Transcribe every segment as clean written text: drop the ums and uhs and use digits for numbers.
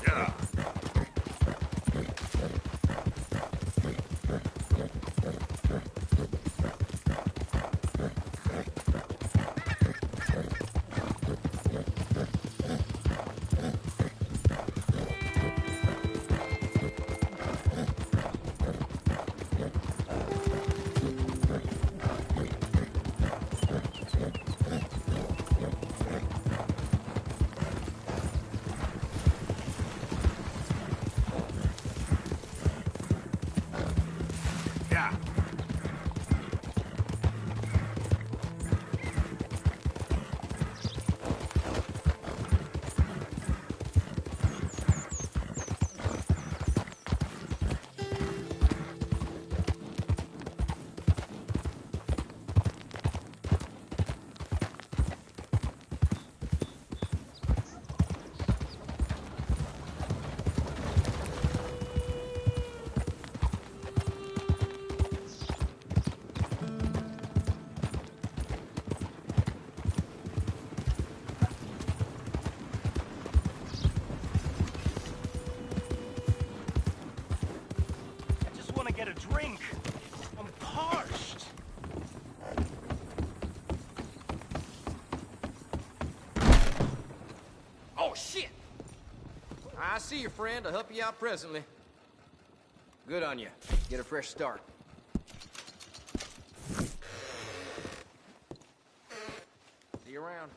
Yeah. Get a drink. I'm parched. Oh, shit! I see you, friend. I'll help you out presently. Good on you. Get a fresh start. See you around.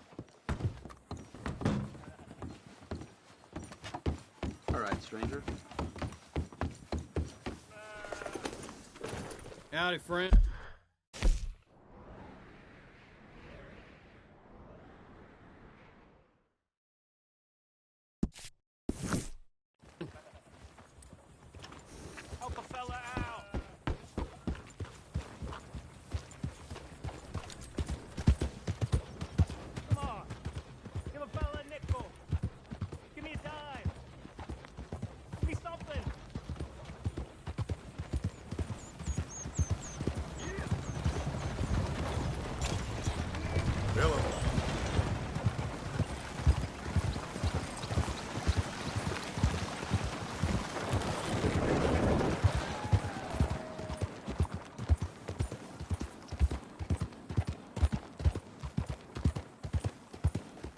All right, stranger. Howdy, friend. Help a fella out. Come on. Give a fella a nickel. Give me a dime. Give me something. Hello.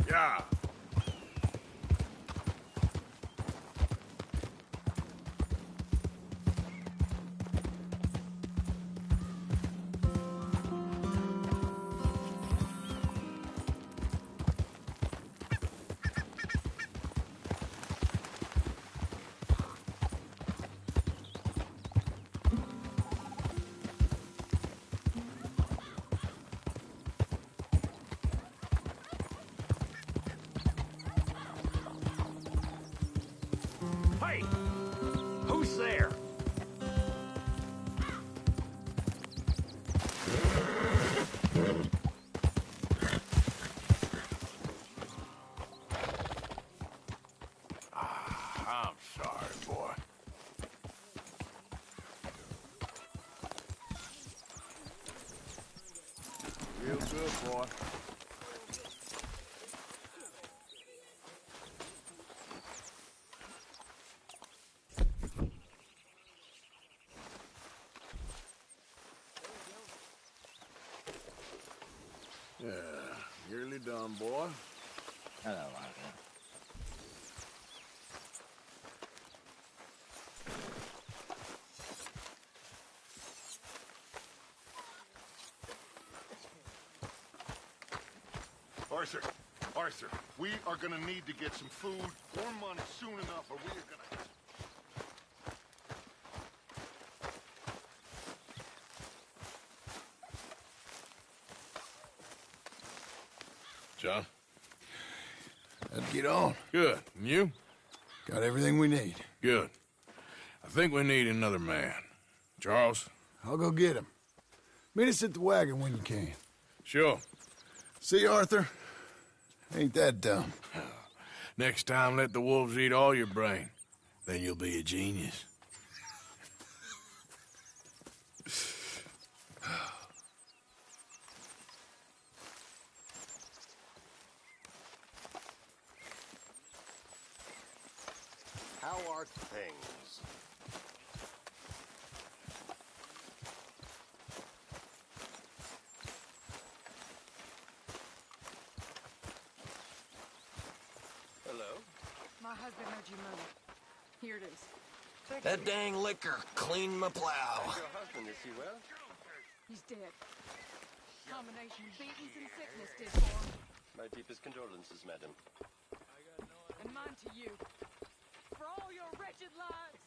Yeah. Hey! Who's there? I'm sorry, boy. Real good, boy. Yeah, nearly done, boy. Hello, Arthur. Arthur, we are gonna need to get some food or money soon enough, or we are gonna... John? Let's get on. Good. And you? Got everything we need. Good. I think we need another man. Charles? I'll go get him. Meet us at the wagon when you can. Sure. See, Arthur? Ain't that dumb. Next time, let the wolves eat all your brain. Then you'll be a genius. How are things? Hello? My husband heard you move. Here it is. That dang liquor cleaned my plow. How's your husband? Is he well? He's dead. Combination of beatings and sickness did for him. My deepest condolences, madam. And mine to you. For all your wretched lives.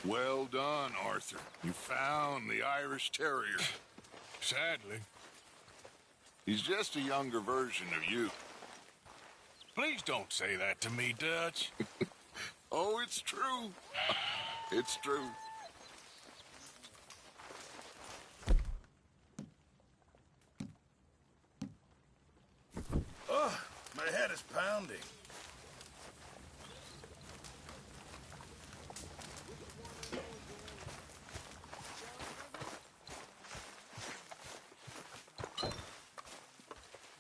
Well done, Arthur. You found the Irish Terrier. Sadly. He's just a younger version of you. Please don't say that to me, Dutch. Oh, it's true. It's true. Oh, my head is pounding.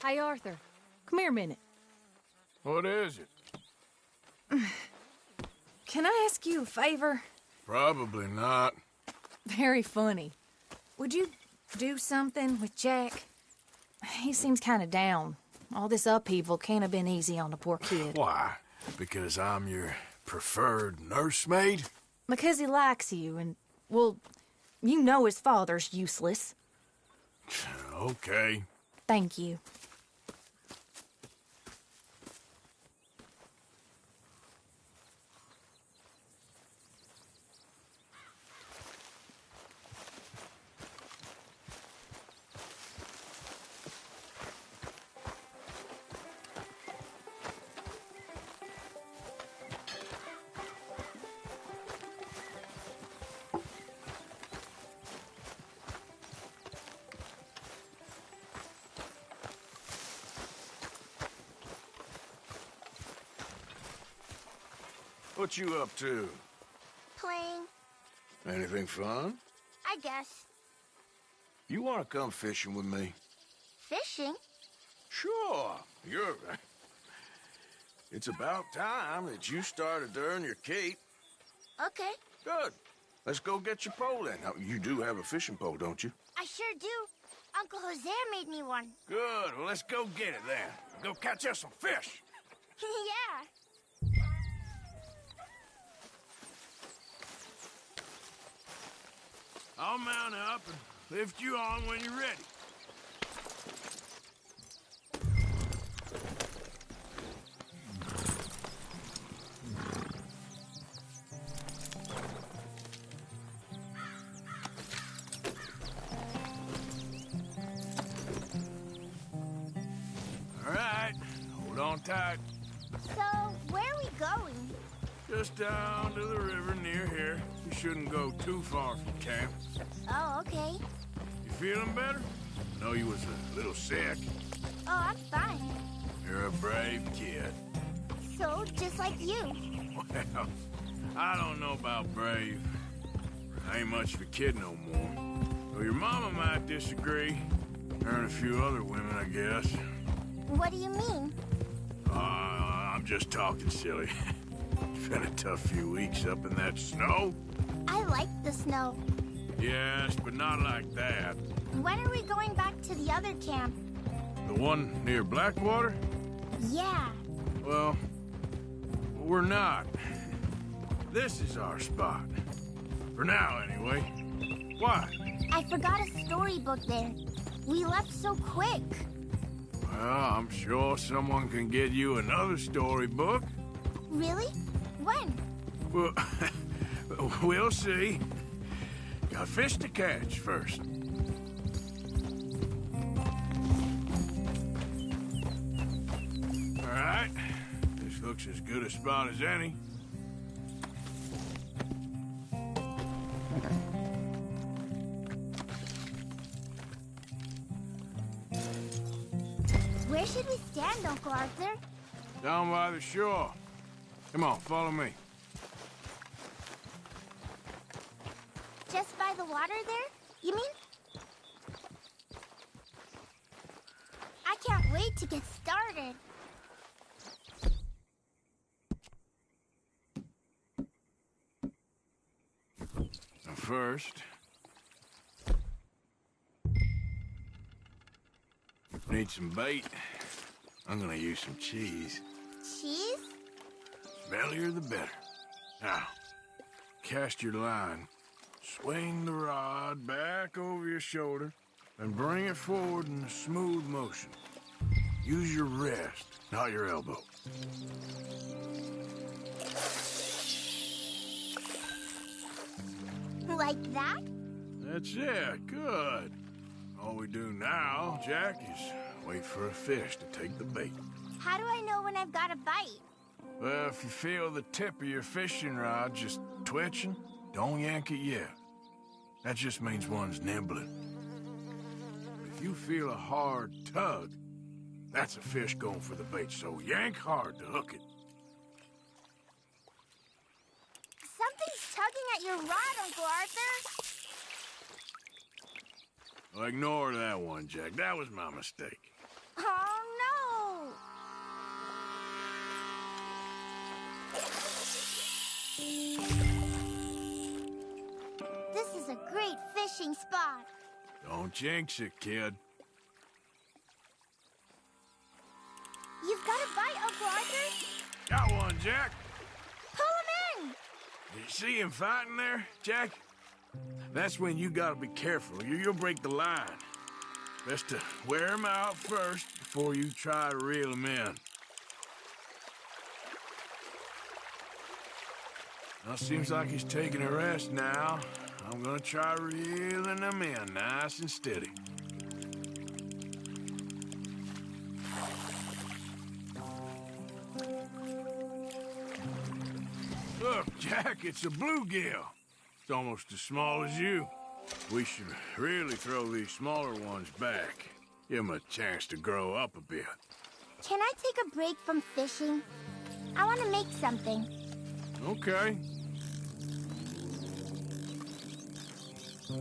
Hey, Arthur. Come here a minute. What is it? Can I ask you a favor? Probably not. Very funny. Would you do something with Jack? He seems kind of down. All this upheaval can't have been easy on the poor kid. Why? Because I'm your preferred nursemaid? Because he likes you, and, well, you know his father's useless. Okay. Thank you. What you up to? Playing, Anything fun? I guess. You want to come fishing with me? Fishing? Sure. You're... It's about time that you started to earn your keep. Okay, Good. Let's go get your pole then. Now, you do have a fishing pole, don't you? I sure do. Uncle Jose made me one. Good. Well, let's go get it then. Go catch us some fish. Yeah. I'll mount up and lift you on when you're ready. All right, hold on tight. So, where are we going? Just down to the river near here. You shouldn't go too far from camp. Oh, okay. You feeling better? I know you was a little sick. Oh, I'm fine. You're a brave kid. So, just like you. Well, I don't know about brave. I ain't much of a kid no more. Well, your mama might disagree. Her and a few other women, I guess. What do you mean? I'm just talking silly. It's been a tough few weeks up in that snow. I like the snow. Yes, but not like that. When are we going back to the other camp? The one near Blackwater? Yeah. Well, we're not. This is our spot. For now, anyway. Why? I forgot a storybook there. We left so quick. Well, I'm sure someone can get you another storybook. Really? When? Well, we'll see. Got fish to catch first. All right. This looks as good a spot as any. Where should we stand, Uncle Arthur? Down by the shore. Come on, follow me. Just by the water there, you mean? I can't wait to get started. Now first, need some bait. I'm gonna use some cheese. Cheese? Smellier the better. Now, cast your line. Swing the rod back over your shoulder and bring it forward in a smooth motion. Use your wrist, not your elbow. Like that? That's it. Good. All we do now, Jack, is wait for a fish to take the bait. How do I know when I've got a bite? Well, if you feel the tip of your fishing rod just twitching, don't yank it yet. That just means one's nibbling. If you feel a hard tug, that's a fish going for the bait, so yank hard to hook it. Something's tugging at your rod, Uncle Arthur. Well, ignore that one, Jack. That was my mistake. Oh, no! This is a great fishing spot. Don't jinx it, kid. You've got a bite, Uncle Arthur. Got one, Jack. Pull him in. You see him fighting there, Jack? That's when you gotta be careful. You'll break the line. Best to wear him out first before you try to reel him in. Well, seems like he's taking a rest now. I'm gonna try reeling him in nice and steady. Look, Jack, it's a bluegill. It's almost as small as you. We should really throw these smaller ones back. Give them a chance to grow up a bit. Can I take a break from fishing? I want to make something. Okay. I'm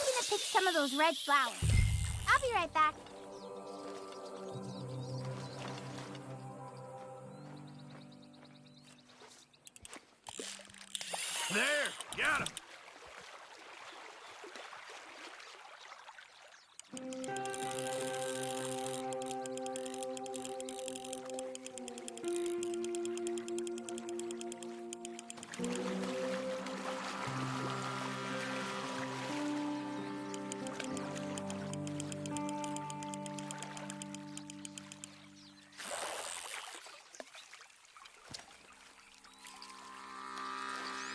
gonna pick some of those red flowers. I'll be right back. There, got him.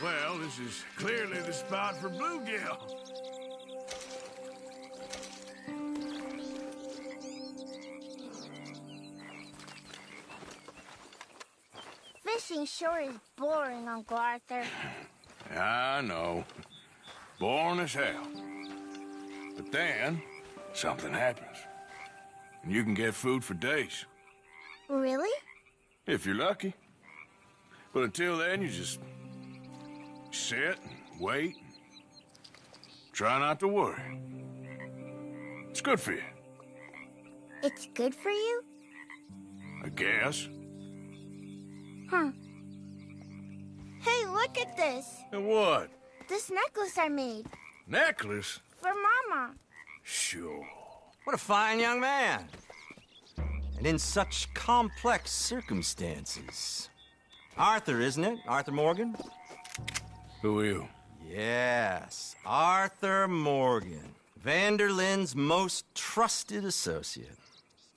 Well, this is clearly the spot for bluegill. Fishing sure is boring, Uncle Arthur. I know. Boring as hell. But then, something happens. And you can get food for days. Really? If you're lucky. But until then, you just sit and wait. Try not to worry. It's good for you. It's good for you? I guess. Huh. Hey, look at this. And what? This necklace I made. Necklace? For Mama. Sure. What a fine young man. And in such complex circumstances. Arthur, isn't it? Arthur Morgan? Who are you? Yes, Arthur Morgan. Vanderlyn's most trusted associate.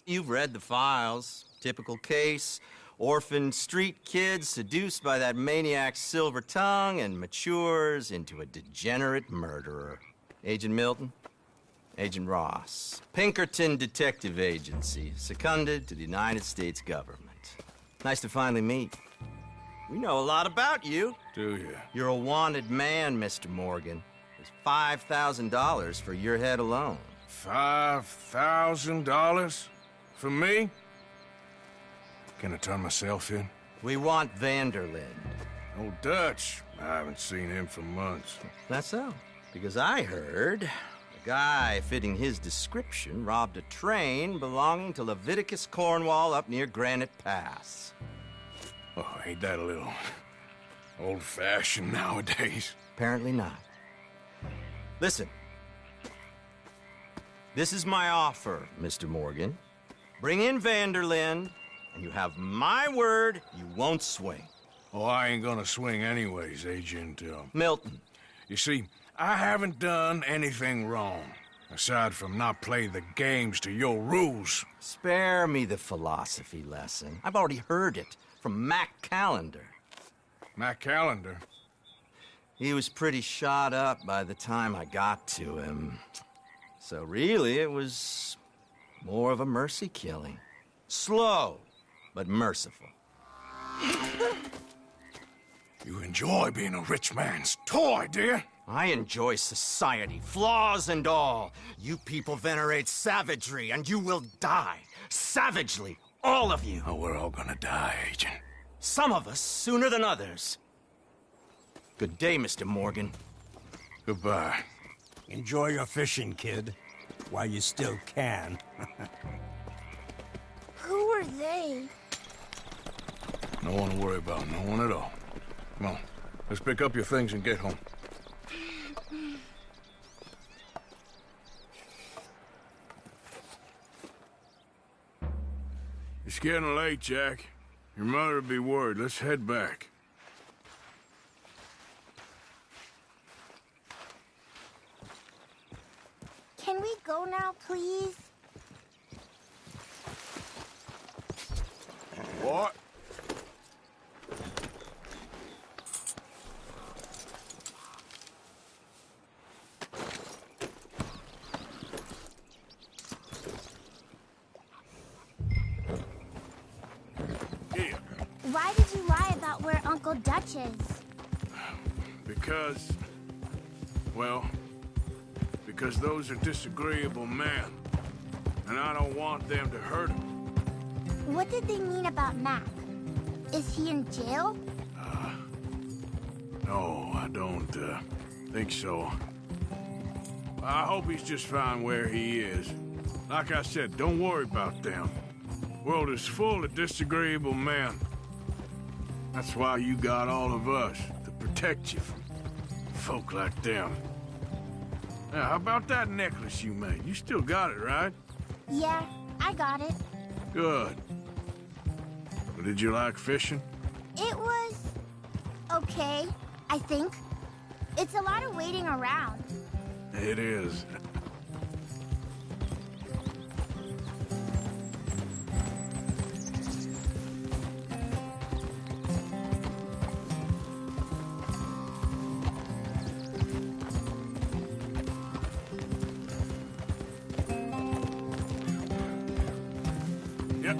You've read the files. Typical case. Orphaned street kid seduced by that maniac's silver tongue and matures into a degenerate murderer. Agent Milton? Agent Ross. Pinkerton Detective Agency, seconded to the United States government. Nice to finally meet. We know a lot about you. Do you? You're a wanted man, Mr. Morgan. was $5,000 for your head alone. $5,000? For me? Can I turn myself in? We want Vanderlyn. Old Dutch. I haven't seen him for months. That's so. Because I heard a guy fitting his description robbed a train belonging to Leviticus Cornwall up near Granite Pass. Oh, ain't that a little old-fashioned nowadays? Apparently not. Listen. This is my offer, Mr. Morgan. Bring in Vanderlyn, and you have my word you won't swing. Oh, I ain't gonna swing anyways, Agent, Milton. You see, I haven't done anything wrong, aside from not playing the games to your rules. Spare me the philosophy lesson. I've already heard it from Mac Callender. Mac Callender? He was pretty shot up by the time I got to him. So really, it was more of a mercy killing. Slow, but merciful. You enjoy being a rich man's toy, dear. I enjoy society, flaws and all. You people venerate savagery, and you will die. Savagely, all of you. Oh, we're all gonna die, Agent. Some of us sooner than others. Good day, Mr. Morgan. Goodbye. Enjoy your fishing, kid, while you still can. Who are they? No one to worry about, no one at all. Come on, let's pick up your things and get home. It's getting late, Jack. Your mother'll be worried. Let's head back. Can we go now, please? What? Here. Why did you lie about where Uncle Dutch is? Because... well... because those are disagreeable men. And I don't want them to hurt him. What did they mean about Mac? Is he in jail? No, I don't, think so. I hope he's just fine where he is. Like I said, don't worry about them. The world is full of disagreeable men. That's why you got all of us, to protect you from folk like them. Now, how about that necklace you made? You still got it, right? Yeah, I got it. Good. Well, did you like fishing? It was... okay, I think. It's a lot of waiting around. It is. Yep.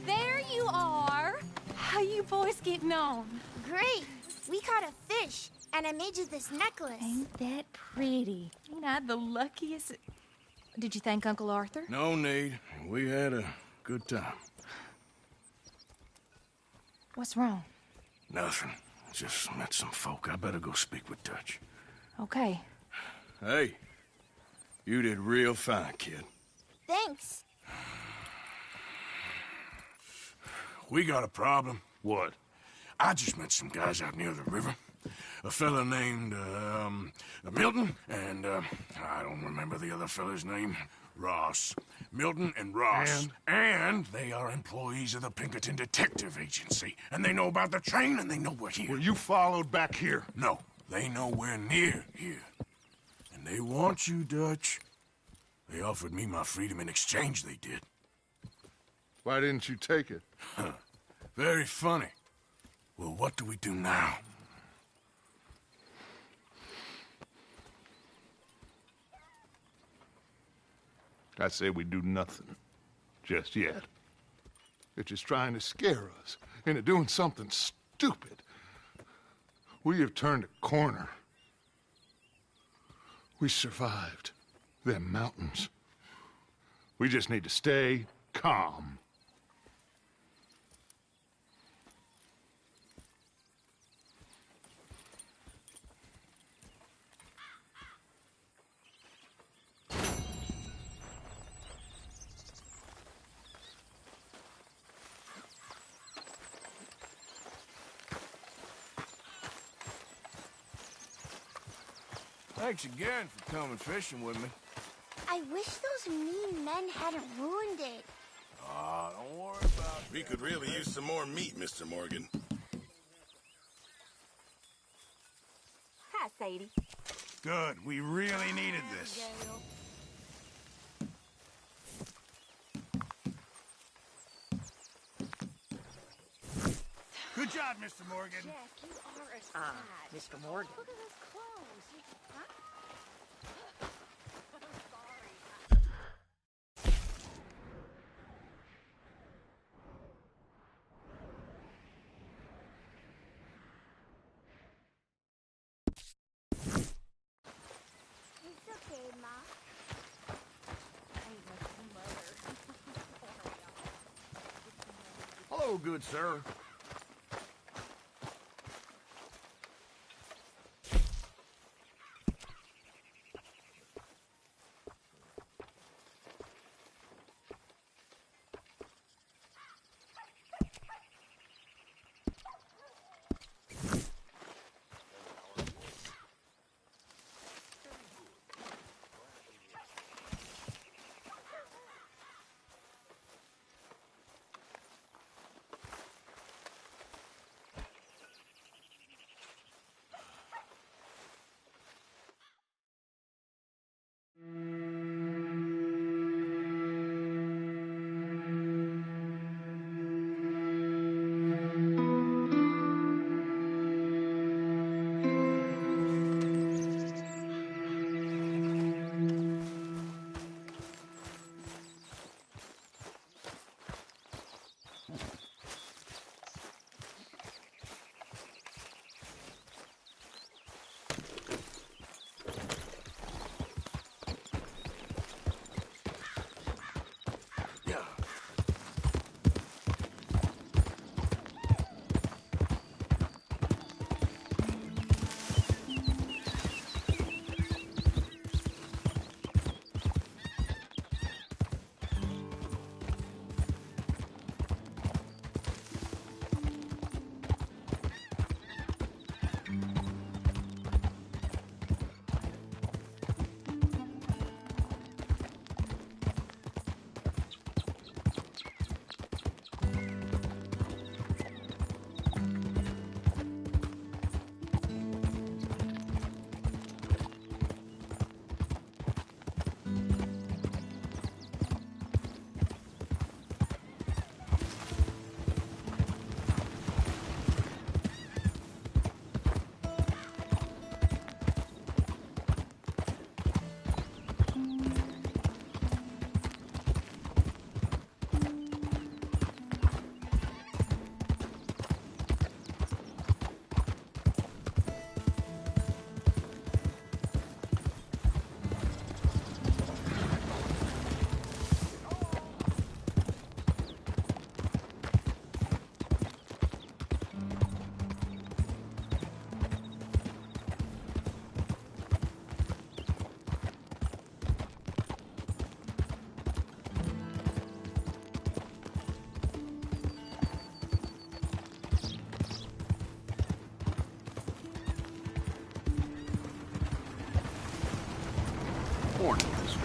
There you are. How you boys getting on? Great! We caught a fish, and I made you this necklace. Ain't that pretty? Ain't I the luckiest? Did you thank Uncle Arthur? No need. We had a good time. What's wrong? Nothing. Just met some folk. I better go speak with Dutch. Okay. Hey, you did real fine, kid. Thanks. We got a problem. What? I just met some guys out near the river. A fella named, Milton, and, I don't remember the other fella's name. Ross. Milton and Ross. And they are employees of the Pinkerton Detective Agency. And they know about the train, and they know we're here. Were you followed back here? No, they know we're near here. And they want you, Dutch. They offered me my freedom in exchange, they did. Why didn't you take it? Very funny. Well, what do we do now? I say we do nothing. Just yet. They're just trying to scare us into doing something stupid. We have turned a corner. We survived them mountains. We just need to stay calm. Thanks again for coming fishing with me. I wish those mean men hadn't ruined it. Don't worry about it. We could really use some more meat, Mr. Morgan. Hi, Sadie. Good. We really needed this. Good job, Mr. Morgan. Jack, you are a spy. Mr. Morgan. Look at those clothes. Huh? It's okay, Ma. Hello, good sir. Morning, mister.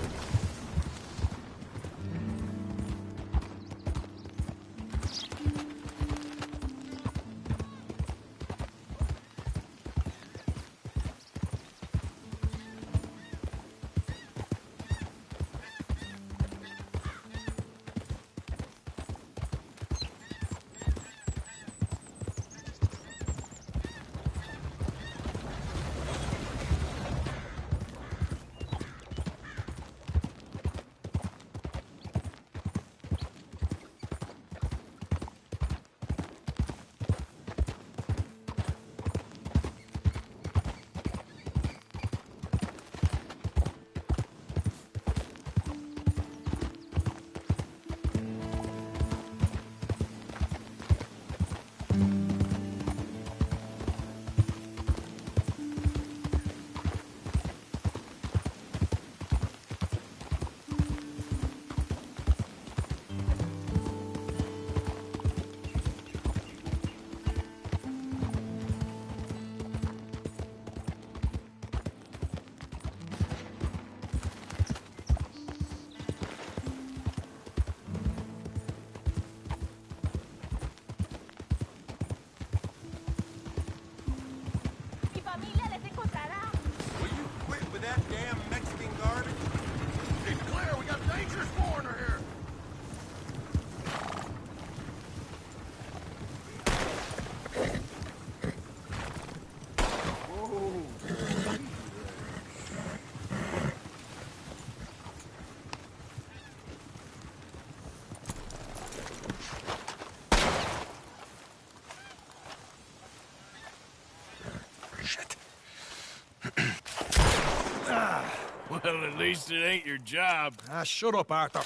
Well, at least it ain't your job. Ah, shut up, Arthur.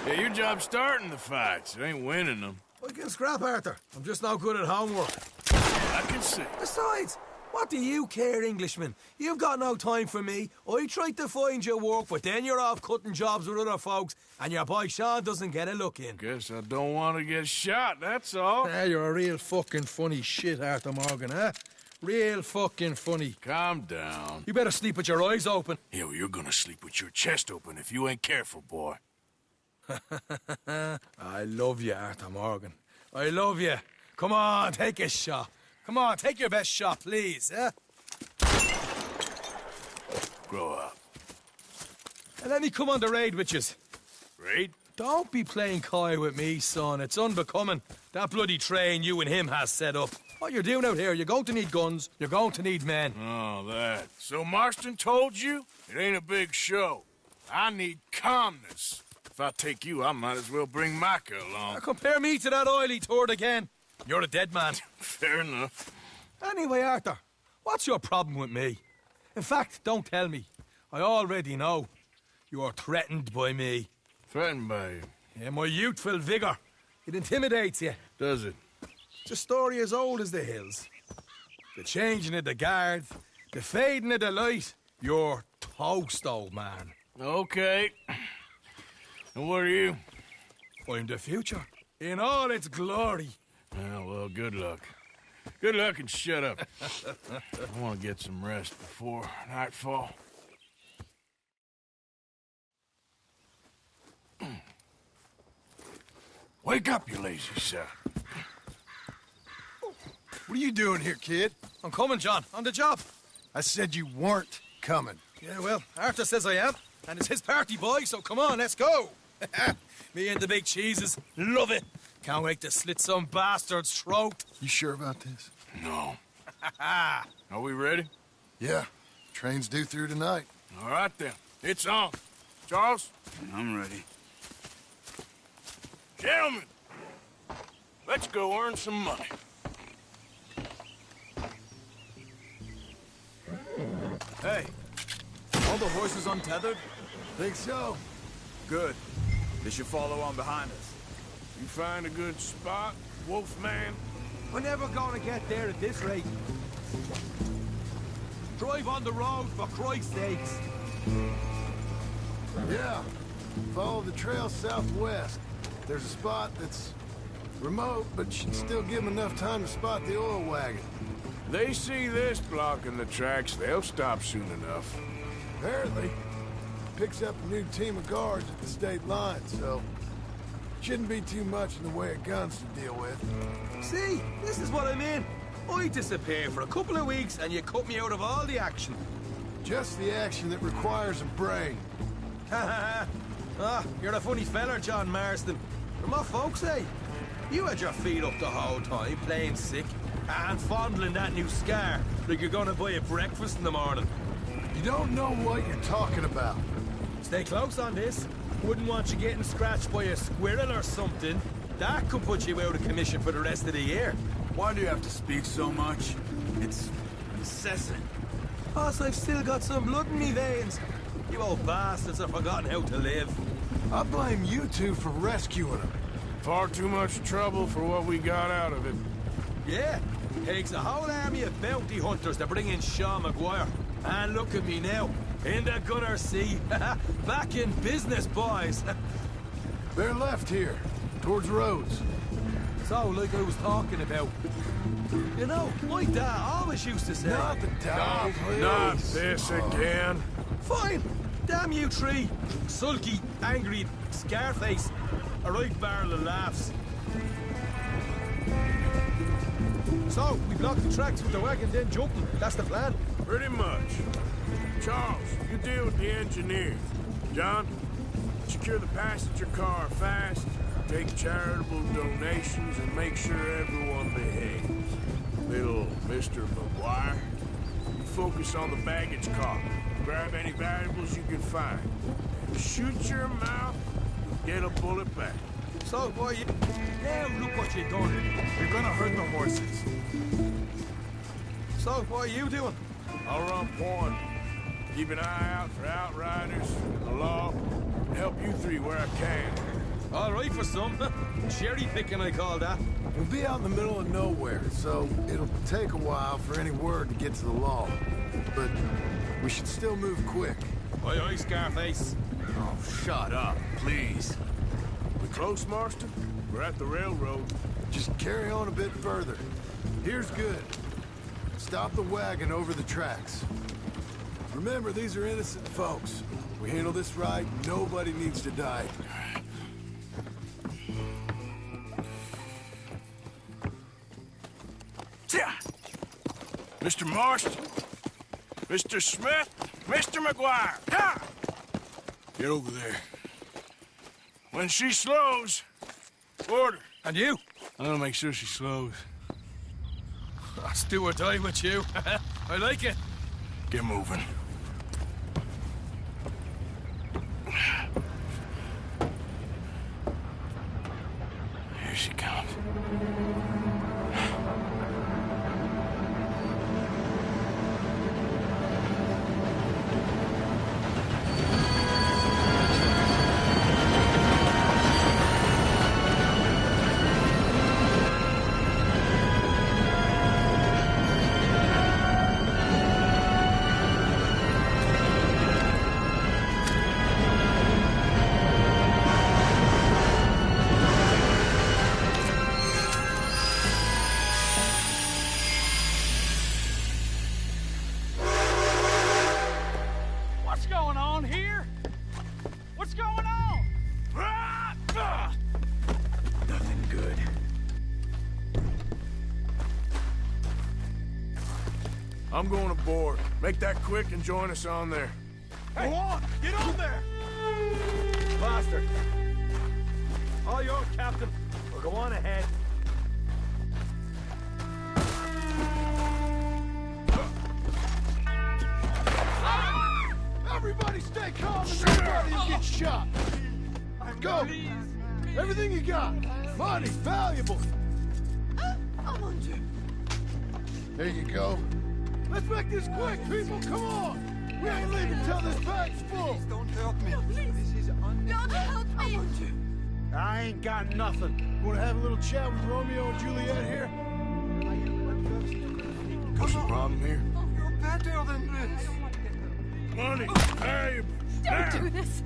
Yeah, your job's starting the fights. It ain't winning them. I can scrap, Arthur. I'm just not good at homework. I can see. Besides, what do you care, Englishman? You've got no time for me. I tried to find you work, but then you're off cutting jobs with other folks, and your boy Sean doesn't get a look in. Guess I don't want to get shot, that's all. Ah, you're a real fucking funny shit, Arthur Morgan, huh? Real fucking funny. Calm down. You better sleep with your eyes open. Yeah, well, you're gonna sleep with your chest open if you ain't careful, boy. I love you, Arthur Morgan. I love you. Come on, take a shot. Come on, take your best shot, please, eh? Grow up. And let me come on the raid with yous. Raid? Don't be playing coy with me, son. It's unbecoming. That bloody train you and him has set up. What you're doing out here, you're going to need guns, you're going to need men. Oh, that. So Marston told you? It ain't a big show. I need calmness. If I take you, I might as well bring Micah along. Now compare me to that oily turd again. You're a dead man. Fair enough. Anyway, Arthur, what's your problem with me? In fact, don't tell me. I already know. You are threatened by me. Threatened by you? Yeah, my youthful vigor. It intimidates you. Does it? It's a story as old as the hills. The changing of the guard, the fading of the light. You're toast, old man. Okay. And what are you? I'm the future, in all its glory. Well, good luck. Good luck and shut up. I want to get some rest before nightfall. Wake up, you lazy son. What are you doing here, kid? I'm coming, John. On the job. I said you weren't coming. Yeah, well, Arthur says I am. And it's his party, boy, so come on, let's go. Me and the big cheeses. Love it. Can't wait to slit some bastard's throat. You sure about this? No. Are we ready? Yeah. Train's due through tonight. All right, then. It's on. Charles? I'm ready. Gentlemen, let's go earn some money. Hey, all the horses untethered? Think so. Good. They should follow on behind us. You find a good spot, Wolfman? We're never gonna get there at this rate. Drive on the road, for Christ's sakes. Yeah. Follow the trail southwest. There's a spot that's remote, but should still give them enough time to spot the oil wagon. They see this blocking the tracks, they'll stop soon enough. Apparently. Picks up a new team of guards at the state line, so shouldn't be too much in the way of guns to deal with. See, this is what I mean. I disappear for a couple of weeks and you cut me out of all the action. Just the action that requires a brain. You're a funny feller, John Marston. From what folks say, you had your feet up the whole time, playing sick, and fondling that new scar like you're gonna buy a breakfast in the morning. You don't know what you're talking about. Stay close on this. Wouldn't want you getting scratched by a squirrel or something. That could put you out of commission for the rest of the year. Why do you have to speak so much? It's incessant. Boss, I've still got some blood in me veins. You old bastards have forgotten how to live. I blame you two for rescuing him. Far too much trouble for what we got out of it. Yeah, takes a whole army of bounty hunters to bring in Sean McGuire. And look at me now, in the gunner seat. Back in business, boys. They're left here, towards Rhodes. So, like I was talking about. You know, my dad always used to say... Not the dad, please. Not this again. Fine. Damn you three. Sulky, angry, Scarface. A right barrel of laughs. So, we block the tracks with the wagon, then jumping. That's the plan. Pretty much. Charles, you deal with the engineer. John, secure the passenger car fast, take charitable donations, and make sure everyone behaves. Little Mr. McGuire, you focus on the baggage car. Grab any valuables you can find. And shoot your mouth, get a bullet back. So, boy, now look what you've done. You're gonna hurt the horses. So, what are you doing? I'll run point. Keep an eye out for outriders and the law. Help you three where I can. All right for some. Cherry picking, I call that. We'll be out in the middle of nowhere, so it'll take a while for any word to get to the law. But we should still move quick. Aye, aye, Scarface. Oh, shut up, please. We close, Marston? We're at the railroad. Just carry on a bit further. Here's good. Stop the wagon over the tracks. Remember, these are innocent folks. We handle this right, nobody needs to die. Mr. Marston, Mr. Smith, Mr. McGuire, ha! Get over there. When she slows, order. And you? I'm gonna make sure she slows. I'll do or die with you. I like it. Get moving. Here she comes. What's going on here? What's going on? Nothing good. I'm going aboard. Make that quick and join us on there. Hey, go on! Get on there! Faster. All yours, Captain. Or go on ahead. Everybody stay calm and nobody will get shot. Go. Everything you got. Money, valuable. There you go. Let's make this quick, people. Come on. We ain't leaving till this bag's full. Please don't help me. This is Don't help me! I ain't got nothing. Want to have a little chat with Romeo and Juliet here? What's the problem here? You're better than this. Money, valuable. Don't do this.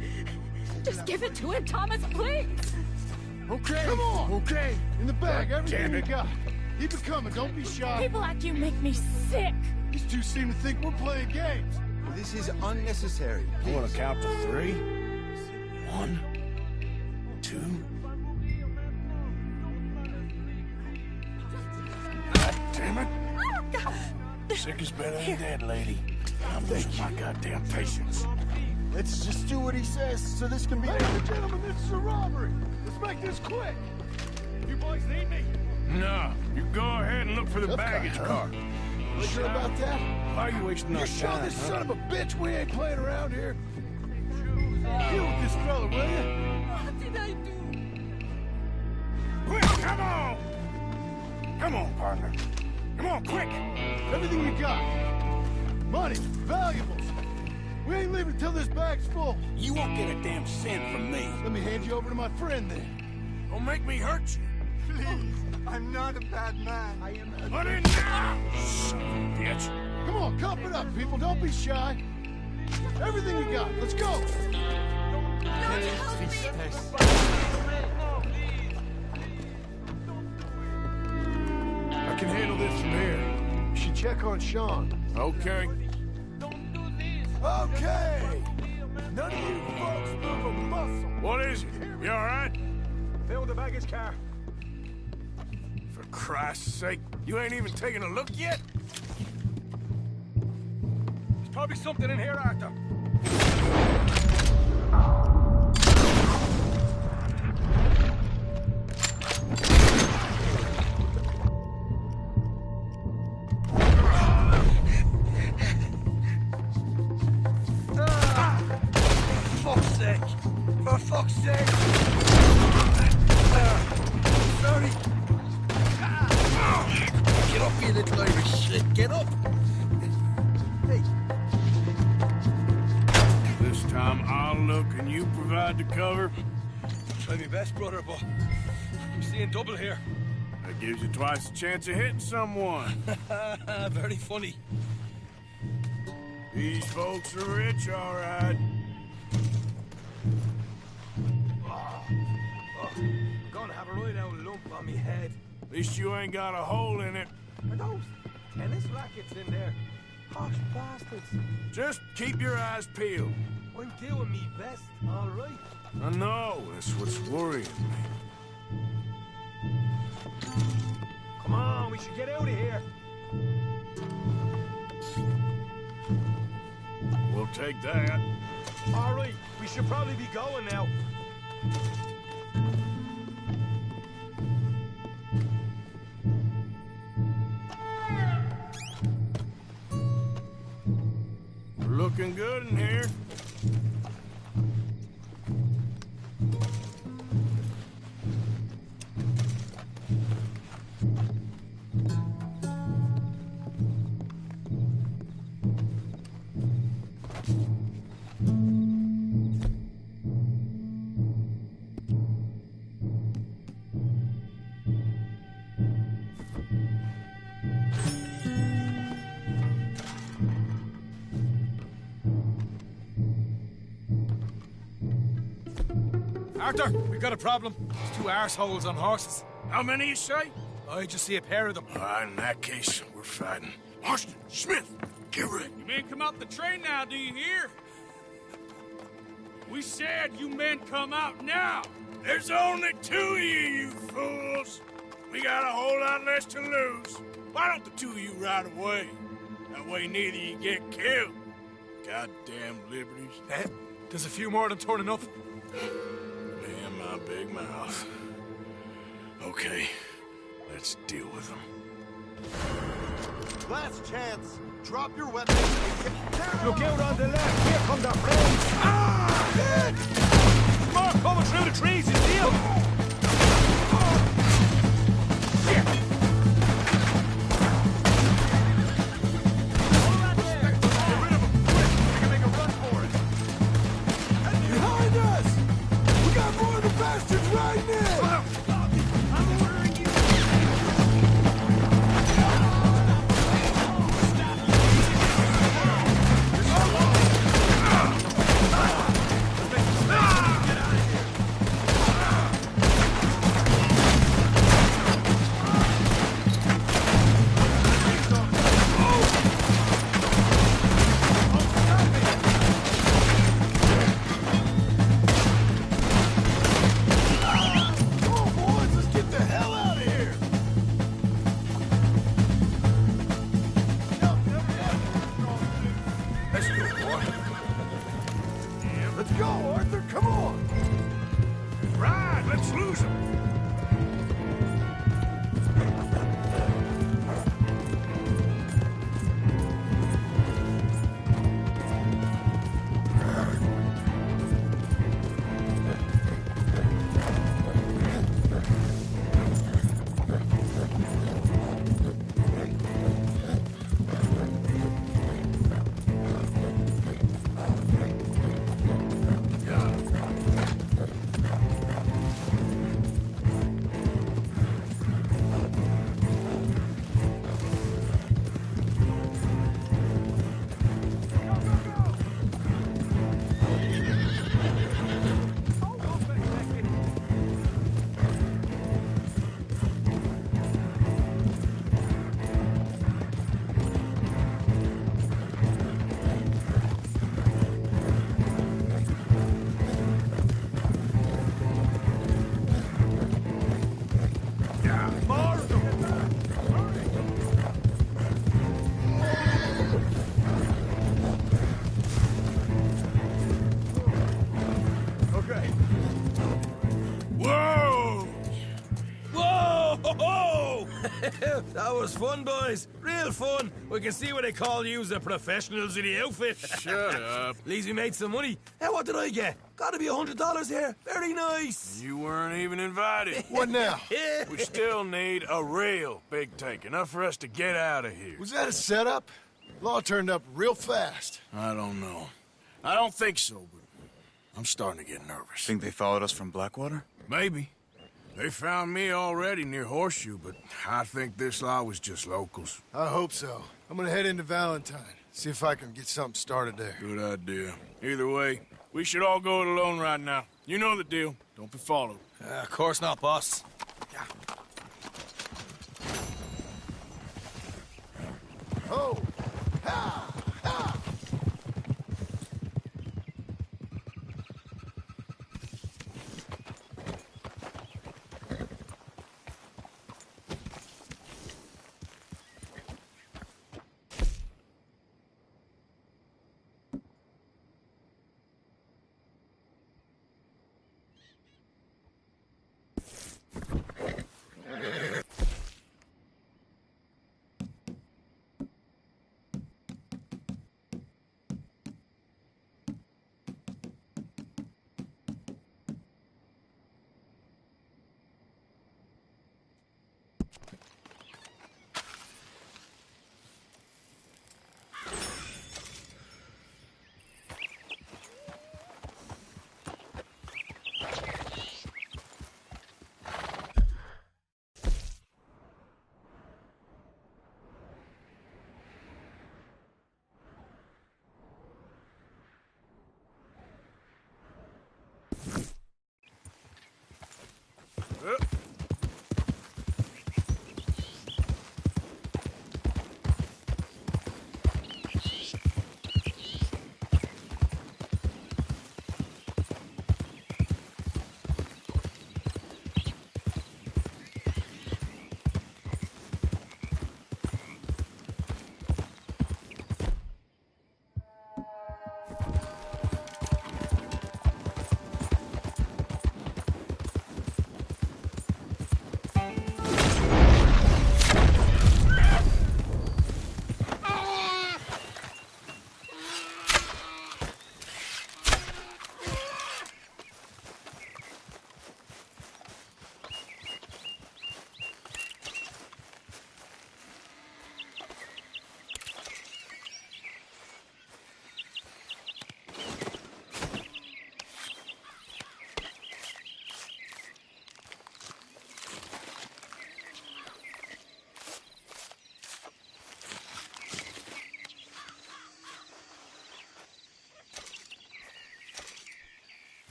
Just give it to him, Thomas, please. Okay. Come on. Okay. In the bag, everything you got. Keep it coming. Don't be shy. People like you make me sick. These two seem to think we're playing games. This is unnecessary. I want to count to 3. 1, 2. God damn it. Sick is better than dead, lady. I'm losing my goddamn patience. Let's just do what he says so this can be... Ladies and gentlemen, this is a robbery. Let's make this quick. You boys need me? No, you go ahead and look for the baggage car. You sure about that? Why are you wasting our You show time? this son of a bitch we ain't playing around here. Deal with this fella, will you? What did I do? Quick, come on! Come on, partner. Come on, quick! Everything you got. Money, valuables. We ain't leaving till this bag's full. You won't get a damn cent from me. Let me hand you over to my friend then. Don't make me hurt you. Please. I'm not a bad man. I am a... Put it now! Son of a bitch. Come on, cup it up, people. Don't be shy. Everything you got. Let's go. I can handle this from here. You should check on Sean. Okay. Okay. None of you folks move a muscle. What is it? You all right? Fill the baggage car. For Christ's sake, you ain't even taken a look yet? There's probably something in here, Arthur. For fuck's sake! Sorry. Get up, you little Irish shit. Get up. Hey. Time I'll look and you provide the cover? Try my best, brother, but I'm seeing double here. That gives you twice the chance of hitting someone. Very funny. These folks are rich, all right. I'm gonna have a right out lump on me head. At least you ain't got a hole in it. Are those tennis rackets in there? Posh bastards. Just keep your eyes peeled. I'm doing me best, all right? I know, that's what's worrying me. Come on, we should get out of here. We'll take that. All right, we should probably be going now. We're looking good in here. Arthur, we've got a problem. There's two arseholes on horses. How many you say? I just see a pair of them. All right, in that case, we're fighting. Austin, Smith, get ready. You men come out the train now, do you hear? We said you men come out now. There's only two of you fools. We got a whole lot less to lose. Why don't the two of you ride away? That way neither of you get killed. Goddamn liberties. There's a few more than turning up. Damn my big mouth. Okay, let's deal with them. Last chance. Drop your weapons. Look out on the left. Here come the flames. Ah! Shit! More coming through the trees, you see 'em? Bastards right now! I'm ordering you. Let's go, Arthur, come on! Right, let's lose them. That was fun, boys. Real fun. We can see what they call you the professionals in the outfit. Shut up. At least we made some money. Hey, what did I get? Gotta be $100 here. Very nice. You weren't even invited. What now? We still need a real big tank. Enough for us to get out of here. Was that a setup? Law turned up real fast. I don't know. I don't think so, but I'm starting to get nervous. Think they followed us from Blackwater? Maybe. They found me already near Horseshoe, but I think this lot was just locals. I hope so. I'm gonna head into Valentine, see if I can get something started there. Good idea. Either way, we should all go it alone right now. You know the deal. Don't be followed. Of course not, boss. Oh! Ha! Ha!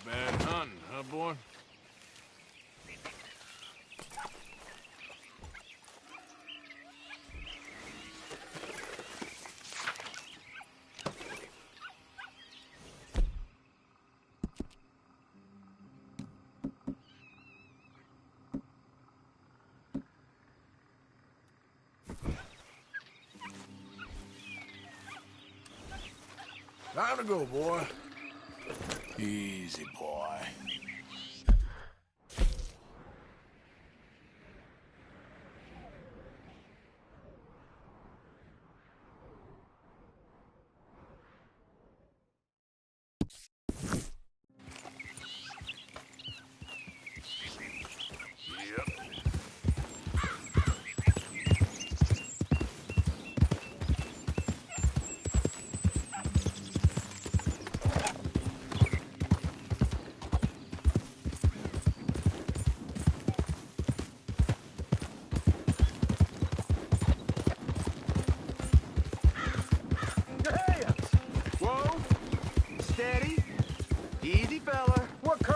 Bad hunting, huh, boy? Time to go, boy. Easy, boy.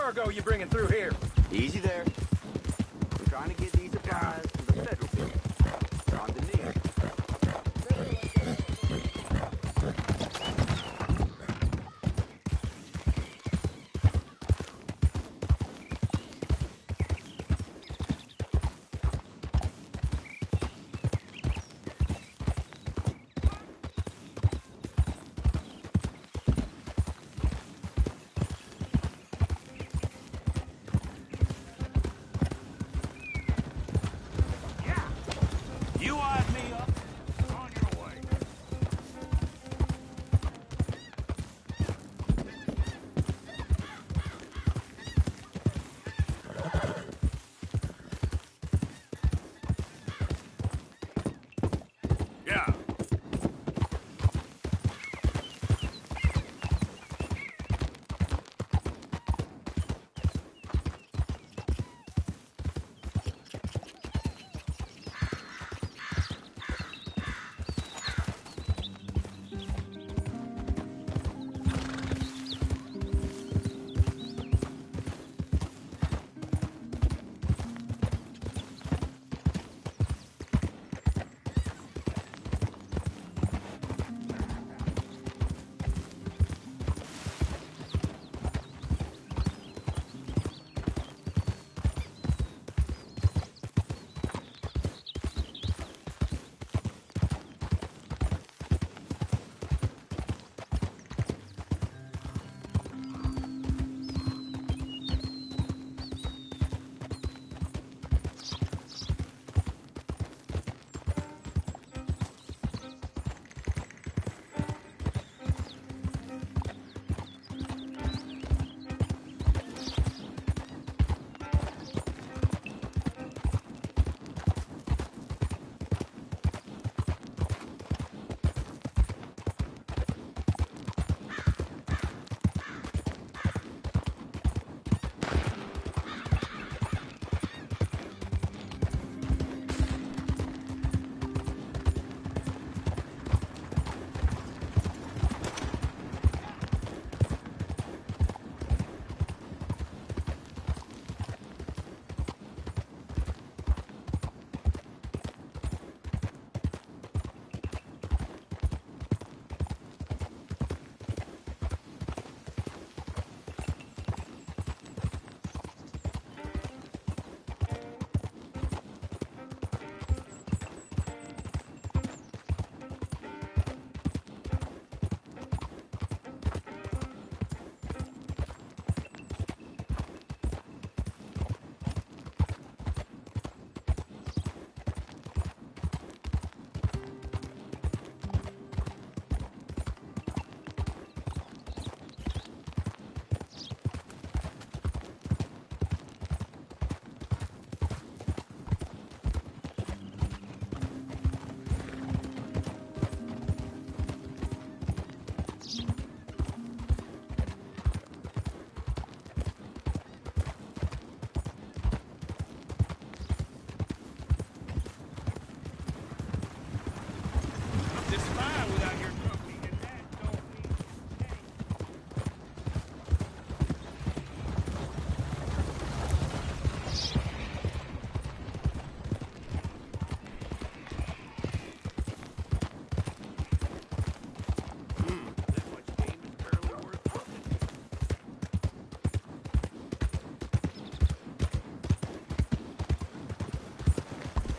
cargo you bringing through here? Easy there. We're trying to get these supplies to the federal people. You eyed me up. On your way. Yeah.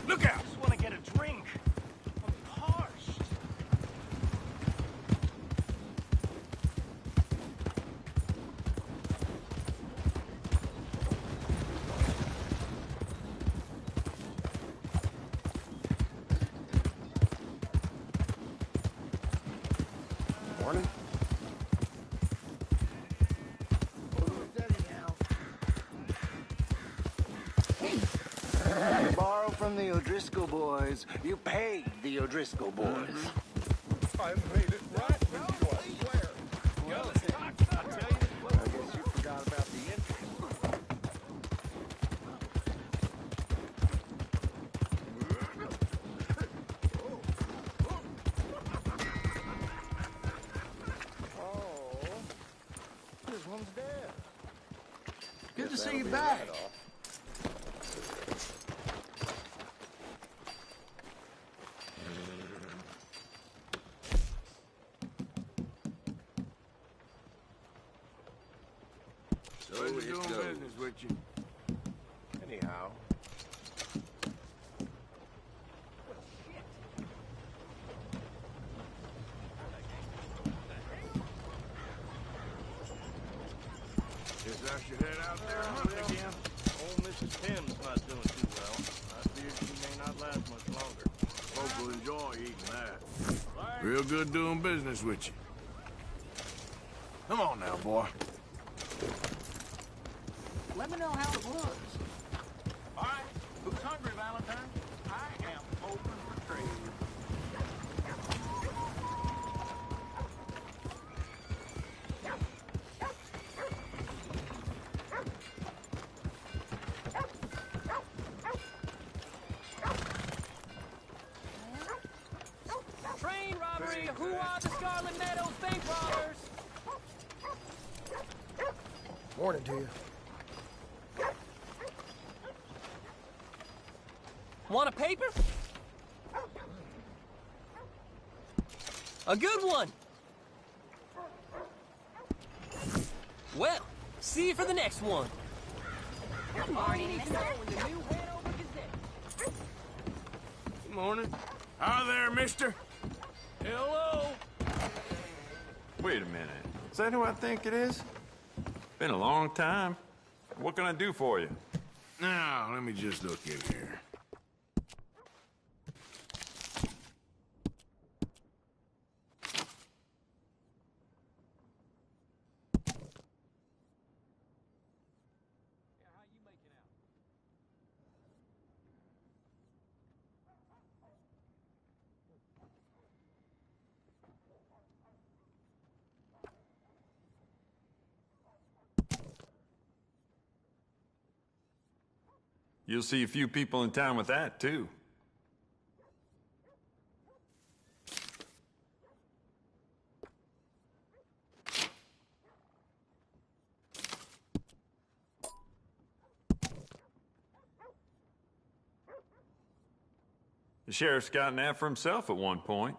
Look out! Just want to get a drink. I'm parched. Morning. You borrow from the O'Driscoll boys. You paid the O'Driscoll boys. I made it right with you, I swear. Yo, it's hot, I tell you. I guess you forgot about the entry. Oh, this one's dead. Good to see you back. Pleasure doing business with you. Anyhow. Guess I should head out there hunting again. Old Mrs. Tim's not doing too well. I fear she may not last much longer. will enjoy eating that. Real good doing business with you. Come on now, boy. Let me know how it was. All right, who's hungry, Valentine? I am open for trade. Train robbery! Who are the Scarlet Meadows bank robbers? Morning to you. Want a paper? A good one! Well, see you for the next one. Good morning, mister. Good morning. Hi there, mister. Hello. Wait a minute. Is that who I think it is? Been a long time. What can I do for you? Now, let me just look in here. You'll see a few people in town with that, too. The sheriff's gotten that for himself at one point.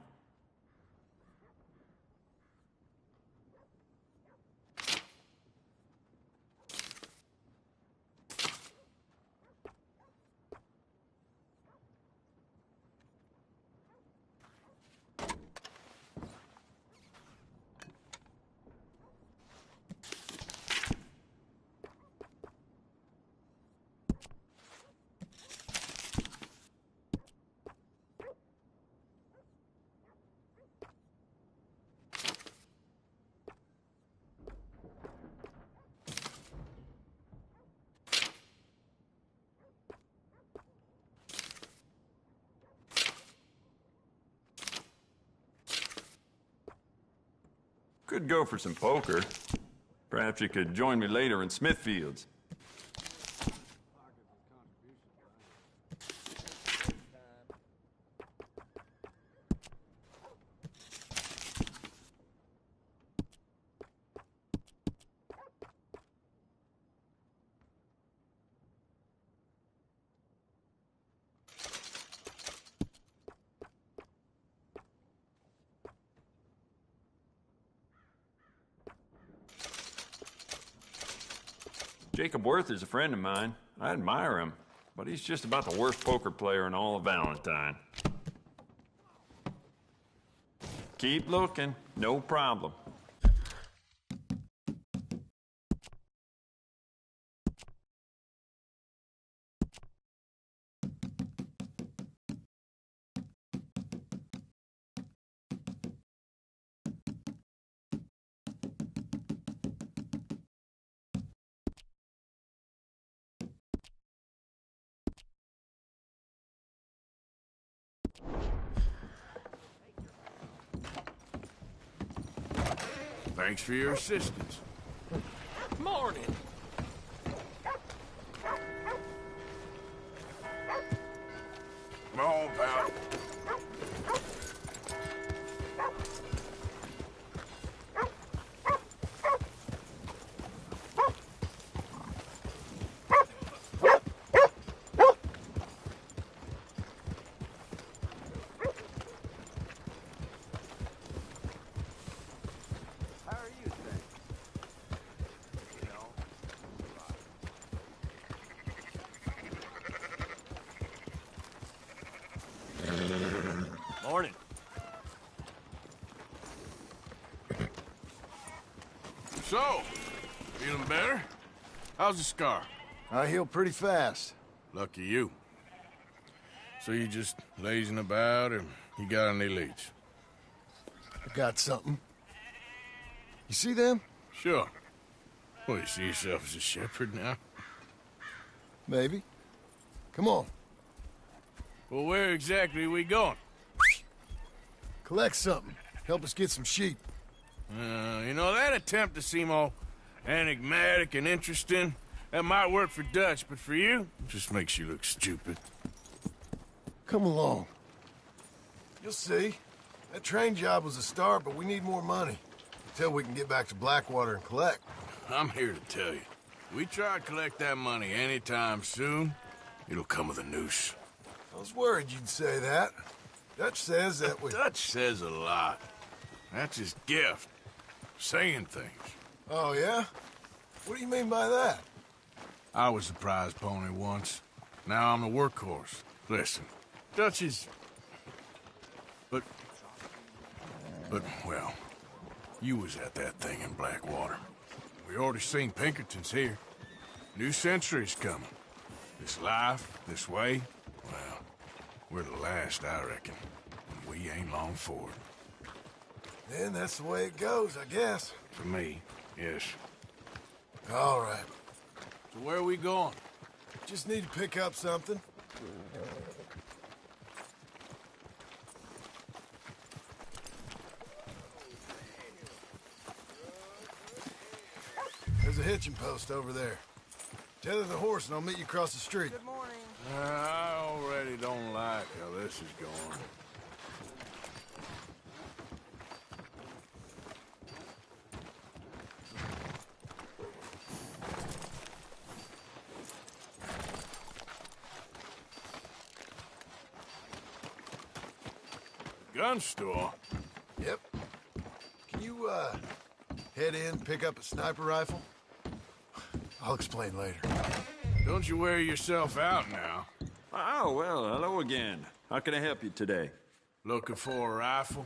Could go for some poker. Perhaps you could join me later in Smithfield's. Jacob Worth is a friend of mine. I admire him, but he's just about the worst poker player in all of Valentine. Keep looking, no problem. Thanks for your assistance. Morning. Come on, pal. Morning. So, feeling better? How's the scar? I heal pretty fast. Lucky you. So you just lazing about, or you got any leads? I got something. You see them? Sure. Well, you see yourself as a shepherd now? Maybe. Come on. Well, where exactly are we going? Collect something. Help us get some sheep. You know, that attempt to seem all enigmatic and interesting, that might work for Dutch, but for you, it just makes you look stupid. Come along. You'll see. That train job was a start, but we need more money. Until we can get back to Blackwater and collect. I'm here to tell you. We try to collect that money anytime soon, it'll come with a noose. I was worried you'd say that. Dutch says that we... Dutch says a lot. That's his gift. Saying things. Oh, yeah? What do you mean by that? I was the prize pony once. Now I'm the workhorse. Listen, Dutch is... But, well, you was at that thing in Blackwater. We already seen Pinkertons here. New century's coming. This life, this way, well, we're the last, I reckon. And we ain't long for it. Then that's the way it goes, I guess. For me, yes. All right. So where are we going? Just need to pick up something. There's a hitching post over there. Tether the horse and I'll meet you across the street. Good morning. I already don't like how this is going. Gun store? Yep. Can you, head in, pick up a sniper rifle? I'll explain later. Don't you wear yourself out now. Oh, well, hello again. How can I help you today? Looking for a rifle?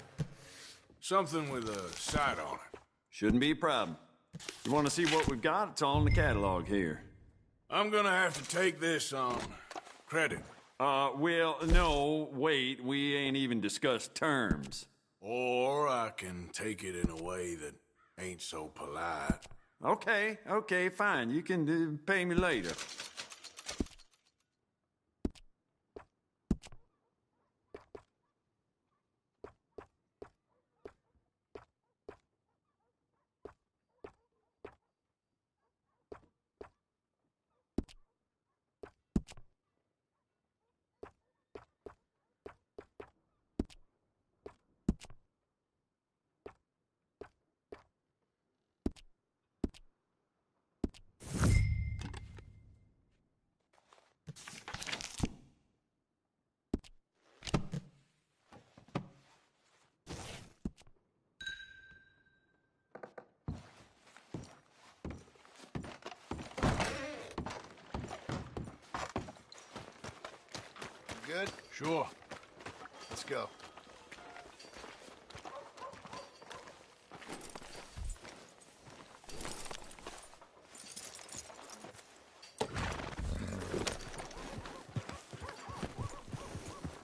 Something with a sight on it. Shouldn't be a problem. You want to see what we've got? It's all in the catalog here. I'm gonna have to take this on credit. Well, no, wait. We ain't even discussed terms. Or I can take it in a way that ain't so polite. Okay, fine. You can pay me later. Good? Sure. Let's go.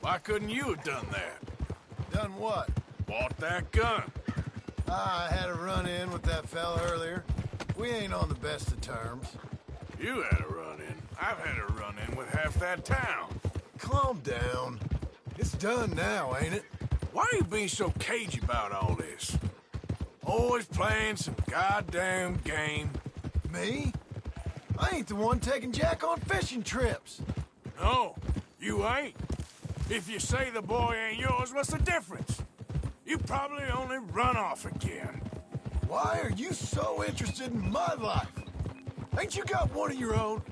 Why couldn't you have done that? Done what? Bought that gun. I had a run-in with that fella earlier. We ain't on the best of terms. You had a run-in. I've had a run-in with half that town. Calm down. It's done now, ain't it? Why are you being so cagey about all this? Always playing some goddamn game. Me? I ain't the one taking Jack on fishing trips. No, you ain't. If you say the boy ain't yours, what's the difference? You probably only run off again. Why are you so interested in my life? Ain't you got one of your own?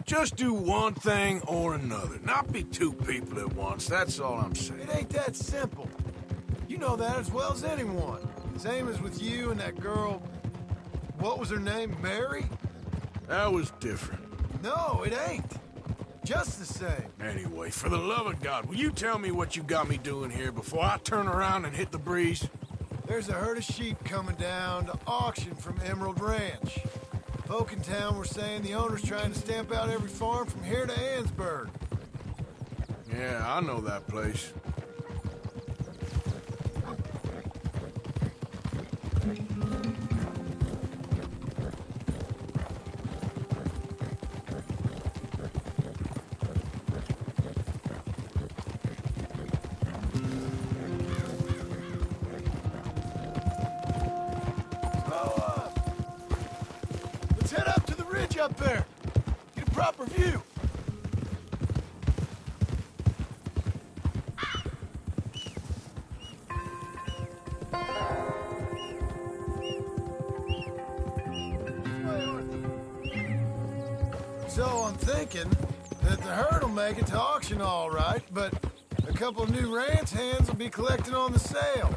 Just do one thing or another. Not be two people at once, that's all I'm saying. It ain't that simple. You know that as well as anyone. Same as with you and that girl... What was her name? Mary? That was different. No, it ain't. Just the same. Anyway, for the love of God, will you tell me what you got me doing here before I turn around and hit the breeze? There's a herd of sheep coming down to auction from Emerald Ranch. Folk in town were saying the owner's trying to stamp out every farm from here to Ansburg. Yeah, I know that place. Let's head up to the ridge up there. Get a proper view. So I'm thinking that the herd will make it to auction all right, but a couple of new ranch hands will be collecting on the sale.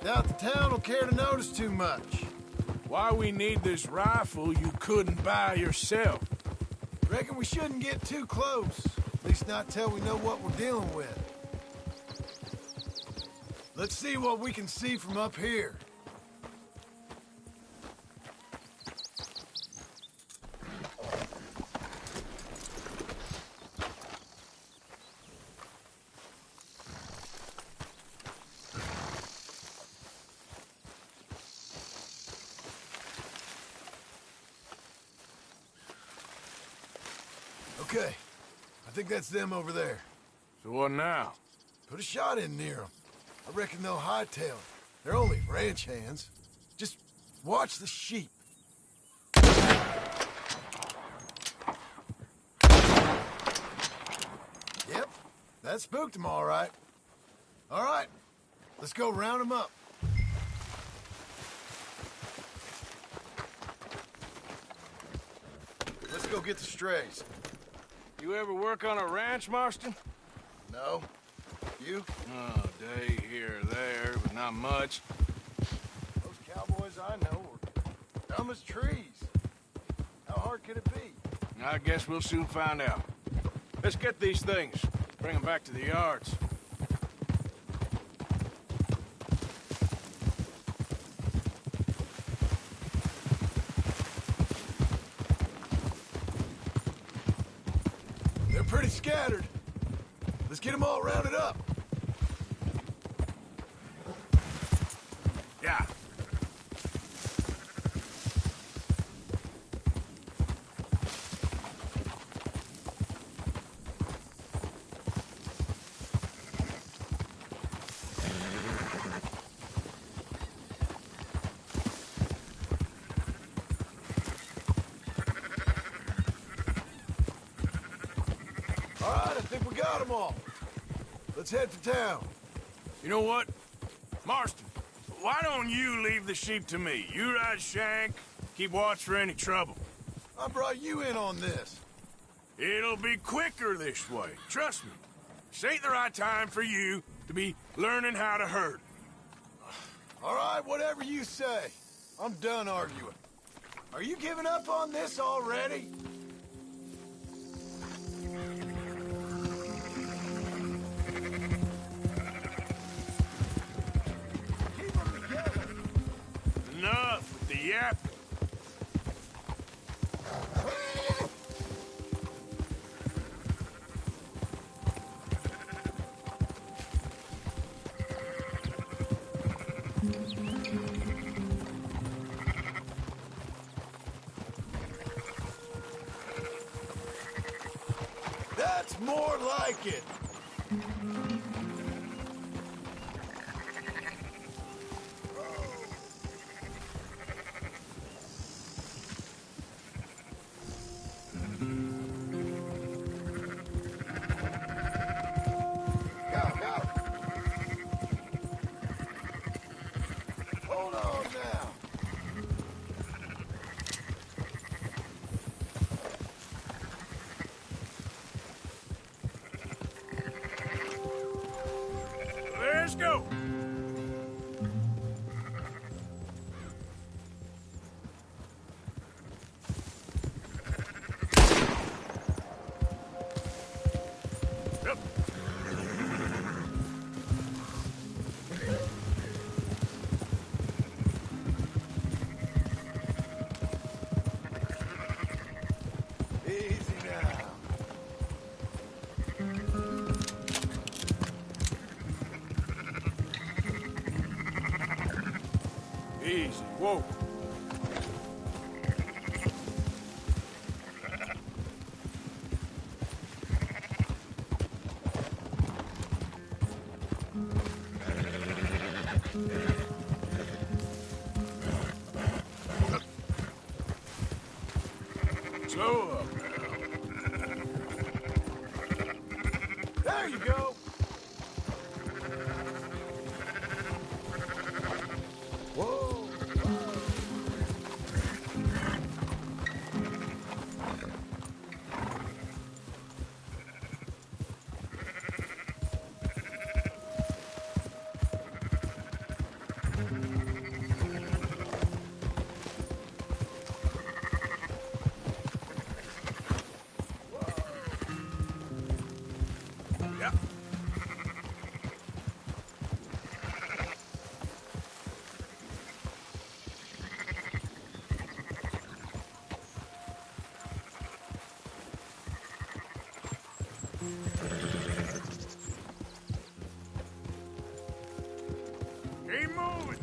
Doubt the town will care to notice too much. Why we need this rifle you couldn't buy yourself? Reckon we shouldn't get too close. At least not till we know what we're dealing with. Let's see what we can see from up here. Okay, I think that's them over there. So what now? Put a shot in near them. I reckon they'll hightail it. They're only ranch hands. Just watch the sheep. Yep, that spooked them all right. All right, let's go round them up. Let's go get the strays. You ever work on a ranch, Marston? No. You? Oh, day here or there, but not much. Those cowboys I know are dumb as trees. How hard could it be? I guess we'll soon find out. Let's get these things. Bring them back to the yards. They're pretty scattered. Let's get them all rounded up. Yeah. All right, I think we got them all. Let's head for town. You know what? Marston, why don't you leave the sheep to me? You ride Shank, keep watch for any trouble. I brought you in on this. It'll be quicker this way, trust me. This ain't the right time for you to be learning how to herd. All right, whatever you say. I'm done arguing. Are you giving up on this already? Enough with the yap. That's more like it. Hold on now. Let's go. Yep. Easy now. Easy. Whoa. Slow up. There you go. Whoa. Yeah. Keep moving.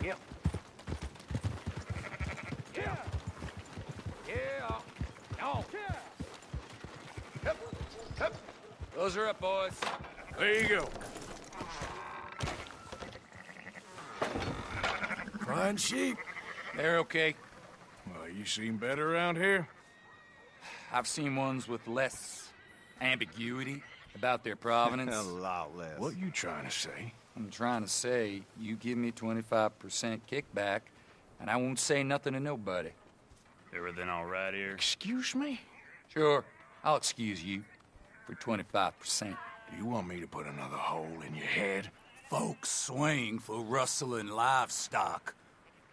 Yeah. Yeah. Yeah. No. Hip. Hip. Those are up, boys. There you go. Fine sheep. They're okay. Well, you seem better around here. I've seen ones with less ambiguity about their provenance. A lot less. What you trying to say? I'm trying to say, you give me 25% kickback, and I won't say nothing to nobody. Everything all right here? Excuse me? Sure, I'll excuse you for 25%. Do you want me to put another hole in your head? Folks swing for rustling livestock.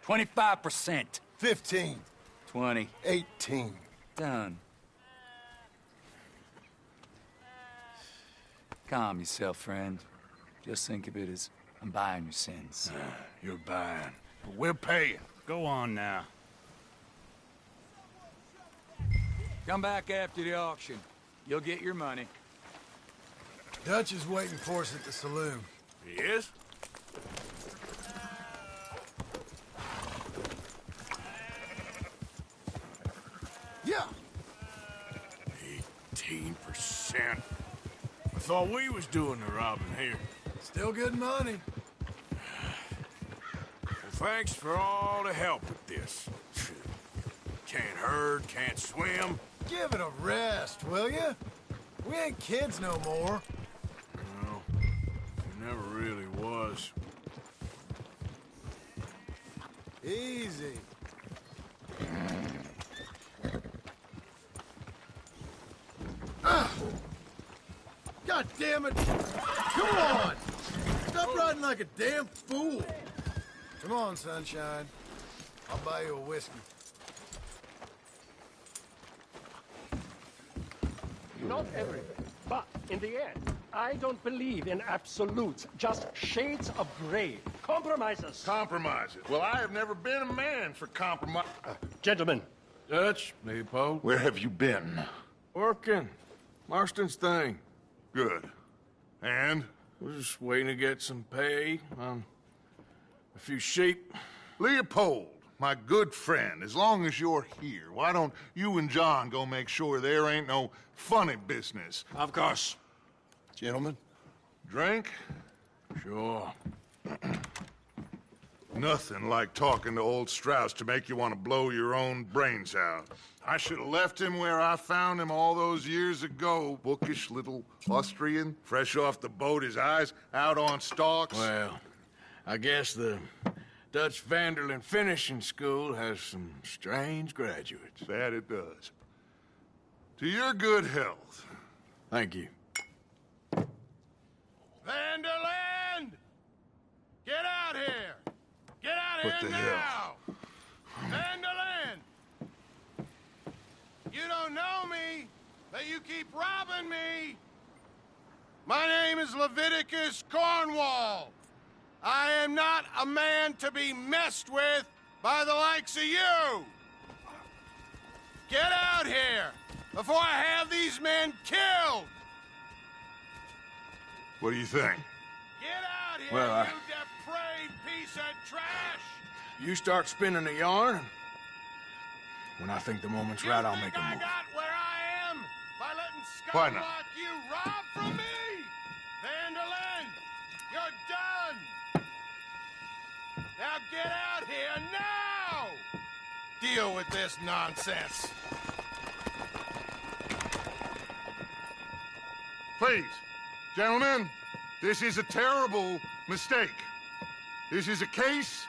25%. 15. 20. 18. Done. Calm yourself, friend. Just think of it as I'm buying your sins. You're buying. But we're paying. Go on now. Come back after the auction. You'll get your money. Dutch is waiting for us at the saloon. He is? Yeah. 18%. I thought we was doing the robbing here. Still good money. Well, thanks for all the help with this. Can't herd, can't swim. Give it a rest, will you? We ain't kids no more. No, it never really was. Easy. God damn it! Come on! Stop riding like a damn fool! Come on, sunshine. I'll buy you a whiskey. Not everything, but in the end, I don't believe in absolutes, just shades of gray. Compromises. Compromises. Well, I have never been a man for compromise. Gentlemen. Dutch, Leopold. Where have you been? Working. Marston's thing. Good. And? We're just waiting to get some pay on a few sheep. Leopold, my good friend, as long as you're here, why don't you and John go make sure there ain't no funny business? Of course. Gentlemen? Drink? Sure. Nothing like talking to old Strauss to make you want to blow your own brains out. I should have left him where I found him all those years ago. Bookish little Austrian, fresh off the boat, his eyes out on stalks. Well, I guess the Dutch Vanderlyn Finishing School has some strange graduates. That it does. To your good health. Thank you. Vanderland! Get out here! Get out What here the now! hell? Vanderland! You don't know me, but you keep robbing me! My name is Leviticus Cornwall. I am not a man to be messed with by the likes of you! Get out here before I have these men killed! What do you think? Get out here, Well, you depraved piece of trash! You start spinning the yarn, when I think the moment's right, I'll make a I move. got where I am by letting Why scum not? like you rob from me! Vanderlyn, you're done! Now get out here now! Deal with this nonsense. Please, gentlemen, this is a terrible mistake. This is a case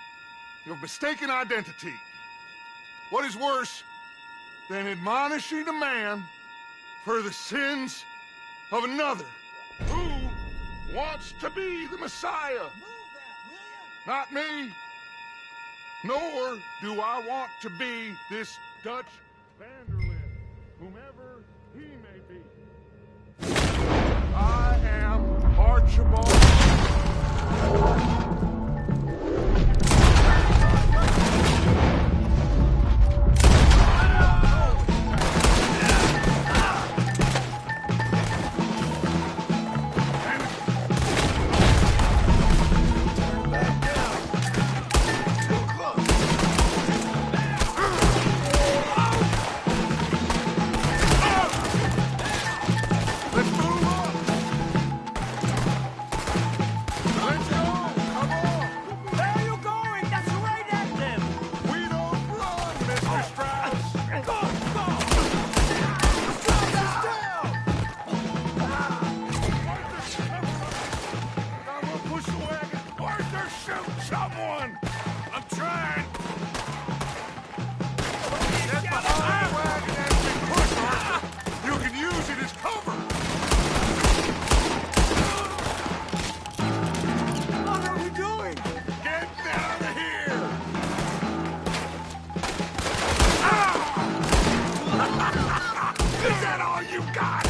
of mistaken identity. What is worse than admonishing a man for the sins of another who wants to be the Messiah? Not me. Nor do I want to be this Dutch Vanderlyn, whomever he may be. I am Archibald. Someone! I'm trying! Get behind the wagon as we push, Arthur! You can use it as cover! What are we doing? Get out of here! Is that all you got?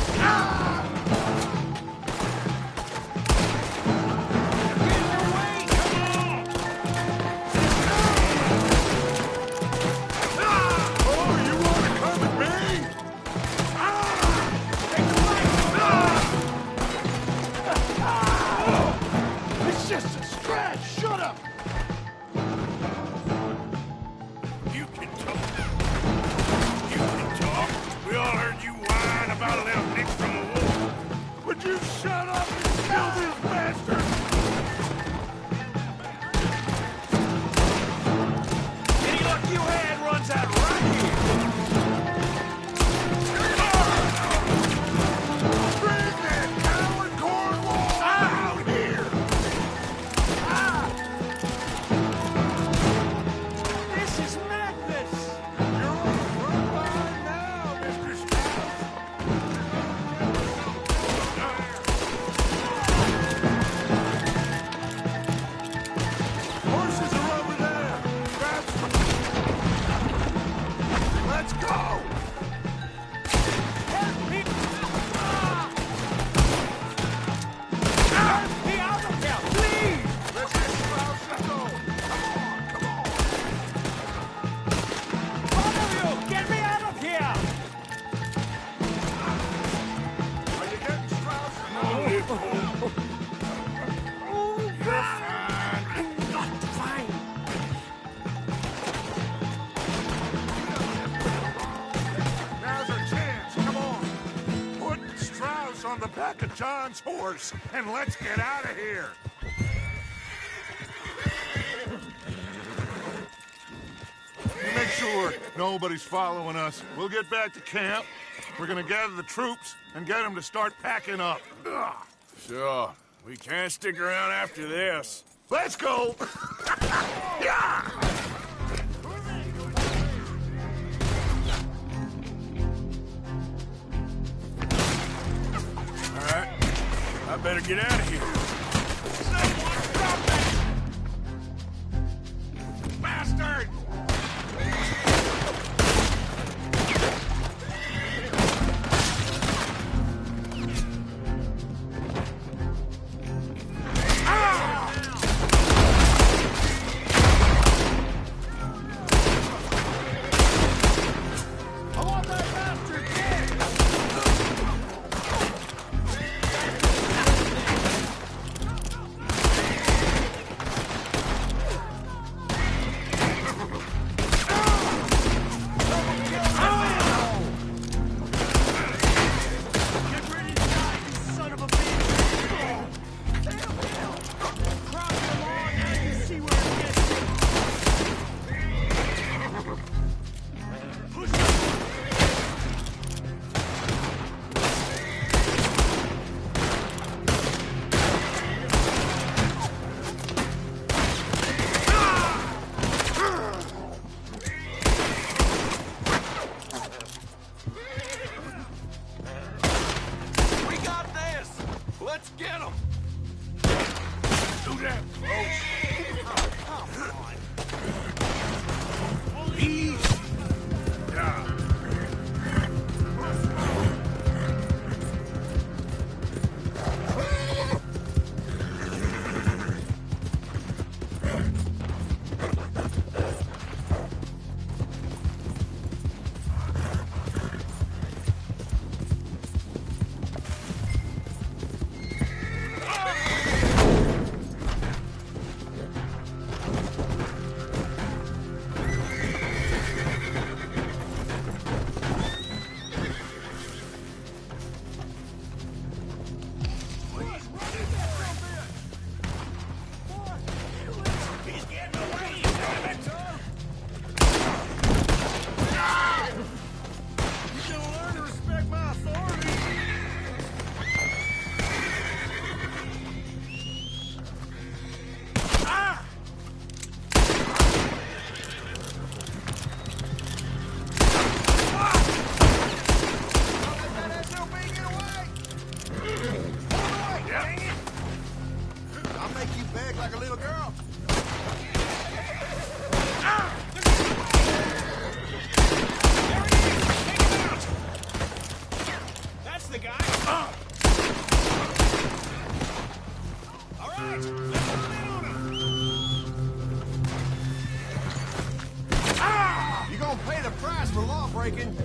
Back of John's horse, and let's get out of here. You make sure nobody's following us. We'll get back to camp. We're gonna gather the troops and get them to start packing up. Ugh. Sure. We can't stick around after this. Let's go! Yeah! I better get out of here. Someone stop it! Bastard! I want breaking?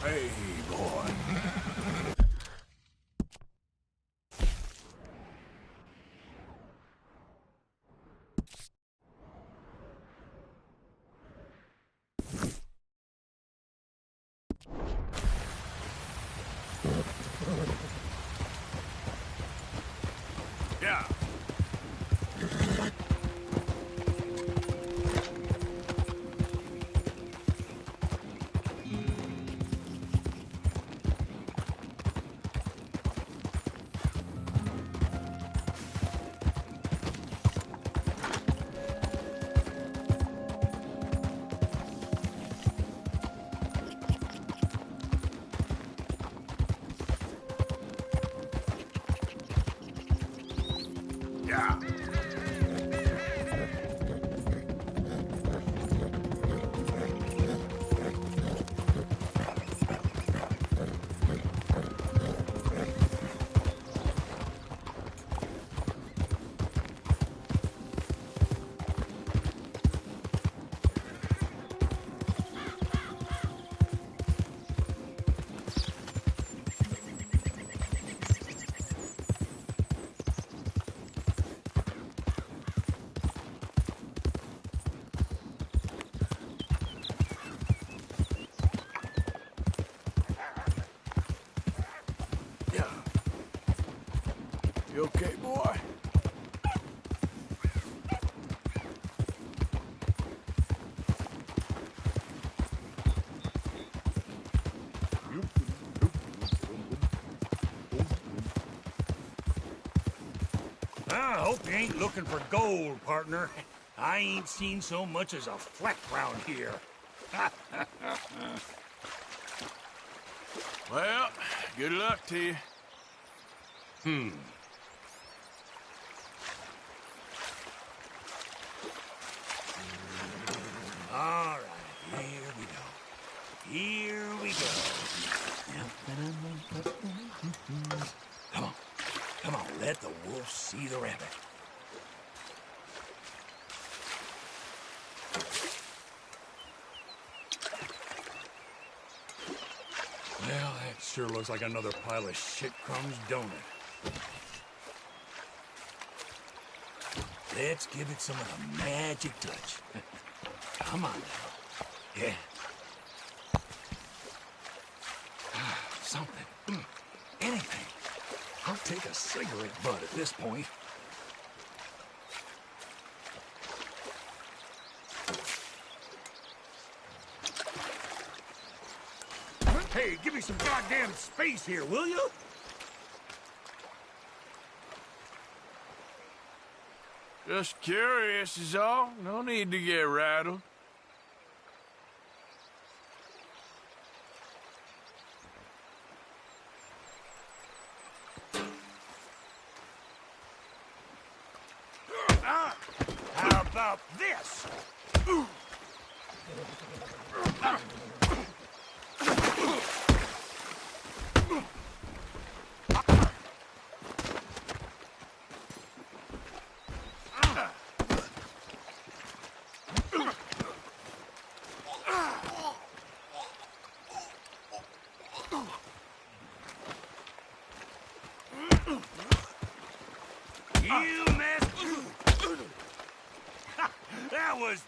Hey, boy. Yeah. Yeah. You okay, boy? I hope you ain't looking for gold, partner. I ain't seen so much as a fleck round here. Well, good luck to you. All right, here we go. Here we go. Come on. Come on, let the wolf see the rabbit. Well, that sure looks like another pile of shit crumbs, don't it? Let's give it some of the magic touch. Come on now. Yeah. Something. Anything. I'll take a cigarette butt at this point. Hey, give me some goddamn space here, will you? Just curious is all. No need to get rattled. How about this? You messed. That was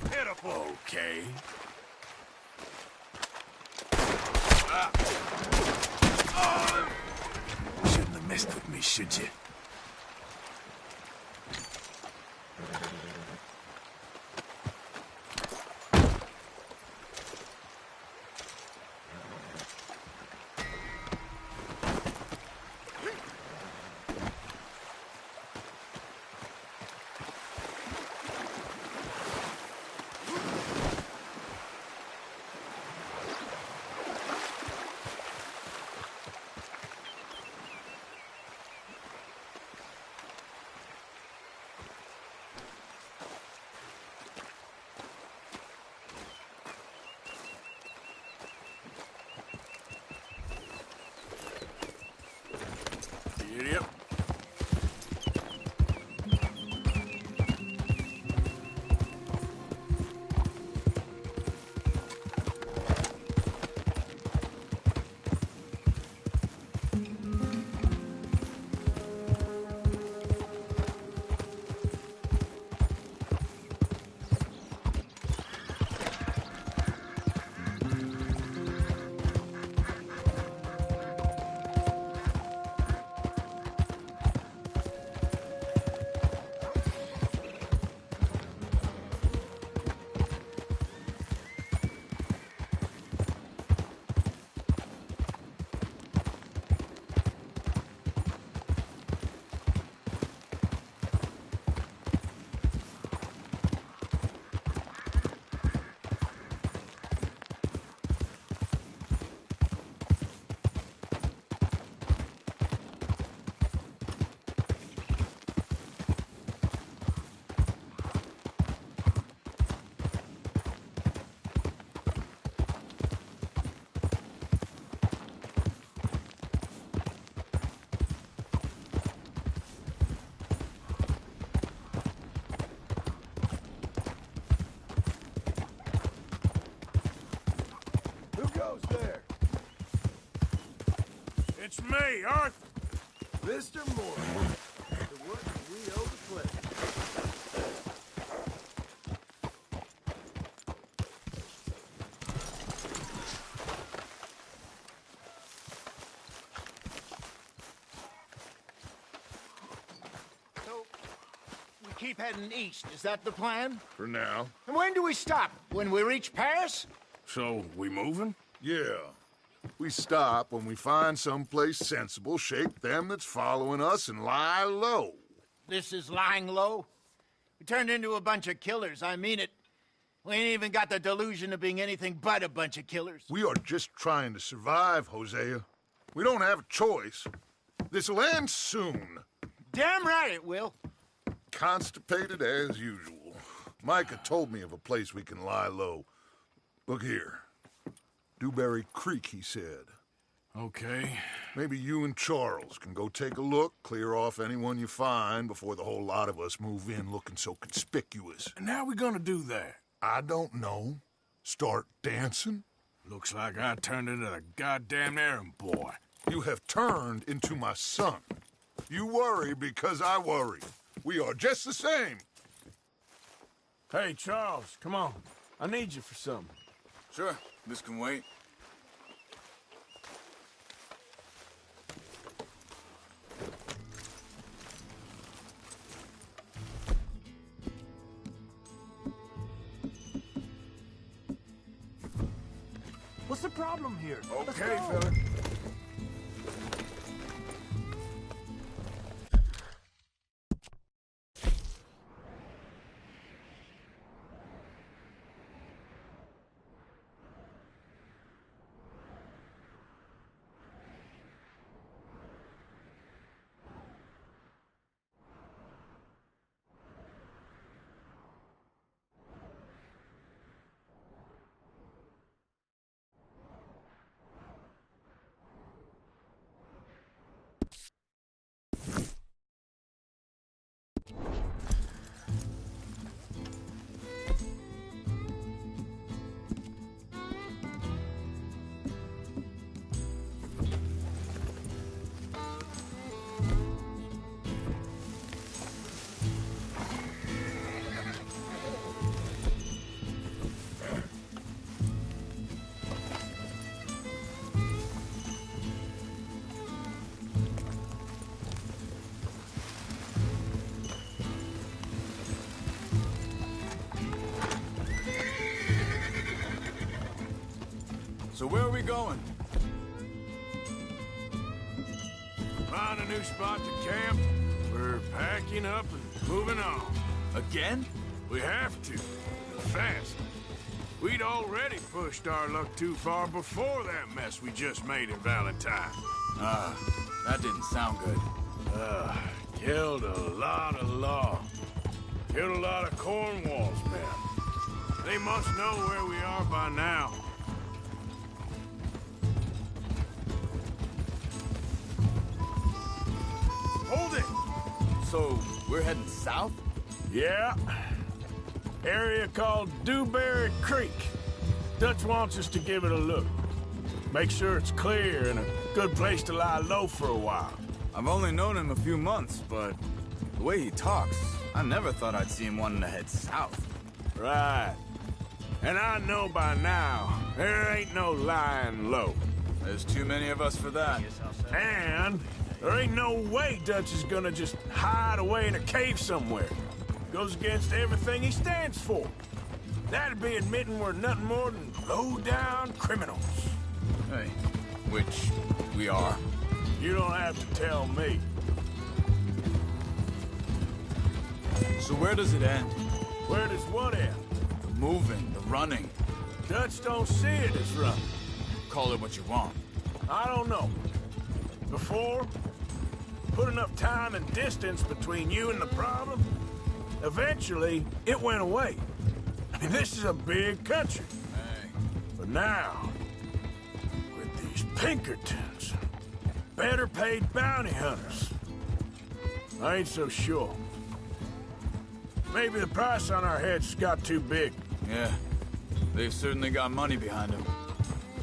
pitiful. Okay. Shouldn't have messed with me, should you? Yep. There. It's me, Arthur. Mr. Morgan. To what do we owe the pleasure? So, we keep heading east. Is that the plan? For now. And when do we stop? When we reach Paris? So, we moving? Yeah. We stop when we find someplace sensible, shake them that's following us, and lie low. This is lying low? We turned into a bunch of killers, I mean it. We ain't even got the delusion of being anything but a bunch of killers. We are just trying to survive, Hosea. We don't have a choice. This'll end soon. Damn right it will. Constipated as usual. Micah told me of a place we can lie low. Look here. Dewberry Creek, he said. Okay. Maybe you and Charles can go take a look, clear off anyone you find before the whole lot of us move in looking so conspicuous. And how we gonna do that? I don't know. Start dancing? Looks like I turned into the goddamn errand boy. You have turned into my son. You worry because I worry. We are just the same. Hey, Charles, come on. I need you for something. Sure, this can wait. What's the problem here? Okay, fella. So where are we going? Found a new spot to camp. We're packing up and moving on. Again? We have to. Fast. We'd already pushed our luck too far before that mess we just made in Valentine. That didn't sound good. Killed a lot of law. Killed a lot of Cornwall's men. They must know where we are by now. Hold it! So, we're heading south? Yeah. Area called Dewberry Creek. Dutch wants us to give it a look. Make sure it's clear and a good place to lie low for a while. I've only known him a few months, but the way he talks, I never thought I'd see him wanting to head south. Right. And I know by now, there ain't no lying low. There's too many of us for that. And there ain't no way Dutch is gonna just hide away in a cave somewhere. Goes against everything he stands for. That'd be admitting we're nothing more than low-down criminals. Hey, which we are. You don't have to tell me. So where does it end? Where does what end? The moving, the running. Dutch don't see it as running. Call it what you want. I don't know. Before, put enough time and distance between you and the problem, eventually it went away. I mean, this is a big country. Hey. But now, with these Pinkertons, better paid bounty hunters, I ain't so sure. Maybe the price on our heads got too big. Yeah, they've certainly got money behind them.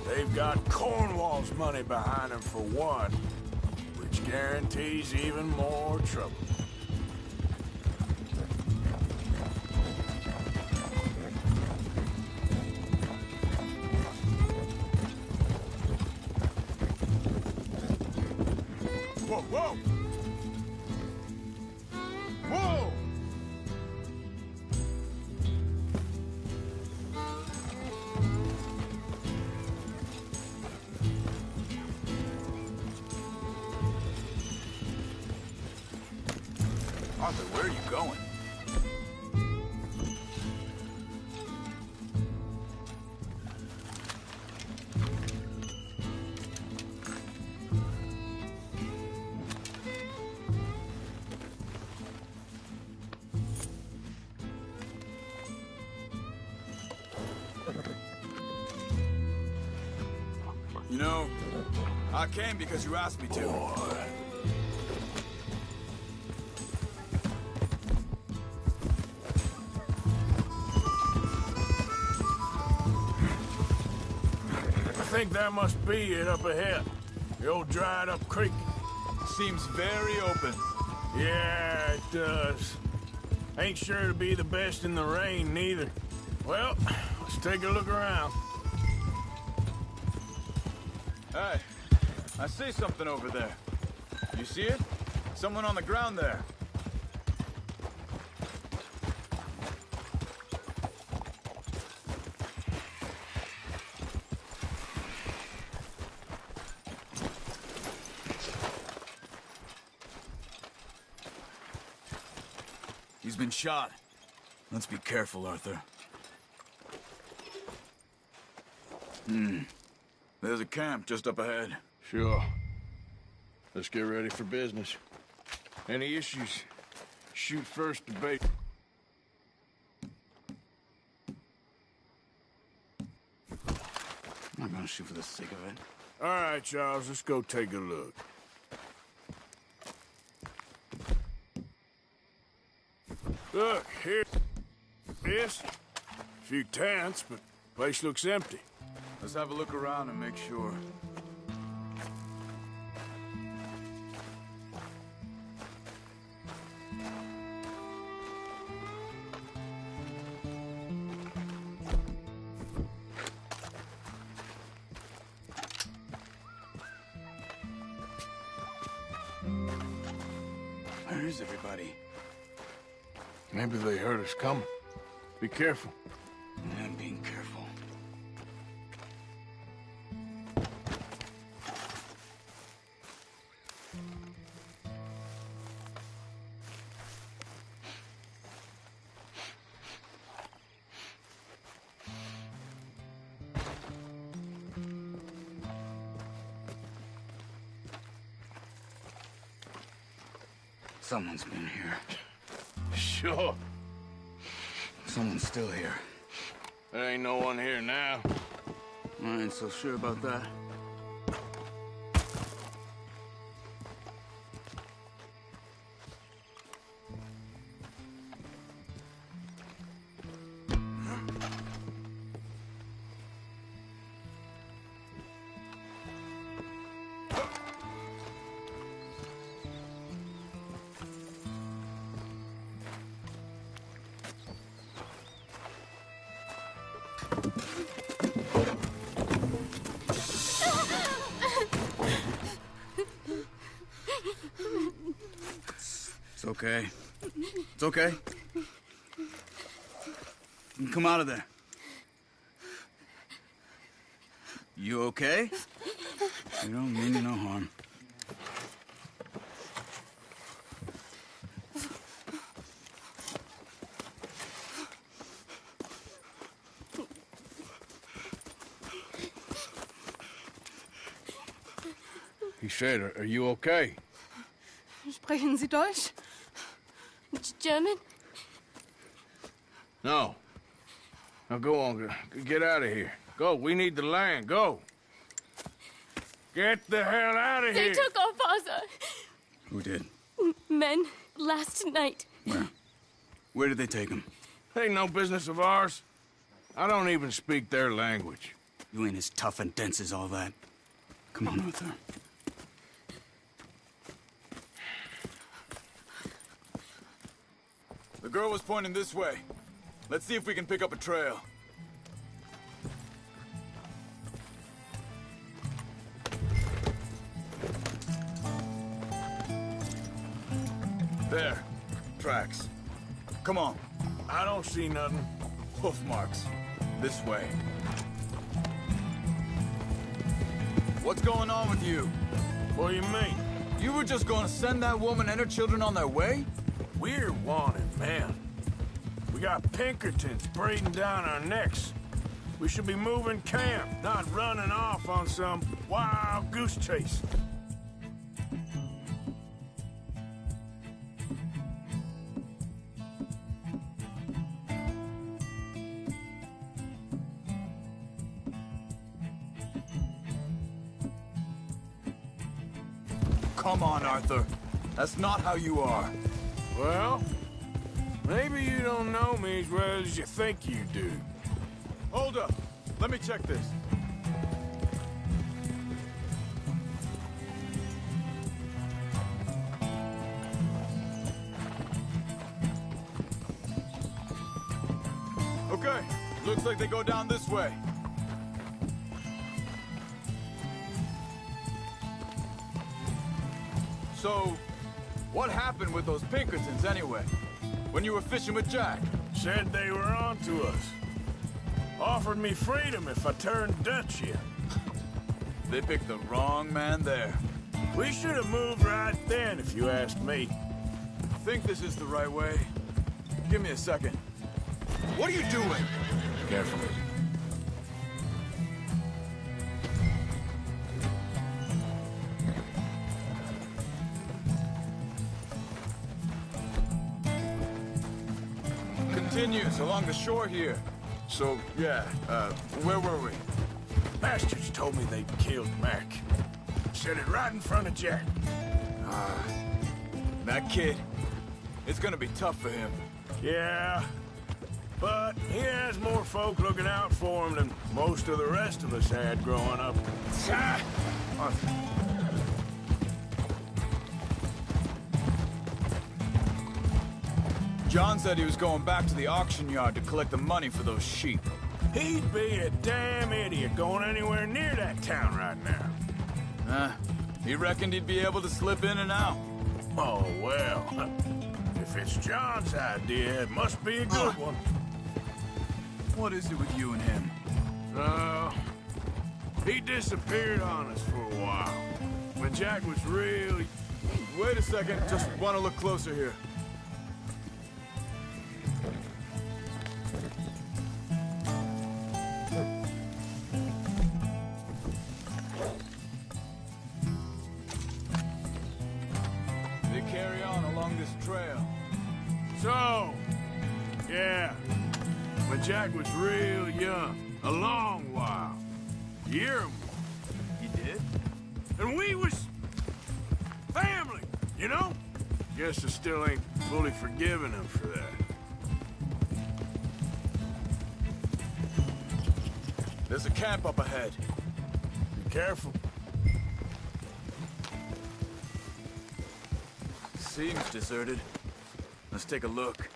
They've got Cornwall's money behind them for one, which guarantees even more trouble. Whoa, whoa! Whoa! Arthur, where are you going? You know, I came because you asked me to. I think that must be it up ahead. The old dried-up creek. Seems very open. Yeah, it does. Ain't sure to be the best in the rain, neither. Well, let's take a look around. Hey, I see something over there. You see it? Someone on the ground there. He's been shot. Let's be careful, Arthur. There's a camp just up ahead. Sure. Let's get ready for business. Any issues? Shoot first, debate. I'm not gonna shoot for the sake of it. All right, Charles, let's go take a look. Look, here. This. A few tents, but place looks empty. Let's have a look around and make sure. Where is everybody? Maybe they heard us coming. Be careful. I'm being careful. Someone's been here. Sure. Someone's still here. There ain't no one here now. I ain't so sure about that. It's okay. It's okay. You come out of there. You okay? You don't mean you no harm. He said, are you okay? Sprechen Sie Deutsch? German? No. Now go on, get out of here. Go, we need the land, go. Get the hell out of They here. took our father. Who did? Men last night. Where? Where did they take him? Ain't no business of ours. I don't even speak their language. You ain't as tough and dense as all that. Come on, Arthur. The girl was pointing this way. Let's see if we can pick up a trail. There. Tracks. Come on. I don't see nothing. Hoof marks. This way. What's going on with you? What do you mean? You were just gonna send that woman and her children on their way? We're wanted, man. We got Pinkertons breathing down our necks. We should be moving camp, not running off on some wild goose chase. Come on, Arthur. That's not how you are. Well, maybe you don't know me as well as you think you do. Hold up. Let me check this. Okay. Looks like they go down this way. So, what happened with those Pinkertons anyway? When you were fishing with Jack? Said they were on to us. Offered me freedom if I turned Dutch yet. They picked the wrong man there. We should have moved right then, if you ask me. Think this is the right way? Give me a second. What are you doing? Carefully. Continues along the shore here. So, yeah, where were we? Bastards told me they'd killed Mac. Said it right in front of Jack. That kid. It's gonna be tough for him. Yeah, but he has more folk looking out for him than most of the rest of us had growing up. Arthur. John said he was going back to the auction yard to collect the money for those sheep. He'd be a damn idiot going anywhere near that town right now. He reckoned he'd be able to slip in and out. Oh, well. If it's John's idea, it must be a good one. What is it with you and him? He disappeared on us for a while. When Jack was really... Wait a second, just want to look closer here. They carry on along this So, yeah, when Jack was real young, a long while. You hear him? You did? And we was family, you know? Guess I still ain't fully forgiven him for that. There's a camp up ahead. Be careful. Seems deserted. Let's take a look.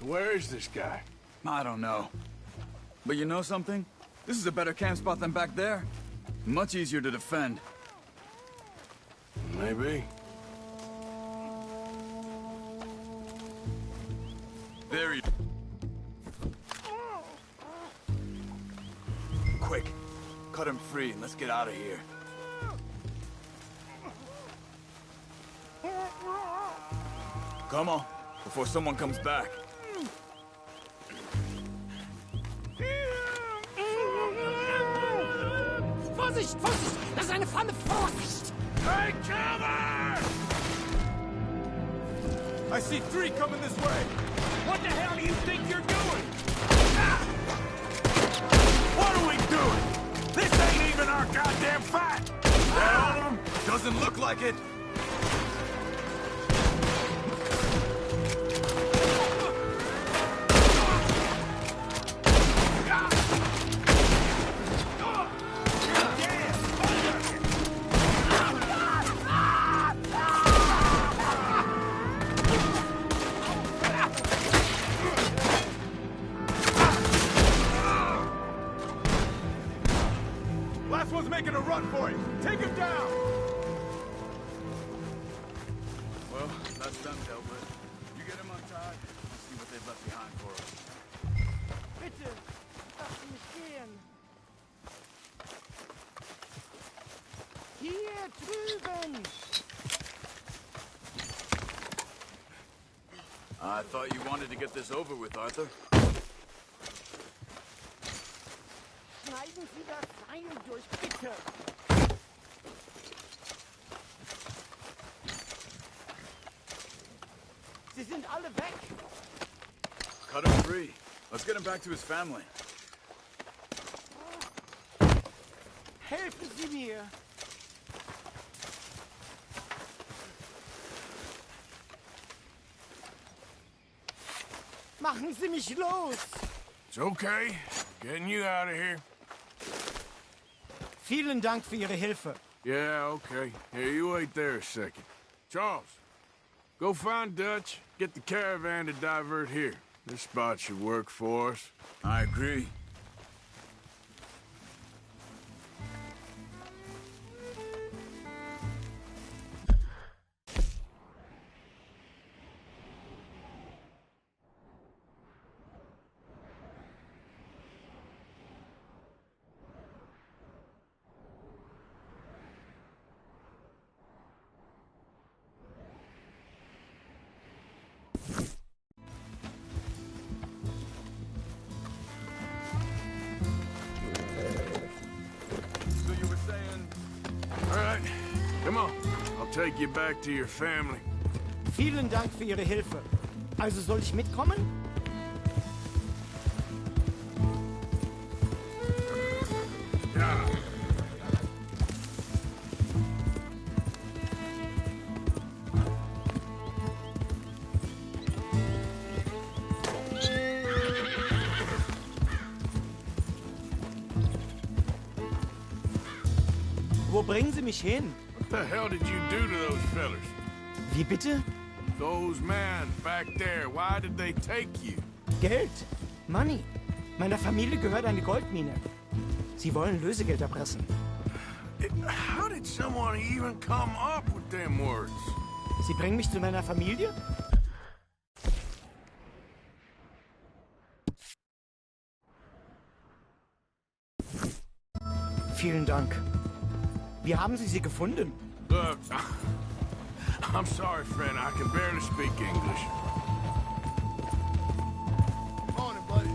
Where is this guy? I don't know. But you know something? This is a better camp spot than back there. Much easier to defend. Maybe. There you... Quick. Cut him free and let's get out of here. Come on, before someone comes back. Vorsicht, Vorsicht! Das ist eine Pfanne! Vorsicht! Hey, cover! I see 3 coming this way. What the hell do you think you're doing? What are we doing? This ain't even our goddamn fight! Well, doesn't look like it. Last one's making a run for it. Take him down. Well, that's done, dealt with. You get him untied, and see what they've left behind for us. Bitte, lass mich gehen. Hier drüben. I thought you wanted to get this over with, Arthur. Schneiden Sie das Seil durch, bitte. Sie sind alle weg. Cut him free. Let's get him back to his family. Helfen Sie mir. Machen Sie mich los. It's okay. Getting you out of here. Vielen Dank für Ihre Hilfe. Yeah, okay. Here, you wait there a second. Charles, go find Dutch. Get the caravan to divert here. This spot should work for us. I agree. Come on. I'll take you back to your family. Vielen Dank für Ihre Hilfe. Also soll ich mitkommen? Ja. Wo bringen Sie mich hin? What the hell did you do to those fellers? Wie bitte? Those men back there, why did they take you? Geld. Money. Meiner Familie gehört eine Goldmine. Sie wollen Lösegeld erpressen. How did someone even come up with them words? Sie bringen mich zu meiner Familie? Vielen Dank. Wie haben Sie sie gefunden? Look, I'm sorry, friend. I can barely speak English. Morning, buddy.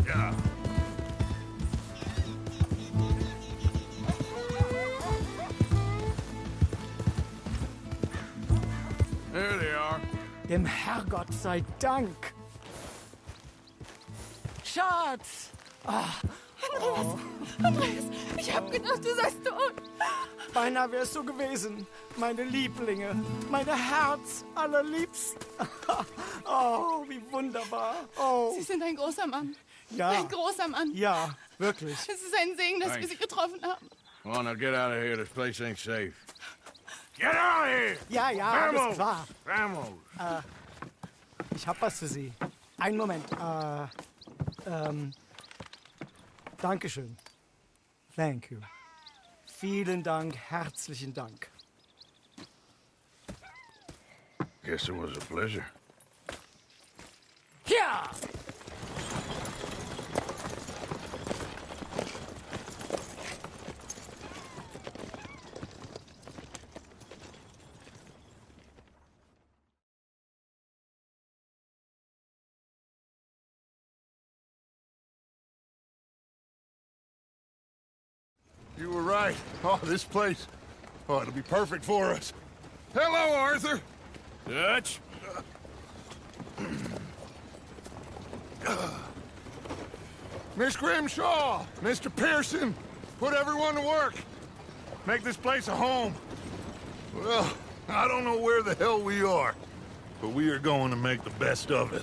Yeah. There they are. Dem Herrgott sei Dank. Schatz! Andreas, ich hab gedacht, du seist tot. Beinahe wärst du gewesen, meine Lieblinge, meine Herz allerliebsten. Oh, wie wunderbar. Oh. Sie sind ein großer Mann. Ja. Ein großer Mann. Ja, wirklich. Es ist ein Segen, dass wir Sie getroffen haben. Come on, now get out of here. This place ain't safe. Get out of here! Ja, ja, alles klar. Vamos! Ich hab was für Sie. Einen Moment. Dankeschön. Thank you. Vielen Dank, herzlichen Dank. Guess it was a pleasure. Ja! You were right. Oh, this place. Oh, it'll be perfect for us. Hello, Arthur. Dutch? Miss Grimshaw, Mr. Pearson, put everyone to work. Make this place a home. Well, I don't know where the hell we are, but we are going to make the best of it.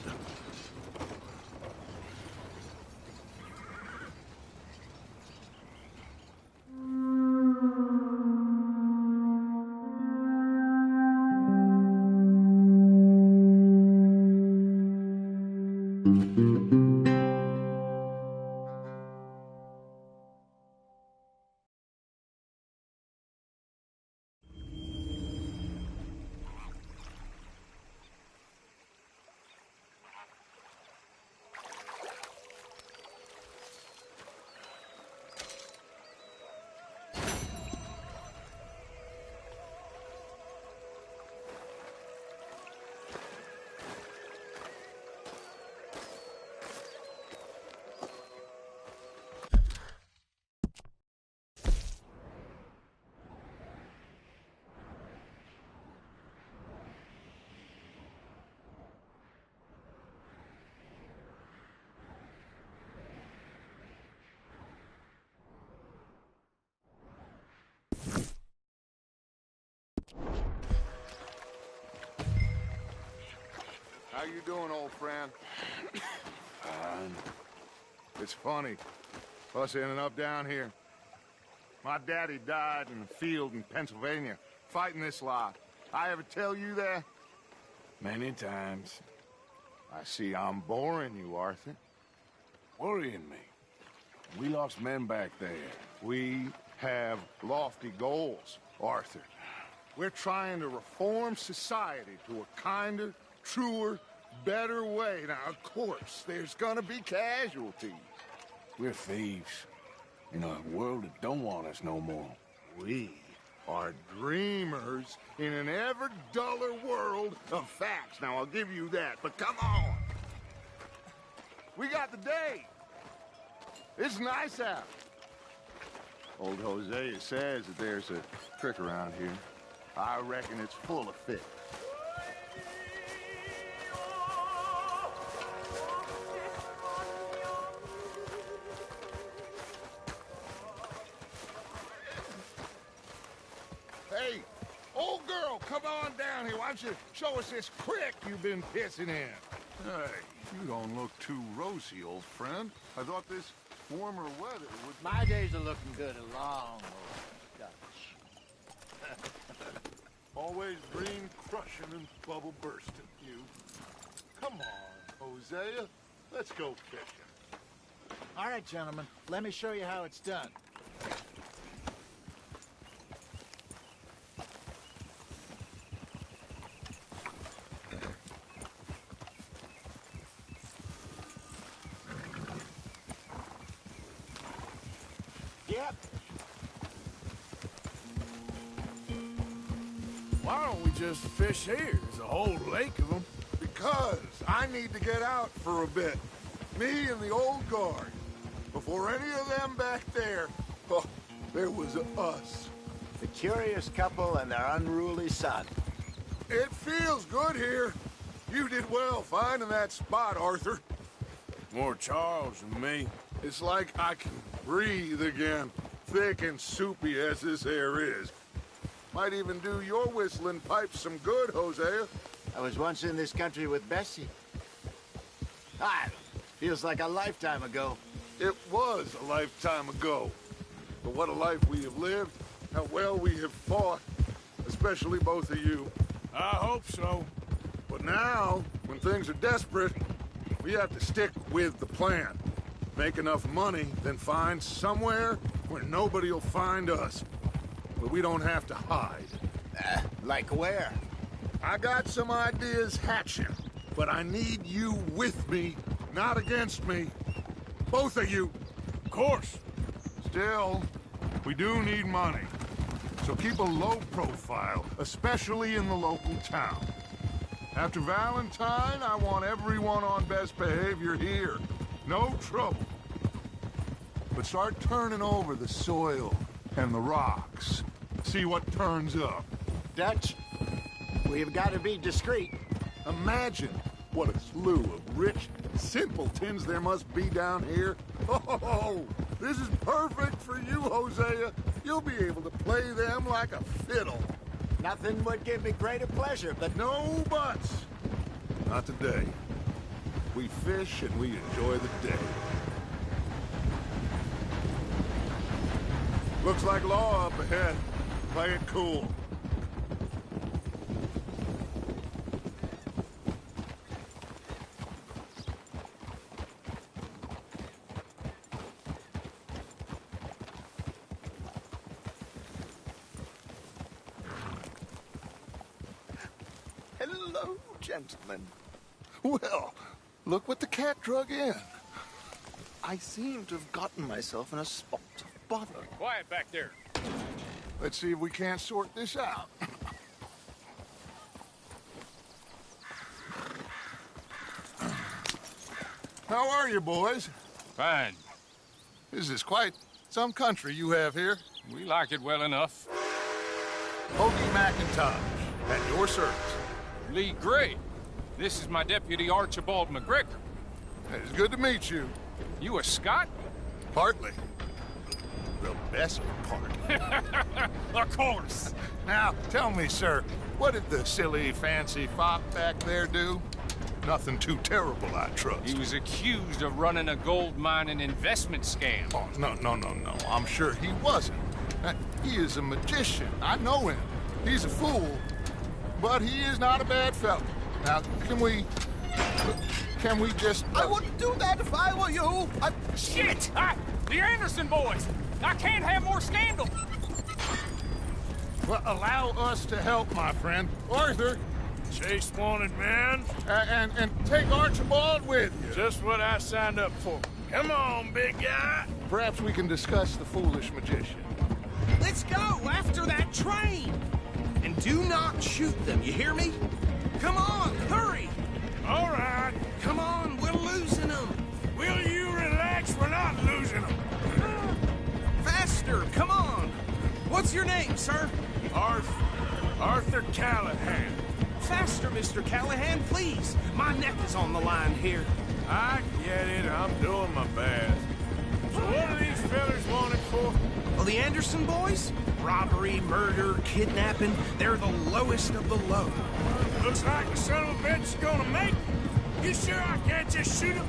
How you doing, old friend? It's funny, us ending up down here. My daddy died in the field in Pennsylvania, fighting this lot. I ever tell you that? Many times. I see I'm boring you, Arthur. Worrying me. We lost men back there. We have lofty goals, Arthur. We're trying to reform society to a kinder, truer, better way. Now, of course, there's gonna be casualties. We're thieves in a world that don't want us no more. We are dreamers in an ever duller world of facts. Now, I'll give you that, but come on. We got the day. It's nice out. Old Hosea says that there's a trick around here. I reckon it's full of fish. Hey, old girl, come on down here. Why don't you show us this creek you've been pissing in? Hey, you don't look too rosy, old friend. I thought this warmer weather would... My days are looking good along, old Dutch. Always green crushing and bubble bursting, you. Come on, Hosea. Let's go fishing. All right, gentlemen. Let me show you how it's done. Yep. Why don't we just fish here? There's a whole lake of them. Because I need to get out for a bit. Me and the old guard. Before any of them back there, oh, there was us. The curious couple and their unruly son. It feels good here. You did well finding that spot, Arthur. More Charles than me. It's like I can breathe again, thick and soupy as this air is. Might even do your whistling pipes some good, Hosea. I was once in this country with Bessie. Feels like a lifetime ago. It was a lifetime ago. But what a life we have lived, how well we have fought, especially both of you. I hope so. But now, when things are desperate, we have to stick with the plan. Make enough money, then find somewhere where nobody will find us. But we don't have to hide. Like where? I got some ideas hatching, but I need you with me, not against me. Both of you. Of course. Still, we do need money. So keep a low profile, especially in the local town. After Valentine, I want everyone on best behavior here. No trouble. But start turning over the soil and the rocks. See what turns up. Dutch, we've got to be discreet. Imagine what a slew of rich simpletons there must be down here. Oh, this is perfect for you, Hosea. You'll be able to play them like a fiddle. Nothing would give me greater pleasure, but... No buts. Not today. We fish and we enjoy the day. Looks like law up ahead. Play it cool. Hello, gentlemen. Well, look what the cat drug in. I seem to have gotten myself in a spot of bother. Quiet back there. Let's see if we can't sort this out. How are you, boys? Fine. This is quite some country you have here. We like it well enough. Hoagie McIntosh, at your service. Lee Gray. This is my deputy, Archibald McGregor. It's good to meet you. You a Scot? Partly. The best part. Of course. Now, tell me, sir, what did the silly, fancy fop back there do? Nothing too terrible, I trust. He was accused of running a gold mining investment scam. Oh, no. I'm sure he wasn't. He is a magician. I know him. He's a fool, but he is not a bad fellow. Now, can we just... I wouldn't do that if I were you. Shit! The Anderson boys! I can't have more scandal! Well, allow us to help, my friend. Arthur! Chase wanted man. And take Archibald with you. Just what I signed up for. Come on, big guy. Perhaps we can discuss the foolish magician. Let's go after that train! And do not shoot them, you hear me? Come on, hurry! All right. Come on, we're losing them. Will you relax? We're not losing them. Faster, come on. What's your name, sir? Arthur Callahan. Faster, Mr. Callahan, please. My neck is on the line here. I get it. I'm doing my best. So what are these fellas wanted for? Well, the Anderson boys? Robbery, murder, kidnapping. They're the lowest of the low. Looks like the son of a bitch is gonna make it. You sure I can't just shoot him?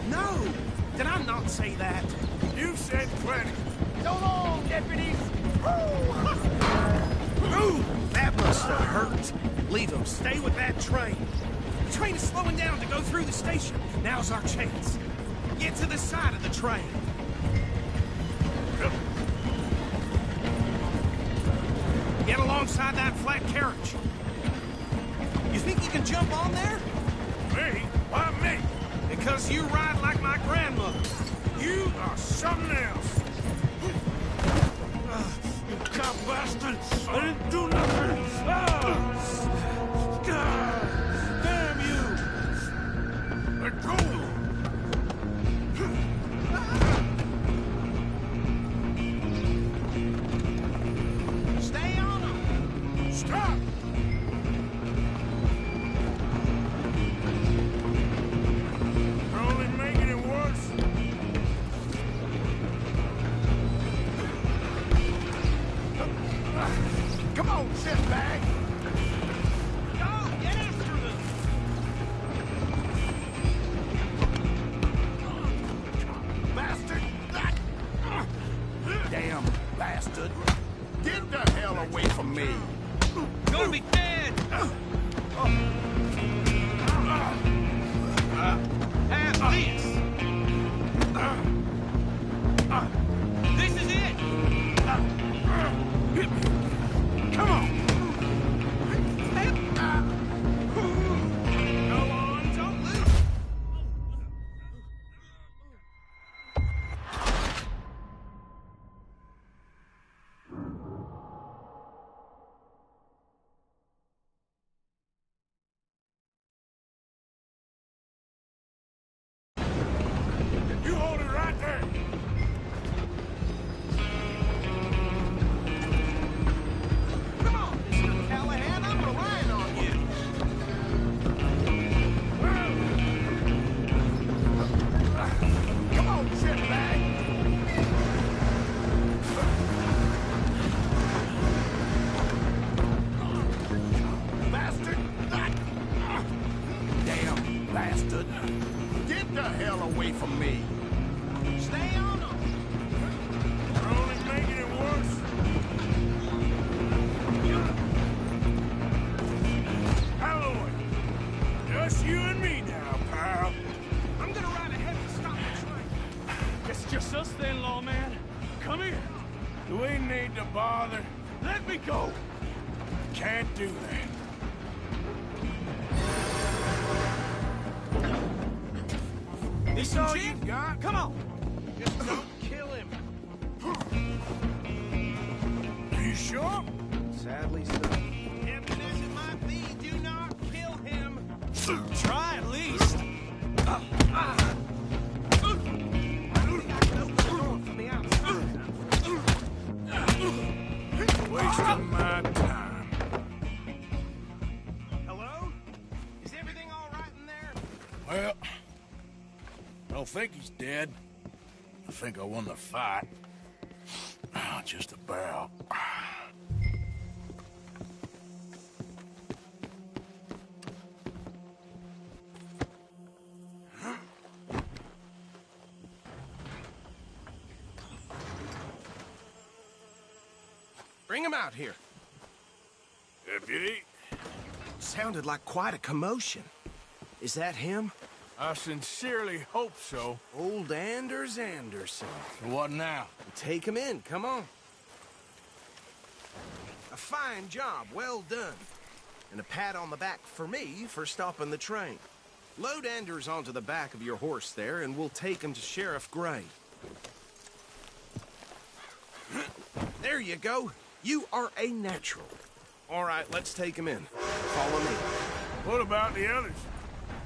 No. Did I not say that? You said plenty. So long, deputies. Ooh, that must have hurt. Leave them. Stay with that train. The train is slowing down to go through the station. Now's our chance. Get to the side of the train. Get alongside that flat carriage. You think you can jump on there? Me? Why me? Because you ride like my grandmother. You are something else. You cop bastard! I didn't do nothing! Damn you! Let go! Stay on them! Stop! You're only making it worse. Come on, shitbag. Go! Get after them! Bastard! Damn bastard. Get the hell away from me. Gonna be dead! Have this! This is it! Come on! Go on, don't lose! You hold it right there! Come on, Mr. Callahan, I'm relying on you. Come on, shitbag. Bastard! Damn bastard. Get the hell away from me. Stay on them! You're only making it worse. Alloy, just you and me now, pal. I'm gonna ride ahead and stop the train. It's just us then, lawman. Come here. Do we need to bother? Let me go. Can't do that. This all Jim? you got? Come on! Just don't kill him. Are you sure? Sadly so. Tempting as it might be, do not kill him. Try at least. I think I can open the door from the outside. Wasting my time. Hello? Is everything all right in there? Well, I don't think he's dead. I think I won the fight. Just about. Bring him out here. Deputy? Sounded like quite a commotion. Is that him? I sincerely hope so. Old Anders Anderson. What now? Take him in, come on. A fine job, well done. And a pat on the back for me for stopping the train. Load Anders onto the back of your horse there, and we'll take him to Sheriff Gray. There you go. You are a natural. All right, let's take him in. Follow me. What about the others?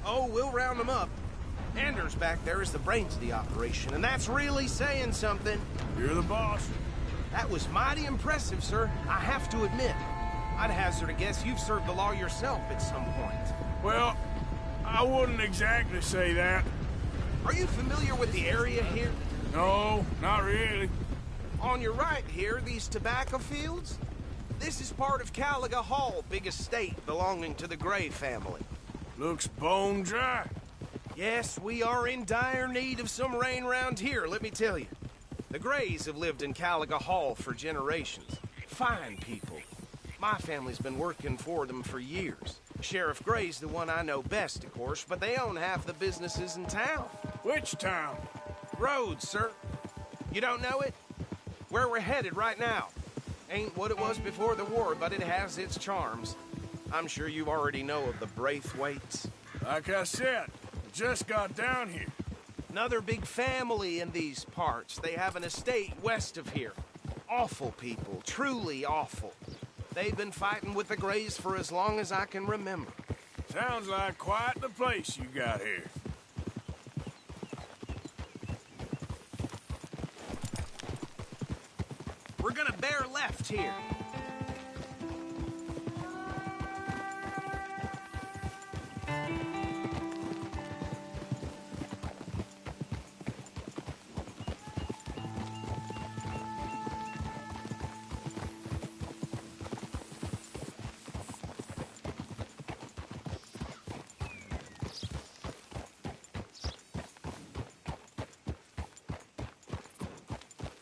Oh, we'll round them up. Anders back there is the brains of the operation, and that's really saying something. You're the boss. That was mighty impressive, sir. I have to admit. I'd hazard a guess you've served the law yourself at some point. Well, I wouldn't exactly say that. Are you familiar with the area here? No, not really. On your right here, these tobacco fields? This is part of Caliga Hall, big estate belonging to the Gray family. Looks bone dry. Yes, we are in dire need of some rain round here, let me tell you. The Grays have lived in Caliga Hall for generations. Fine people. My family's been working for them for years. Sheriff Gray's the one I know best, of course, but they own half the businesses in town. Which town? Rhodes, sir. You don't know it? Where we're headed right now. Ain't what it was before the war, but it has its charms. I'm sure you already know of the Braithwaites. Like I said, just got down here. Another big family in these parts. They have an estate west of here. Awful people, truly awful. They've been fighting with the Grays for as long as I can remember. Sounds like quite the place you got here. We're gonna bear left here.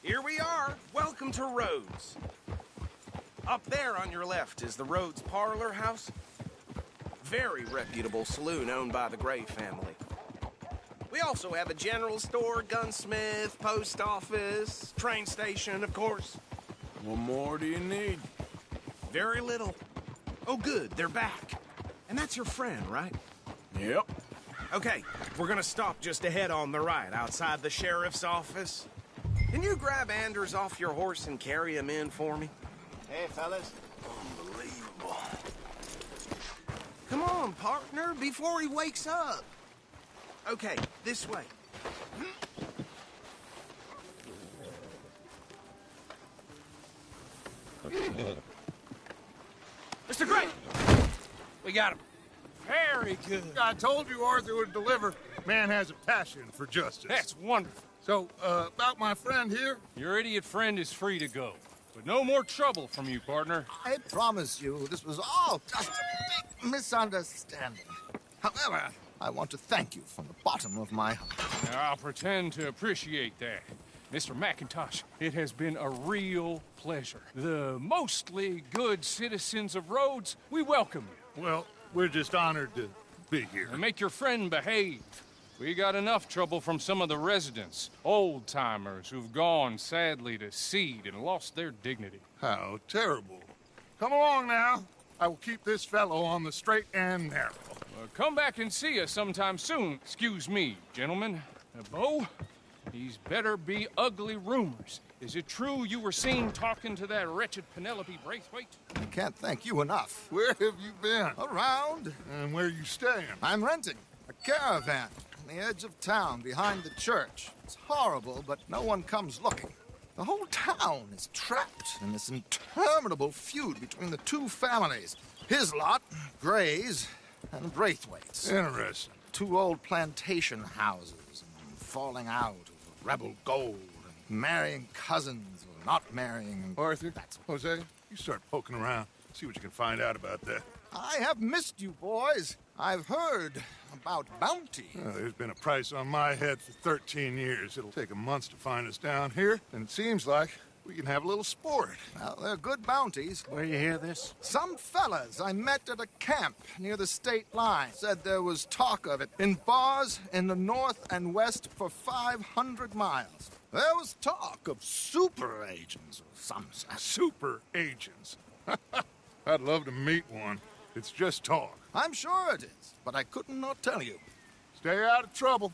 Here we are. Welcome to Rhodes. Up there on your left is the Rhodes Parlor House. Very reputable saloon owned by the Gray family. We also have a general store, gunsmith, post office, train station, of course. What more do you need? Very little. Oh, good, they're back. And that's your friend, right? Yep. Okay, we're gonna stop just ahead on the right, outside the sheriff's office. Can you grab Anders off your horse and carry him in for me? Hey, fellas. Unbelievable. Come on, partner, before he wakes up. Okay, this way. Mr. Gray! We got him. Very good. I told you Arthur would deliver. Man has a passion for justice. That's wonderful. So, about my friend here? Your idiot friend is free to go. But no more trouble from you, partner. I promise you, this was all just a big misunderstanding. However, I want to thank you from the bottom of my heart. Now, I'll pretend to appreciate that. Mr. McIntosh, it has been a real pleasure. The mostly good citizens of Rhodes, we welcome you. Well, we're just honored to be here. And make your friend behave. We got enough trouble from some of the residents, old-timers who've gone, sadly, to seed and lost their dignity. How terrible. Come along now. I will keep this fellow on the straight and narrow. Come back and see us sometime soon. Excuse me, gentlemen. Bo, these better be ugly rumors. Is it true you were seen talking to that wretched Penelope Braithwaite? I can't thank you enough. Where have you been? Around. And where are you staying? I'm renting a caravan on the edge of town behind the church. It's horrible, but no one comes looking. The whole town is trapped in this interminable feud between the two families. His lot, Gray's, and Braithwaite's. Interesting. Two old plantation houses, and falling out over rebel gold, and marrying cousins or not marrying. Arthur, Jose, you start poking around. See what you can find out about that. I have missed you, boys. I've heard about bounty. There's been a price on my head for 13 years. It'll take a month to find us down here, and it seems like We can have a little sport. Well, they're good bounties. Where you hear this? Some fellas I met at a camp near the state line said there was talk of it in bars in the north and west for 500 miles. There was talk of super agents or some such. Super agents. I'd love to meet one. It's just talk. I'm sure it is, but I couldn't not tell you. Stay out of trouble.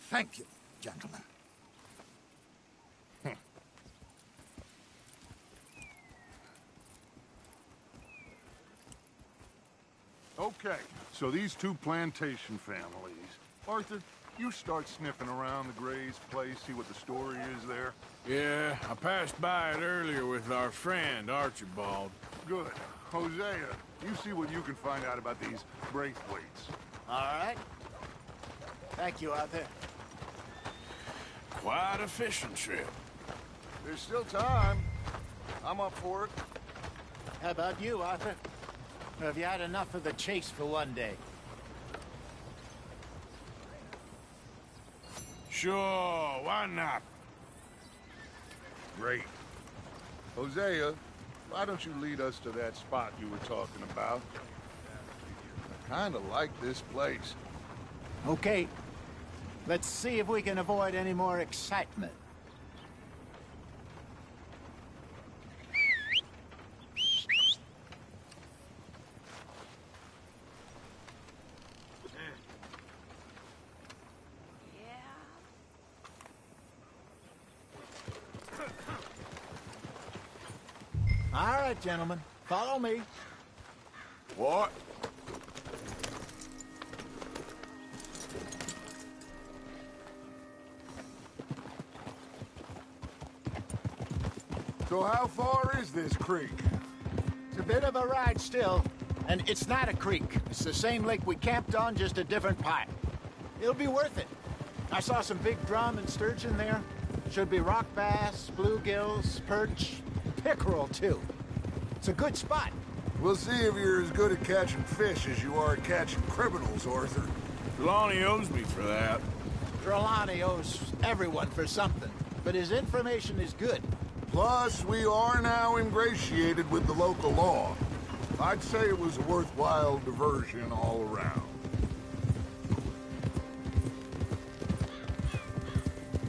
Thank you, gentlemen. Okay, so these two plantation families. Arthur, you start sniffing around the Gray's place, see what the story is there. Yeah, I passed by it earlier with our friend, Archibald. Good. Hosea, you see what you can find out about these Braithwaites. All right. Thank you, Arthur. Quite a fishing trip. There's still time. I'm up for it. How about you, Arthur? Or have you had enough of the chase for one day? Sure, why not? Great. Hosea, why don't you lead us to that spot you were talking about? I kind of like this place. Okay. Let's see if we can avoid any more excitement. All right, gentlemen. Follow me. What? So how far is this creek? It's a bit of a ride still, and it's not a creek. It's the same lake we camped on, just a different part. It'll be worth it. I saw some big drum and sturgeon there. Should be rock bass, bluegills, perch, pickerel, too. It's a good spot. We'll see if you're as good at catching fish as you are at catching criminals, Arthur. Trelawney owes me for that. Trelawney owes everyone for something, but his information is good. Plus, we are now ingratiated with the local law. I'd say it was a worthwhile diversion all around.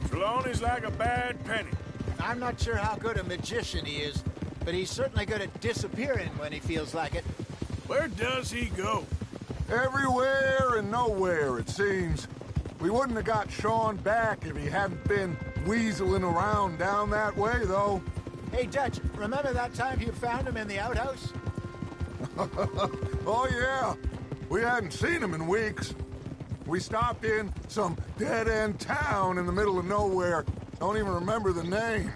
Trelawney's like a bad penny. I'm not sure how good a magician he is, but he's certainly good at disappearing when he feels like it. Where does he go? Everywhere and nowhere, it seems. We wouldn't have got Sean back if he hadn't been weaseling around down that way, though. Hey, Dutch, remember that time you found him in the outhouse? Oh, yeah. We hadn't seen him in weeks. We stopped in some dead-end town in the middle of nowhere. Don't even remember the name.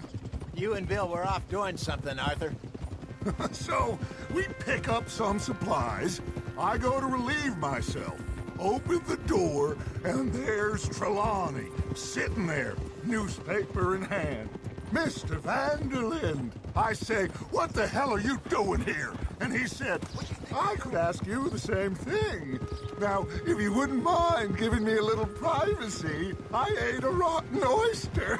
You and Bill were off doing something, Arthur. So, we pick up some supplies. I go to relieve myself. Open the door, and there's Trelawney, sitting there, newspaper in hand. Mr. Vanderlyn. I say, what the hell are you doing here? And he said, I could ask you the same thing. Now, if you wouldn't mind giving me a little privacy, I ate a rotten oyster.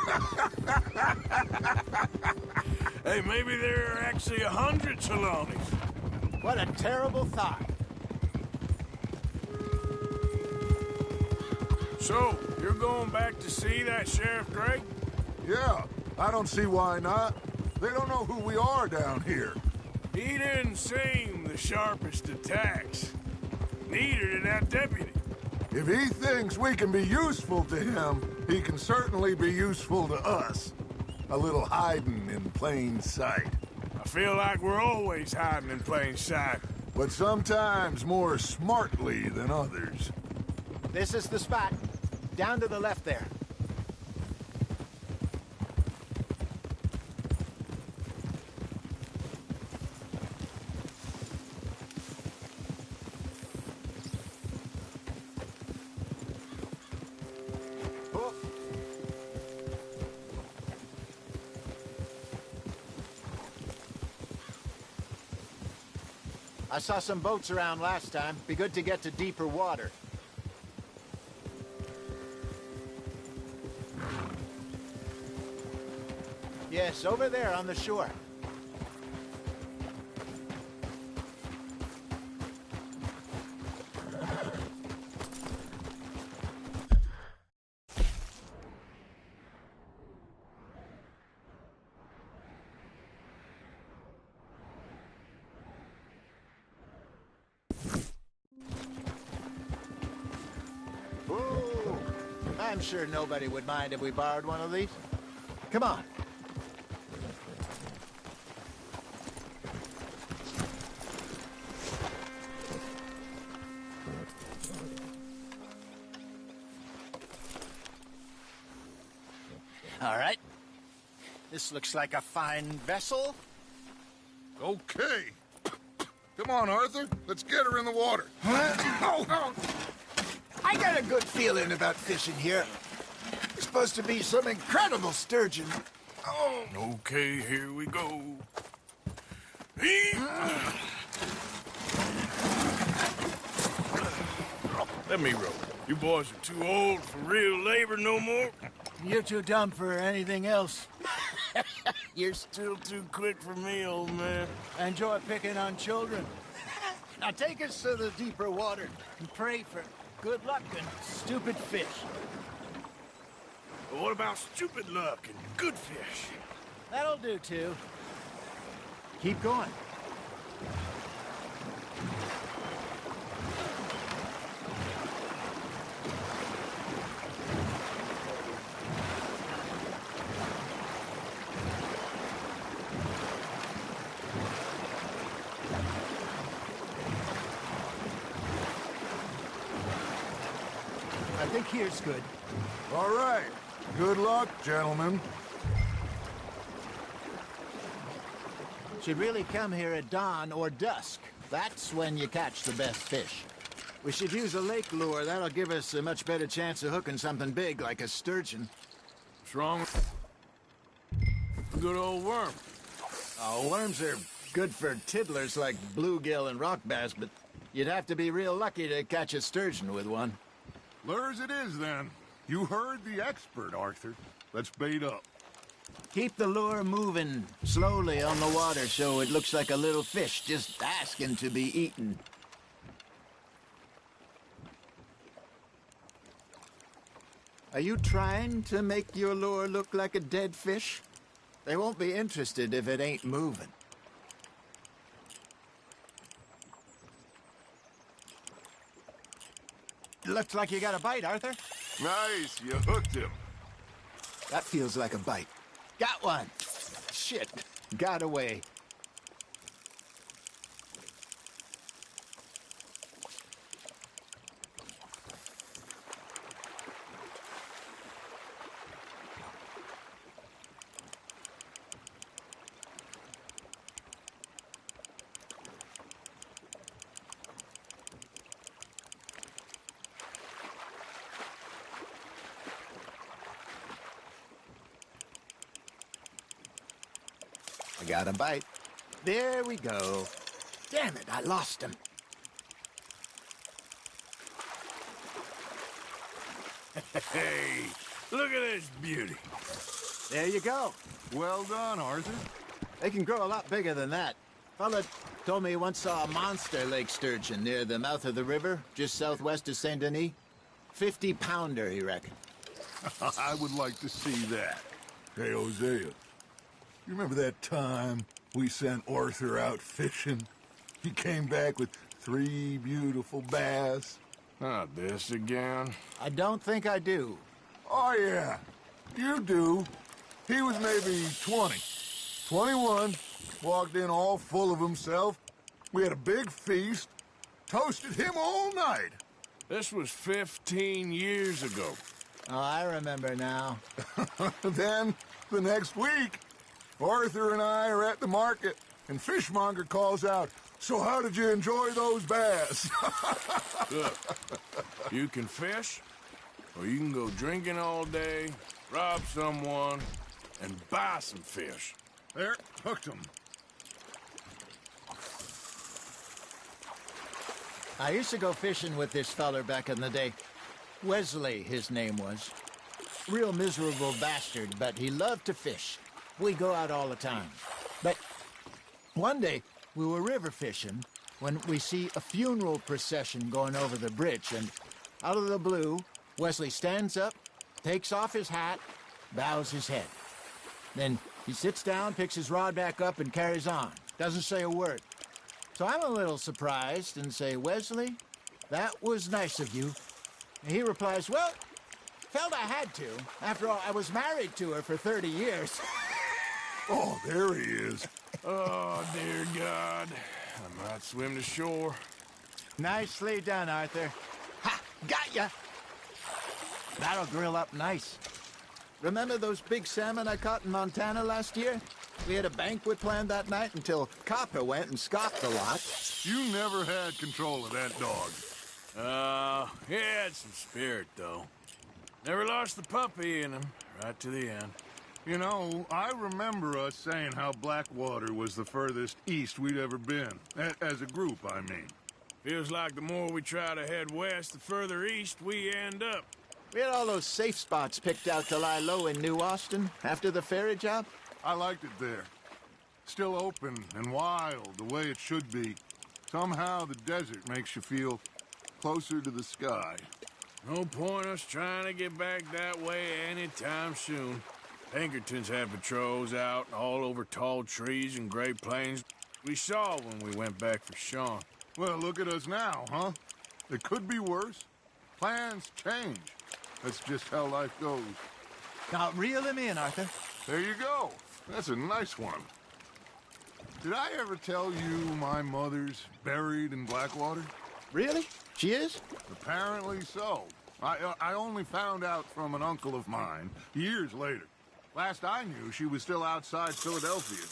Hey, maybe there are actually 100 Trelawneys. What a terrible thought. So, you're going back to see that Sheriff Gray? Yeah, I don't see why not. They don't know who we are down here. He didn't seem the sharpest attacks. Neither did that deputy. If he thinks we can be useful to him, he can certainly be useful to us. A little hiding in plain sight. I feel like we're always hiding in plain sight. But sometimes more smartly than others. This is the spot. Down to the left there. I saw some boats around last time. Be good to get to deeper water. Yes, over there on the shore. I'm sure nobody would mind if we borrowed one of these. Come on. All right. This looks like a fine vessel. Okay. Come on, Arthur. Let's get her in the water. I got a good feeling about fishing here. There's supposed to be some incredible sturgeon. Oh. Okay, here we go. Let me row. You boys are too old for real labor no more. You're too dumb for anything else. You're still too quick for me, old man. Enjoy picking on children. Now take us to the deeper water and pray for good luck and stupid fish. But what about stupid luck and good fish? That'll do, too. Keep going. I think here's good. All right. Good luck, gentlemen. Should really come here at dawn or dusk. That's when you catch the best fish. We should use a lake lure. That'll give us a much better chance of hooking something big like a sturgeon. What's wrong with a good old worm? Oh, worms are good for tiddlers like bluegill and rock bass, but you'd have to be real lucky to catch a sturgeon with one. Lures it is, then. You heard the expert, Arthur. Let's bait up. Keep the lure moving slowly on the water so it looks like a little fish just asking to be eaten. Are you trying to make your lure look like a dead fish? They won't be interested if it ain't moving. Looks like you got a bite, Arthur. Nice, you hooked him. That feels like a bite. Got one. Shit. Got away. I got a bite. There we go. Damn it, I lost him. Hey, look at this beauty. There you go. Well done, Arthur. They can grow a lot bigger than that. Fella told me he once saw a monster lake sturgeon near the mouth of the river, just southwest of Saint Denis. 50-pounder, he reckoned. I would like to see that. Hey, Hosea. You remember that time we sent Arthur out fishing? He came back with 3 beautiful bass. Not this again. I don't think I do. Oh, yeah. You do. He was maybe 20. 21. Walked in all full of himself. We had a big feast. Toasted him all night. This was 15 years ago. Oh, I remember now. Then, the next week, Arthur and I are at the market, and Fishmonger calls out, "So how did you enjoy those bass?" Look, you can fish, or you can go drinking all day, rob someone, and buy some fish. There, hooked him. I used to go fishing with this feller back in the day. Wesley, his name was. Real miserable bastard, but he loved to fish. We go out all the time. But one day, we were river fishing when we see a funeral procession going over the bridge, and out of the blue, Wesley stands up, takes off his hat, bows his head. Then he sits down, picks his rod back up, and carries on. Doesn't say a word. So I'm a little surprised and say, Wesley, that was nice of you. And he replies, well, felt I had to. After all, I was married to her for 30 years. Oh, there he is. Oh, dear God. I might swim to shore. Nicely done, Arthur. Ha! Got ya! That'll grill up nice. Remember those big salmon I caught in Montana last year? We had a banquet planned that night until Copper went and scoffed a lot. You never had control of that dog. He had some spirit, though. Never lost the puppy in him, right to the end. You know, I remember us saying how Blackwater was the furthest east we'd ever been. As a group, I mean. Feels like the more we try to head west, the further east we end up. We had all those safe spots picked out to lie low in New Austin after the ferry job. I liked it there. Still open and wild, the way it should be. Somehow the desert makes you feel closer to the sky. No point us trying to get back that way anytime soon. Pinkertons had patrols out all over tall trees and Great Plains. We saw when we went back for Sean. Well, look at us now, huh? It could be worse. Plans change. That's just how life goes. Now, reel him in, Arthur. There you go. That's a nice one. Did I ever tell you my mother's buried in Blackwater? Really? She is? Apparently so. I only found out from an uncle of mine years later. Last I knew, she was still outside Philadelphia.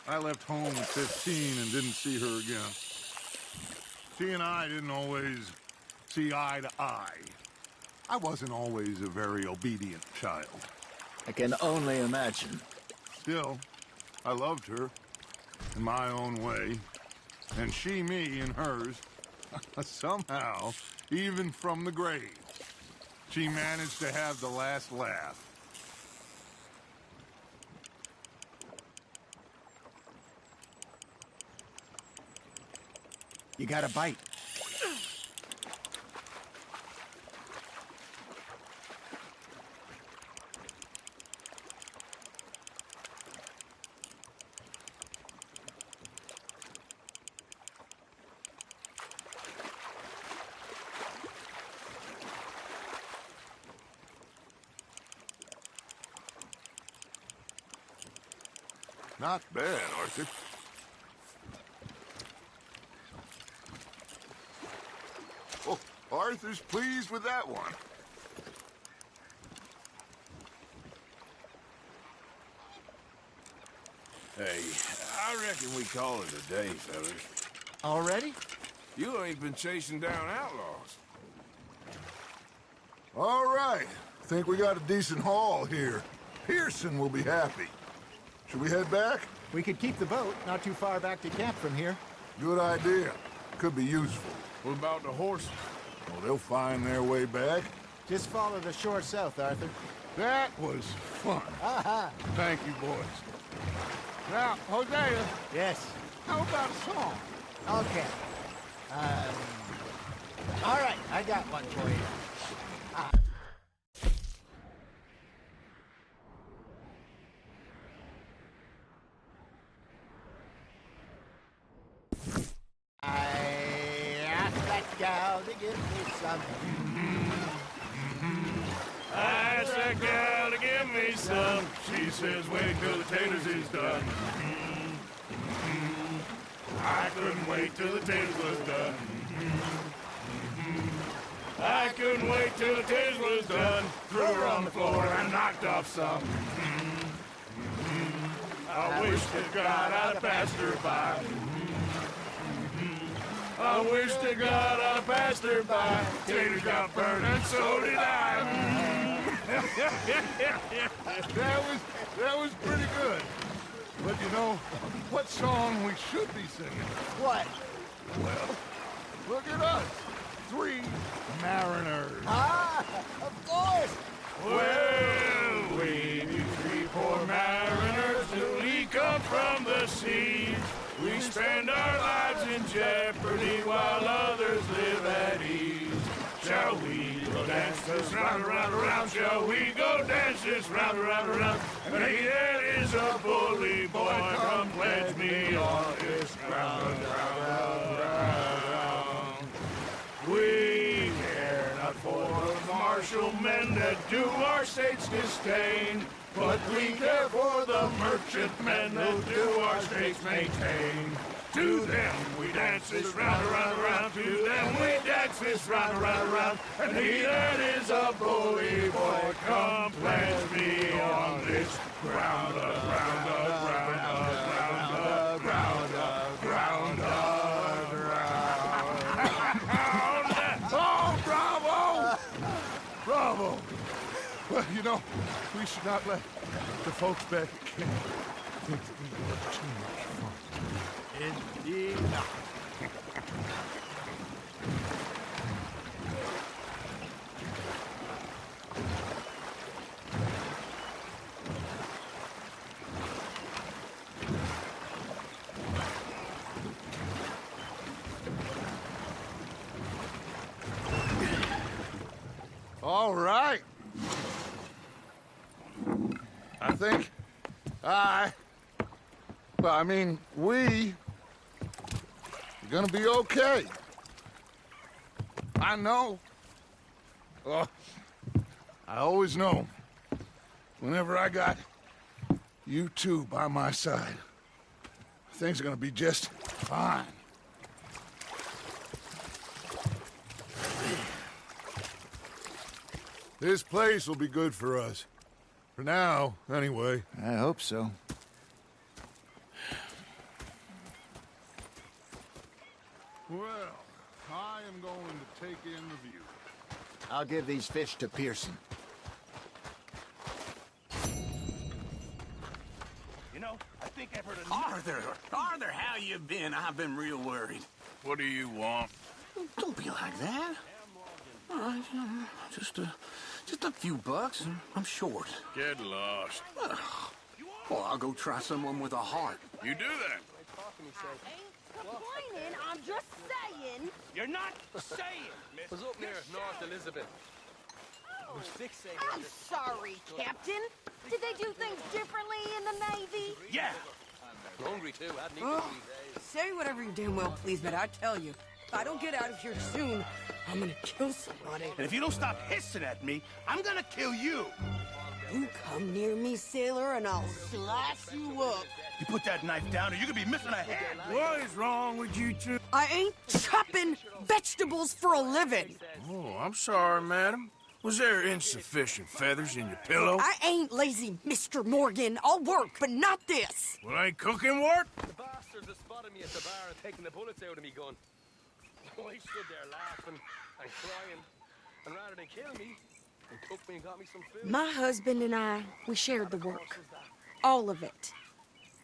I left home at 15 and didn't see her again. She and I didn't always see eye to eye. I wasn't always a very obedient child. I can only imagine. Still, I loved her in my own way, and she me in hers. Somehow, even from the grave, she managed to have the last laugh. You got a bite. Not bad, Arthur. Oh, Arthur's pleased with that one. Hey, I reckon we call it a day, fellas. Already? You ain't been chasing down outlaws. All right. Think we got a decent haul here. Pearson will be happy. Should we head back? We could keep the boat not too far back to camp from here. Good idea. Could be useful. What about the horses? Oh, they'll find their way back. Just follow the shore south, Arthur. That was fun. Aha! Thank you, boys. Now, Hosea. Yes? How about a song? Okay. All right, I got one for you. I asked that gal to give me some. I asked that gal to give me some. She says, wait till the taters is done. I couldn't wait till the taters was done. I couldn't wait till the taters was done. Threw her on the floor and knocked off some. I wish to God I'd have passed her by. I wish to God I'd have passed her by. Taters got burned and so did I. That was pretty good. But you know, what song we should be singing? What? Well, look at us. 3 mariners. Ah, of course. Well, we 3 poor mariners. spend our lives in jeopardy while others live at ease. Shall we go dance this round, around, around? Shall we go dance this round, around, around? And he that is a bully boy, come pledge me on this ground, ground. We care not for the martial men that do our state's disdain, but we care for the merchantmen that do our states maintain. To them we dance this round, around, around. To them we dance this round, around, around. And he that is a bully boy, come pledge me on this ground, ground, ground, ground, ground, ground, ground. Oh, bravo! Bravo! Well, you know, we should not let the folks back at camp think that we had too much fun. Indeed not. All right. I think we are gonna be okay. I know. Well, I always know. Whenever I got you two by my side, things are gonna be just fine. This place will be good for us. For now, anyway. I hope so. Well, I am going to take in the view. I'll give these fish to Pearson. You know, I think I've heard Arthur, how you been? I've been real worried. What do you want? Don't be like that. All right, just a few bucks. I'm short. Get lost. Well, I'll go try someone with a heart. You do that. Complaining, I'm just saying. You're not saying, miss. Was up near North Elizabeth. Was fixated. I'm sorry, Captain. Did they do things differently in the Navy? Yeah. I'm hungry too. I'd need Oh, to say whatever you damn well please, but I tell you, if I don't get out of here soon, I'm gonna kill somebody. And if you don't stop hissing at me, I'm gonna kill you. You come near me, sailor, and I'll slice you up. You put that knife down or you could be missing a hand. What is wrong with you two? I ain't chopping vegetables for a living. Oh, I'm sorry, madam. Was there insufficient feathers in your pillow? I ain't lazy, Mr. Morgan. I'll work, but not this. Well, ain't cooking work? The bastards that spotted me at the bar and taking the bullets out of me gun. Oh, I stood there laughing and crying. And rather than kill me, they took me and got me some food. My husband and I, we shared the work. All of it.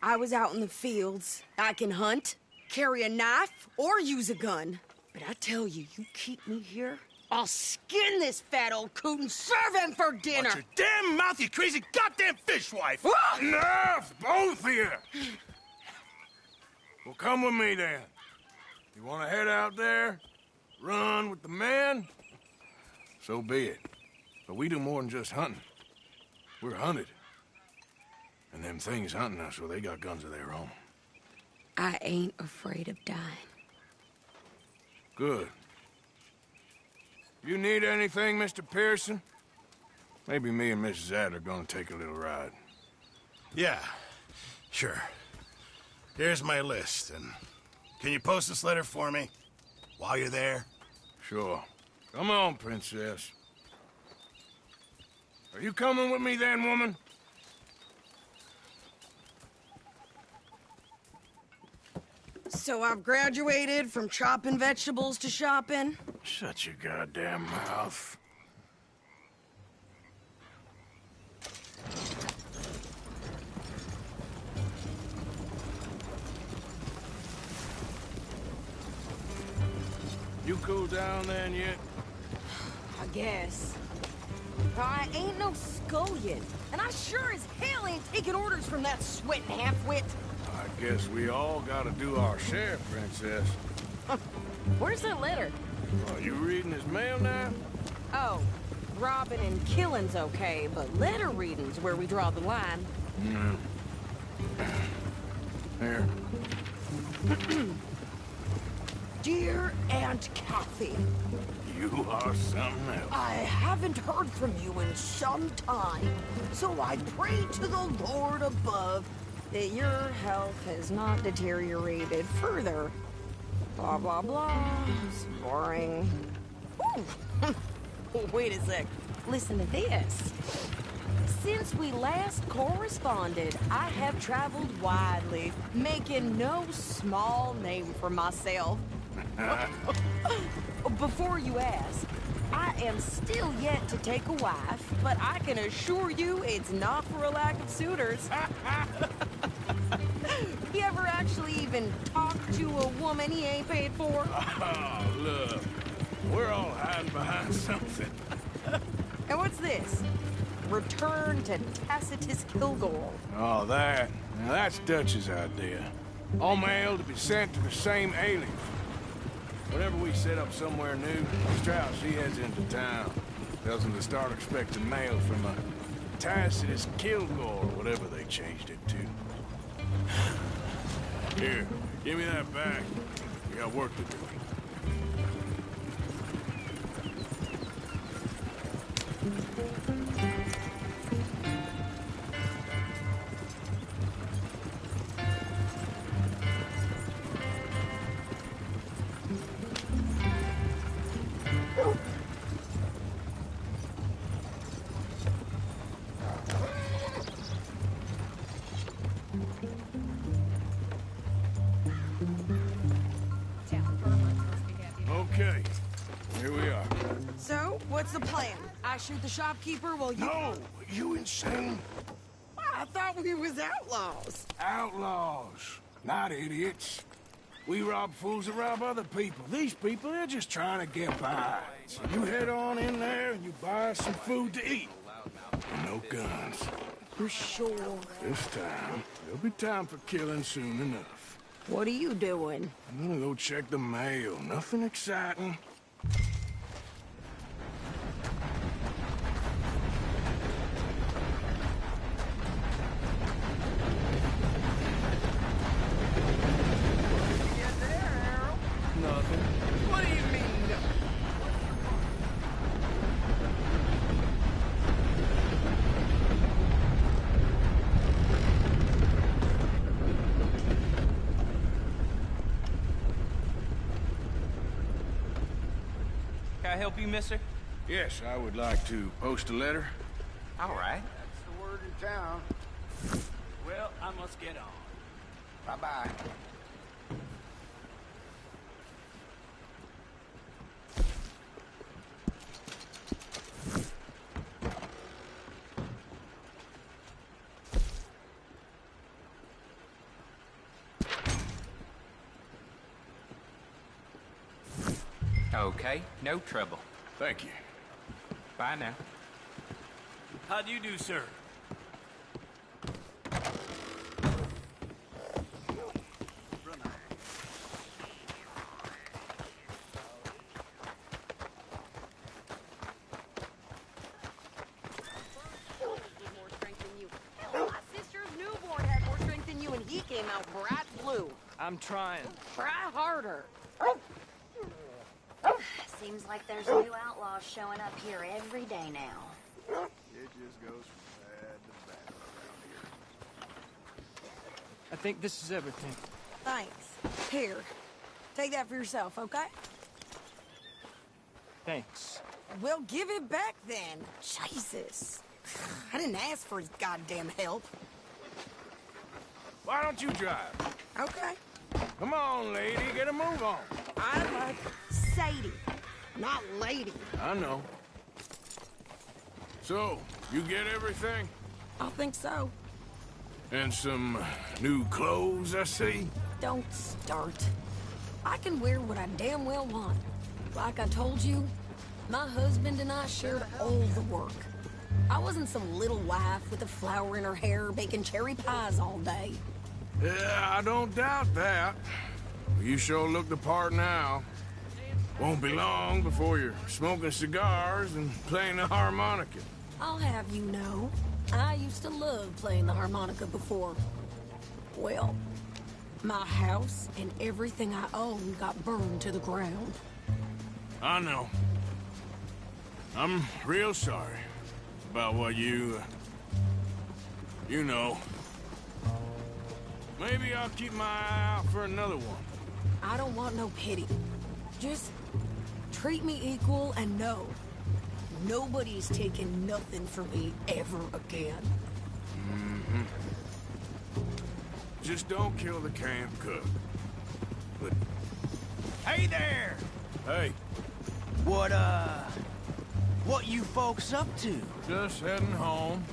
I was out in the fields. I can hunt, carry a knife, or use a gun. But I tell you, you keep me here, I'll skin this fat old coot and serve him for dinner. Watch your damn mouth, you crazy goddamn fishwife. Enough, both of you. Well, come with me then. You want to head out there, run with the men? So be it. But we do more than just hunting. We're hunted. And them things hunting us, well, they got guns of their own. I ain't afraid of dying. Good. You need anything, Mr. Pearson? Maybe me and Mrs. Adler are gonna take a little ride. Yeah, sure. Here's my list, and can you post this letter for me while you're there? Sure. Come on, Princess. Are you coming with me then, woman? So I've graduated from chopping vegetables to shopping. Shut your goddamn mouth. You cool down then yet? I guess. I ain't no scullion, and I sure as hell ain't taking orders from that sweating half-wit. I guess we all gotta do our share, Princess. Where's that letter? Are you reading his mail now? Oh, robbing and killing's okay, but letter reading's where we draw the line. Here. Dear Aunt Kathy, You are something else. I haven't heard from you in some time, so I pray to the Lord above that your health has not deteriorated further. Blah, blah, blah. It's boring. Ooh. Wait a sec. Listen to this. Since we last corresponded, I have traveled widely, making no small name for myself. Before you ask, I am still yet to take a wife, but I can assure you it's not for a lack of suitors. You ever actually even talk to a woman he ain't paid for? Oh, look. We're all hiding behind something. And what's this? Return to Tacitus Kilgore. Oh, that. Now, that's Dutch's idea. All mail to be sent to the same alias. Whenever we set up somewhere new, Strauss, he heads into town. Tells them to start expecting mail from a Tacitus Kilgore, whatever they changed it to. Here, give me that back. We got work to do. Okay, here we are. So, what's the plan? I shoot the shopkeeper while you... No! You insane? I thought we was outlaws. Outlaws, not idiots. We rob fools that rob other people. These people, they're just trying to get by. So you head on in there and you buy us some food to eat. And no guns. You sure? This time, there'll be time for killing soon enough. What are you doing? I'm gonna go check the mail. Nothing exciting. Nothing. What do you mean? Can I help you, mister? Yes, I would like to post a letter. All right. That's the word in town. Well, I must get on. Bye-bye. Okay, no trouble. Thank you. Bye now. How do you do, sir? Hell, my sister's newborn had more strength than you, and he came out bright blue. I'm trying. Try harder. Seems like there's new outlaws showing up here every day now. It just goes from bad to bad around here. I think this is everything. Thanks. Here. Take that for yourself, okay? Thanks. Well, give it back then. Jesus. I didn't ask for his goddamn help. Why don't you drive? Okay. Come on, lady, get a move on. I like Sadie, not lady. I know. So, you get everything? I think so. And some new clothes, I see? Don't start. I can wear what I damn well want. Like I told you, My husband and I shared all the work. I wasn't some little wife with a flower in her hair baking cherry pies all day. Yeah, I don't doubt that. You sure look the part now. Won't be long before you're smoking cigars and playing the harmonica. I'll have you know, I used to love playing the harmonica before. Well, my house and everything I owned got burned to the ground. I know. I'm real sorry about what you know. Maybe I'll keep my eye out for another one. I don't want no pity. Just treat me equal and know nobody's taking nothing from me ever again. Mm-hmm. Just don't kill the camp cook. But... Hey there! Hey. What you folks up to? Just heading home.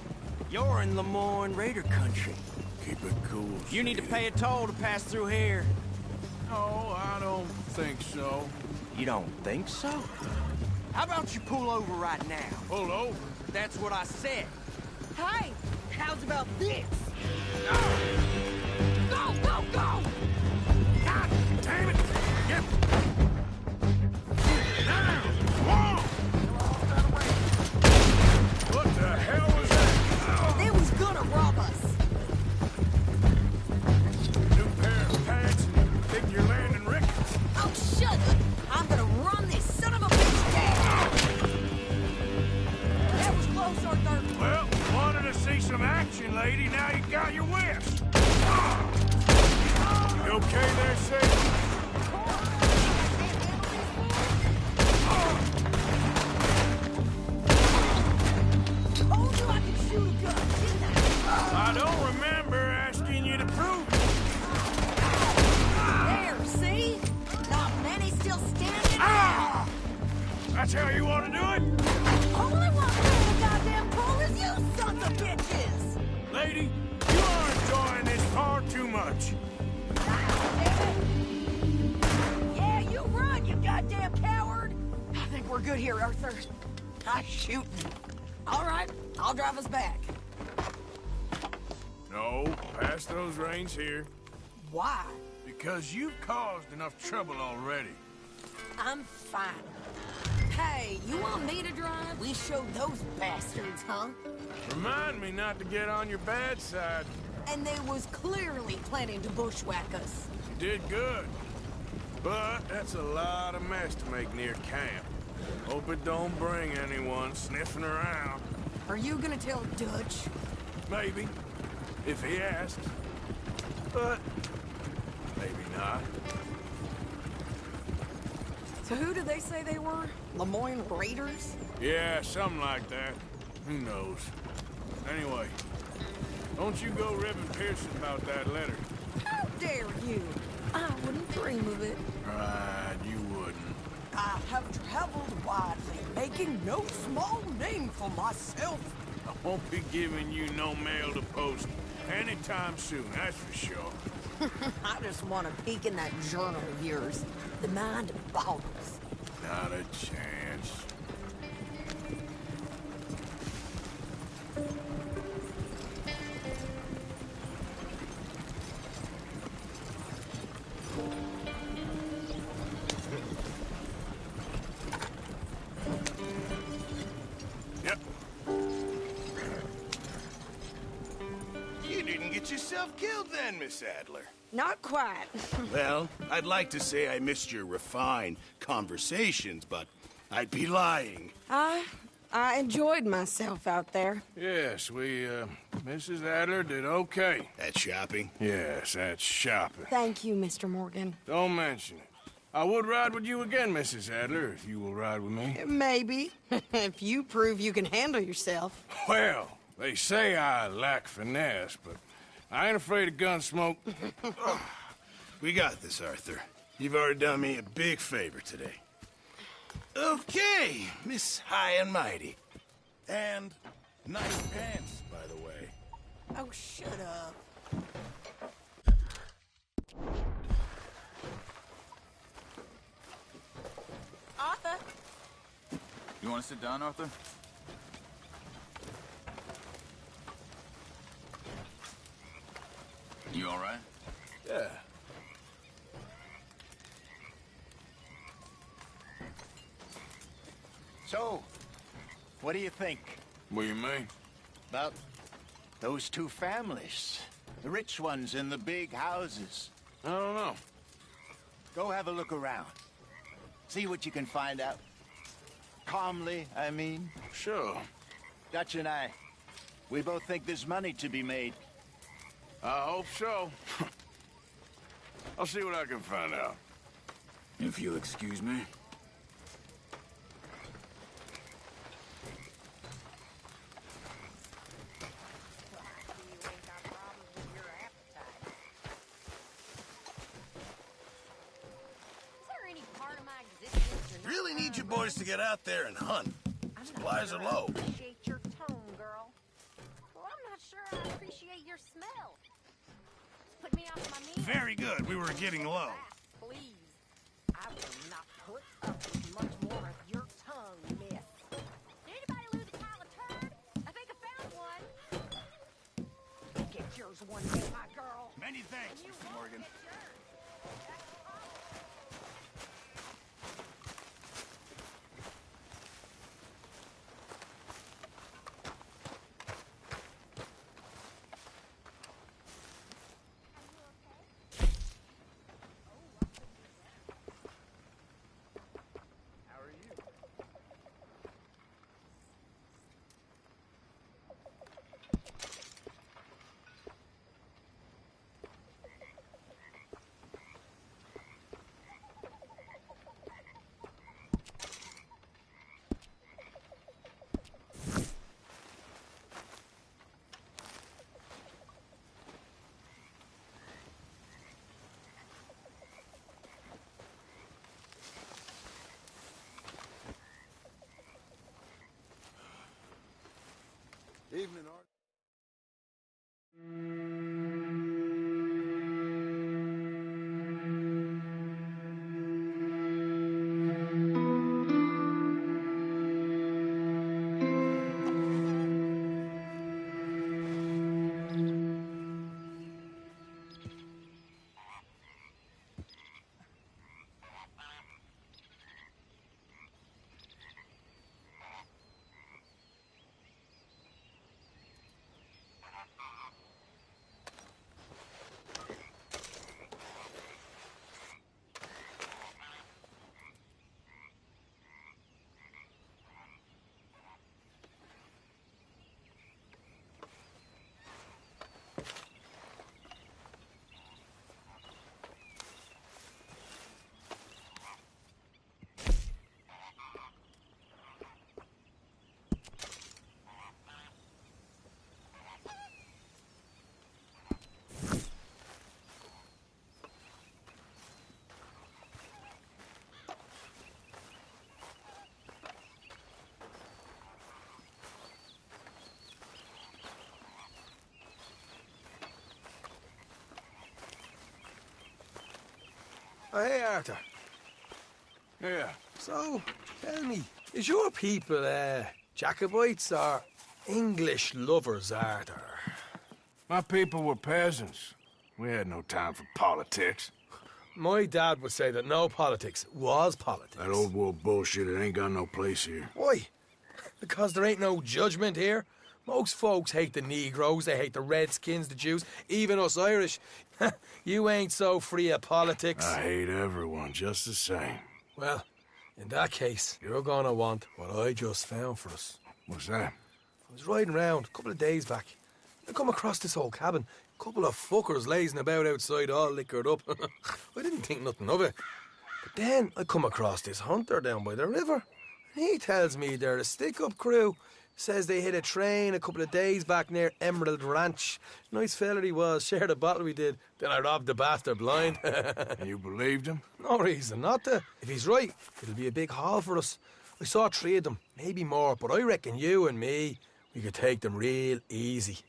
You're in Lemoyne Raider country. Keep it cool. You need to pay a toll to pass through here. No, I don't think so. You don't think so? How about you pull over right now? Pull over? That's what I said. Hey, how's about this? Go, go, go! God damn it! Get... Now! Come on! What the hell was that? They was gonna rob us. New pair of pants and think you're landing rickets. Oh, shut up! I'm gonna run this son of a bitch down! That was close, Arthur. Well, wanted to see some action, lady. Now you got your wish. You okay there, Sadie? Told you I could shoot a gun, didn't I? I don't remember asking you to prove it. There, see? Not many still standing. Ah! That's how you want to do it? Only one playing the goddamn pool is you sons of bitches! Lady, you are enjoying this far too much. Yeah, you run, you goddamn coward! I think we're good here, Arthur. I'm shooting. All right, I'll drive us back. No, pass those reins here. Why? Because you've caused enough trouble already. I'm fine. Hey, you want me to drive? We showed those bastards, huh? Remind me not to get on your bad side. And they was clearly planning to bushwhack us. You did good. But that's a lot of mess to make near camp. Hope it don't bring anyone sniffing around. Are you gonna tell Dutch? Maybe, if he asks. But maybe not. So who did they say they were? Lemoyne Raiders? Yeah, something like that. Who knows? Anyway, don't you go ribbing Pearson about that letter. How dare you? I wouldn't dream of it. Right, you wouldn't. I have traveled widely, making no small name for myself. I won't be giving you no mail to post anytime soon, that's for sure. I just want to peek in that journal of yours. The mind boggles. Not a chance. Yep. You didn't get yourself killed then, Miss Adler. Not quite. Well, I'd like to say I missed your refined conversations, but I'd be lying. I enjoyed myself out there. Yes, Mrs. Adler did okay. At shopping? Yes, that's shopping. Thank you, Mr. Morgan. Don't mention it. I would ride with you again, Mrs. Adler, if you will ride with me. Maybe. If you prove you can handle yourself. Well, they say I lack finesse, but I ain't afraid of gun smoke. We got this, Arthur. You've already done me a big favor today. Okay, Miss High and Mighty. And nice pants, by the way. Oh, shut up. Arthur? You want to sit down, Arthur? You all right? Yeah. So, what do you think? What do you mean? About those two families. The rich ones in the big houses. I don't know. Go have a look around. See what you can find out. Calmly, I mean. Sure. Dutch and I, we both think there's money to be made. I hope so. I'll see what I can find out. If you'll excuse me. Really need you boys to get out there and hunt. Supplies are low. Appreciate your tone, girl. Well, I'm not sure I appreciate your smell. Put me off my meat. Very good. We were getting low. Please. I will not put up with much more of your tongue, miss. Did anybody lose a pile of turd? I think I found one. Get yours one day, my girl. Many thanks, Mr. Morgan. Evening, Art. Oh, hey, Arthur. Yeah. So, tell me, is your people, Jacobites or English lovers, Arthur? My people were peasants. We had no time for politics. My dad would say that no politics was politics. That old world bullshit, it ain't got no place here. Why? Because there ain't no judgment here. Most folks hate the Negroes, they hate the Redskins, the Jews, even us Irish. You ain't so free of politics. I hate everyone just the same. Well, in that case, you're gonna want what I just found for us. What's that? I was riding around a couple of days back. I come across this old cabin. A couple of fuckers lazing about outside all liquored up. I didn't think nothing of it. But then I come across this hunter down by the river. And he tells me they're a stick-up crew. Says they hit a train a couple of days back near Emerald Ranch. Nice fella he was, shared a bottle we did. Then I robbed the bastard blind. And you believed him? No reason not to. If he's right, it'll be a big haul for us. I saw 3 of them, maybe more, but I reckon you and me, we could take them real easy.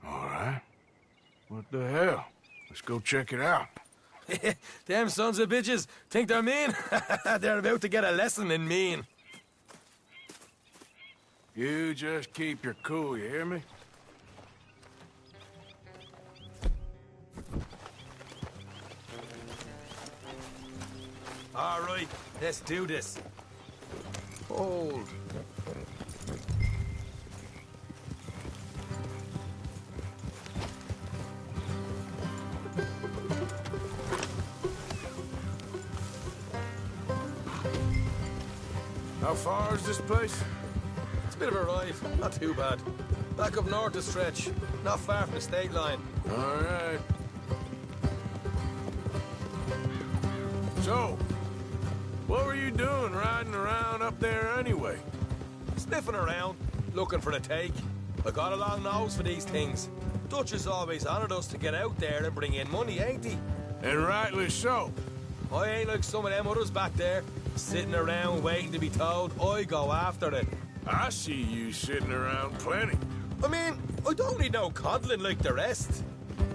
All right. What the hell? Let's go check it out. Them sons of bitches think they're mean. They're about to get a lesson in mean. You just keep your cool, you hear me? All right, let's do this. Hold. How far is this place? It's a bit of a ride, not too bad. Back up north a stretch, not far from the state line. All right. So, what were you doing riding around up there anyway? Sniffing around, looking for the take. I got a long nose for these things. Dutch has always honoured us to get out there and bring in money, ain't he? And rightly so. I ain't like some of them others back there, sitting around waiting to be told I go after it. I see you sitting around plenty. I mean, I don't need no coddling like the rest.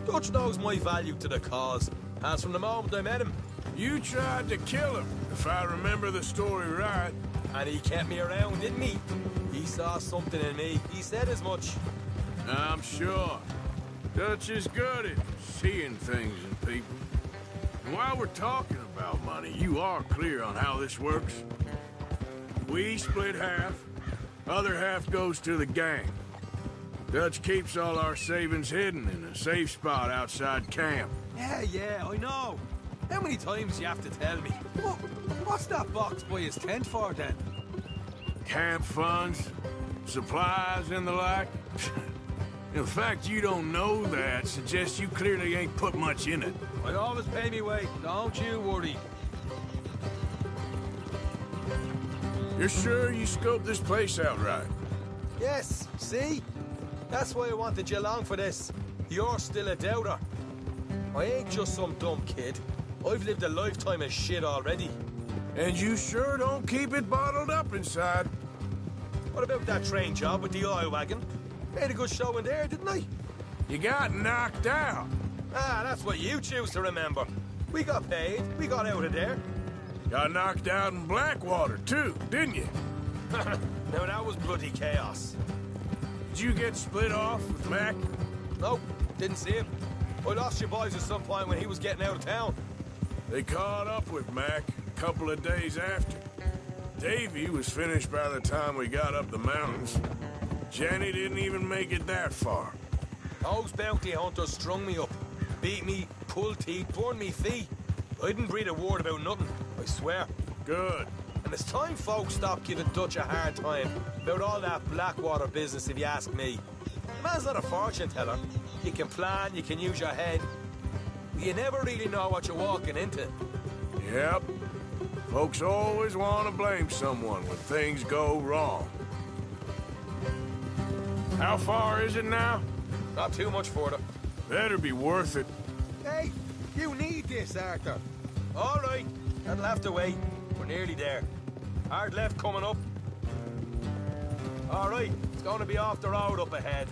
Dutch knows my value to the cause, as from the moment I met him. You tried to kill him, if I remember the story right. And he kept me around, didn't he? He saw something in me. He said as much. I'm sure. Dutch is good at seeing things in people. And while we're talking about money, you are clear on how this works? We split half, other half goes to the gang. Dutch keeps all our savings hidden in a safe spot outside camp. Yeah, I know. How many times you have to tell me? What's that box by his tent for, then? Camp funds, supplies, and the like. The fact you don't know that suggests you clearly ain't put much in it. I always pay me way, don't you worry. You're sure you scoped this place out right? Yes, see? That's why I wanted you along for this. You're still a doubter. I ain't just some dumb kid. I've lived a lifetime of shit already. And you sure don't keep it bottled up inside. What about that train job with the oil wagon? Made a good show in there, didn't I? You got knocked out. Ah, that's what you choose to remember. We got paid. We got out of there. Got knocked out in Blackwater, too, didn't you? Now, that was bloody chaos. Did you get split off with Mac? Nope, didn't see him. I lost your boys at some point when he was getting out of town. They caught up with Mac a couple of days after. Davy was finished by the time we got up the mountains. Jenny didn't even make it that far. Those bounty hunters strung me up, beat me, pulled teeth, burned me feet. I didn't breathe a word about nothing, I swear. Good. And it's time folks stop giving Dutch a hard time about all that Blackwater business, if you ask me. The man's not a fortune teller. You can plan, you can use your head. You never really know what you're walking into. Yep. Folks always want to blame someone when things go wrong. How far is it now? Not too much further. Better be worth it. Hey, you need this, Arthur. All right, that'll have to wait. We're nearly there. Hard left coming up. All right, it's going to be off the road up ahead.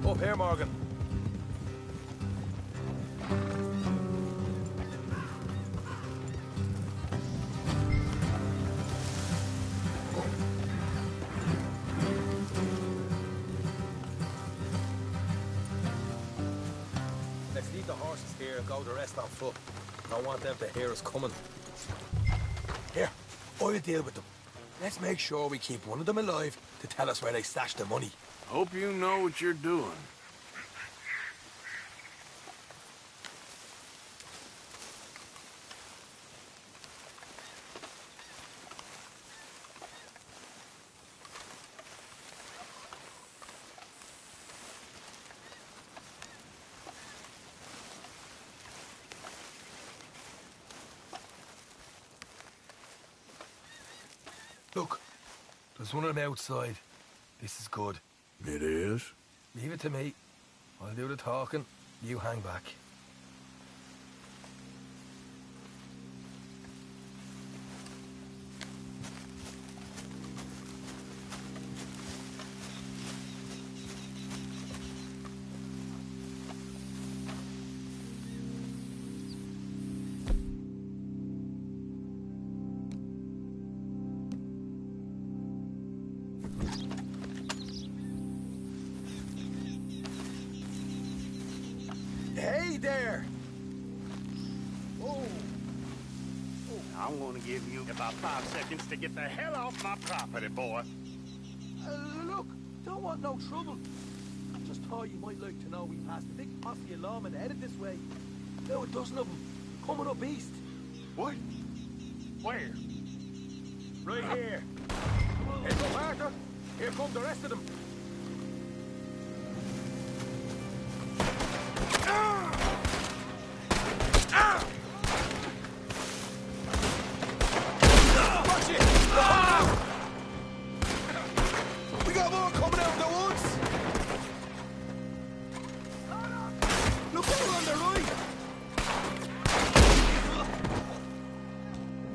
Up here, Morgan. Let's leave the horses here and go the rest on foot. I don't want them to hear us coming. Here, I'll deal with them. Let's make sure we keep one of them alive to tell us where they stashed the money. Hope you know what you're doing. Look, there's one of them outside. This is good. It is? Leave it to me. I'll do the talking. You hang back. I'm gonna give you about 5 seconds to get the hell off my property, boy. Look, don't want no trouble. I just thought you might like to know we passed a big posse of lawmen headed this way. There were a dozen of them, coming up east. What? Where? Right here. Heads up, Arthur. Here come the rest of them. Watch it! We got more coming out of the woods! Look over on the right!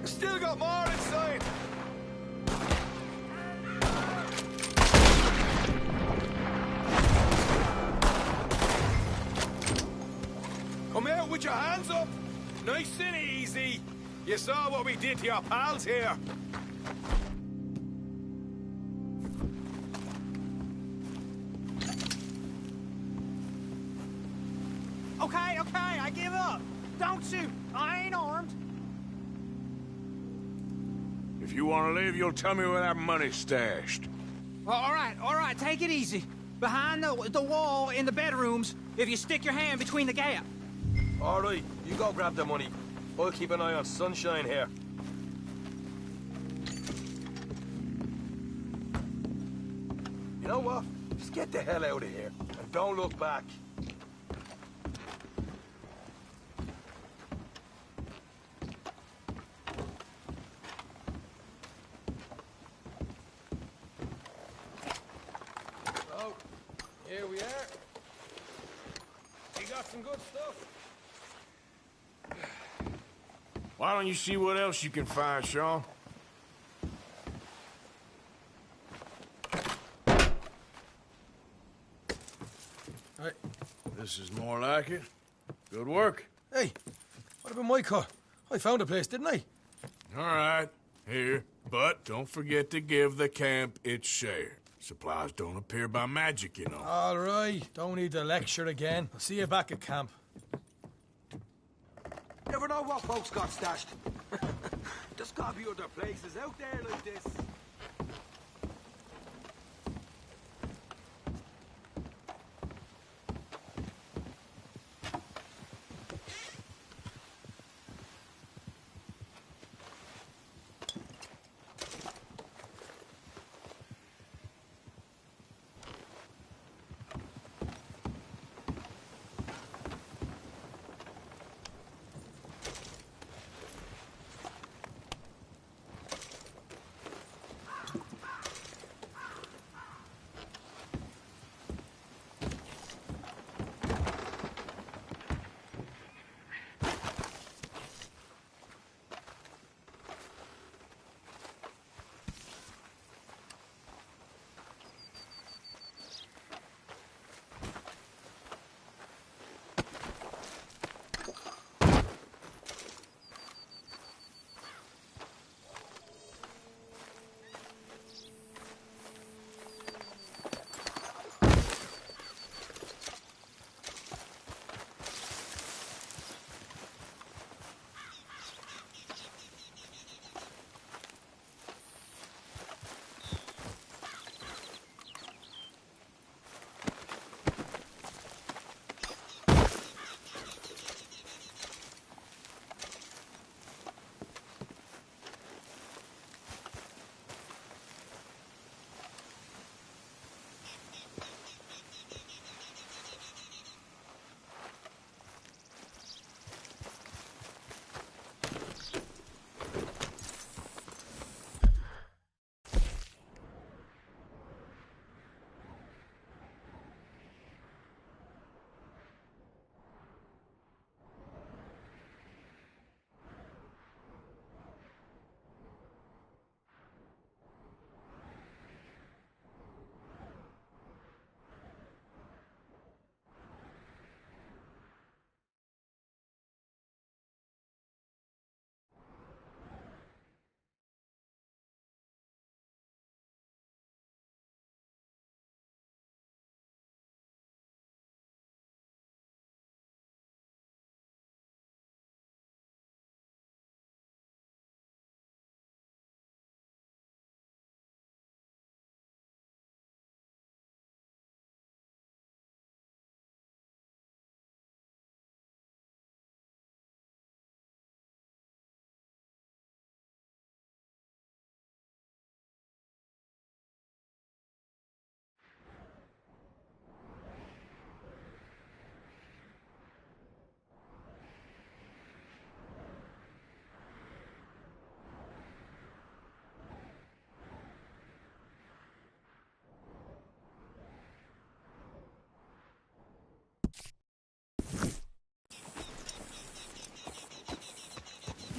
Still got more inside! Come out with your hands up! Nice and easy! You saw what we did to your pals here! Okay, I give up. Don't shoot. I ain't armed. If you want to leave, you'll tell me where that money's stashed. Well, all right, take it easy. Behind the wall in the bedrooms, if you stick your hand between the gap. All right, you go grab the money. I'll keep an eye on Sunshine here. You know what? Just get the hell out of here, and don't look back. So, here we are. We got some good stuff. Why don't you see what else you can find, Sean? Right. This is more like it. Good work. Hey, what about my car? I found a place, didn't I? All right, here. But don't forget to give the camp its share. Supplies don't appear by magic, you know. All right, don't need the lecture again. I'll see you back at camp. Never know what folks got stashed. There's gotta be other places out there like this.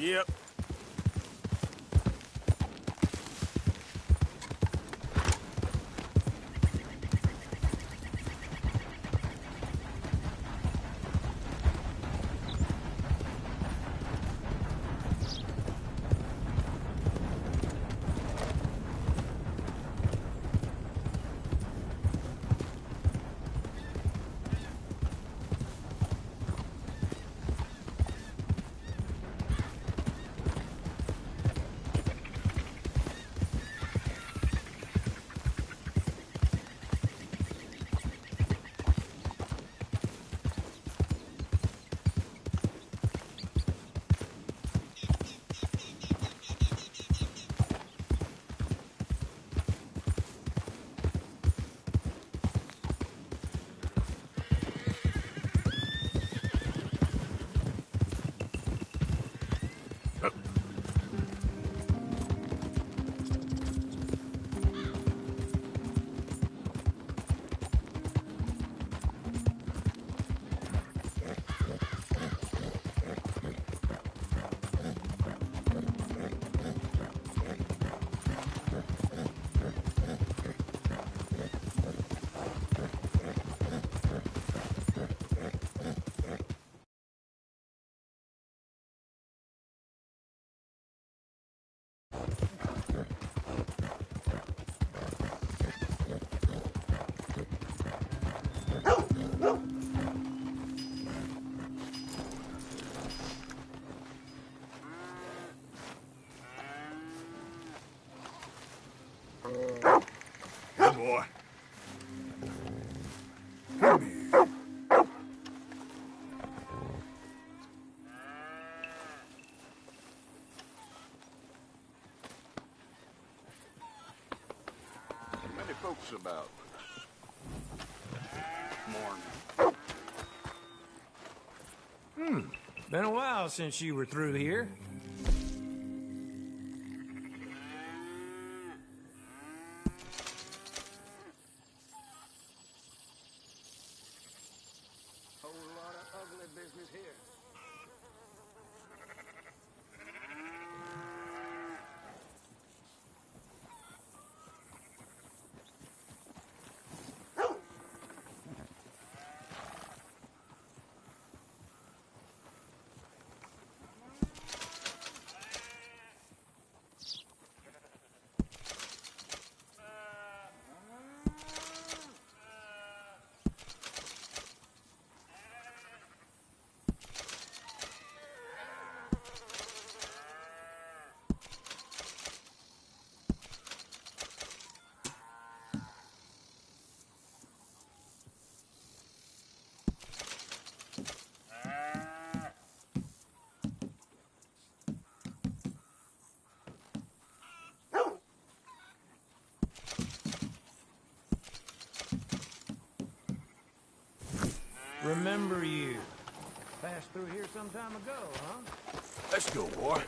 Yep. Good boy. Come here. Many folks about. Morning. Been a while since you were through here. Whole lot of ugly business here. Remember you. Passed through here some time ago, huh? Let's go, boy.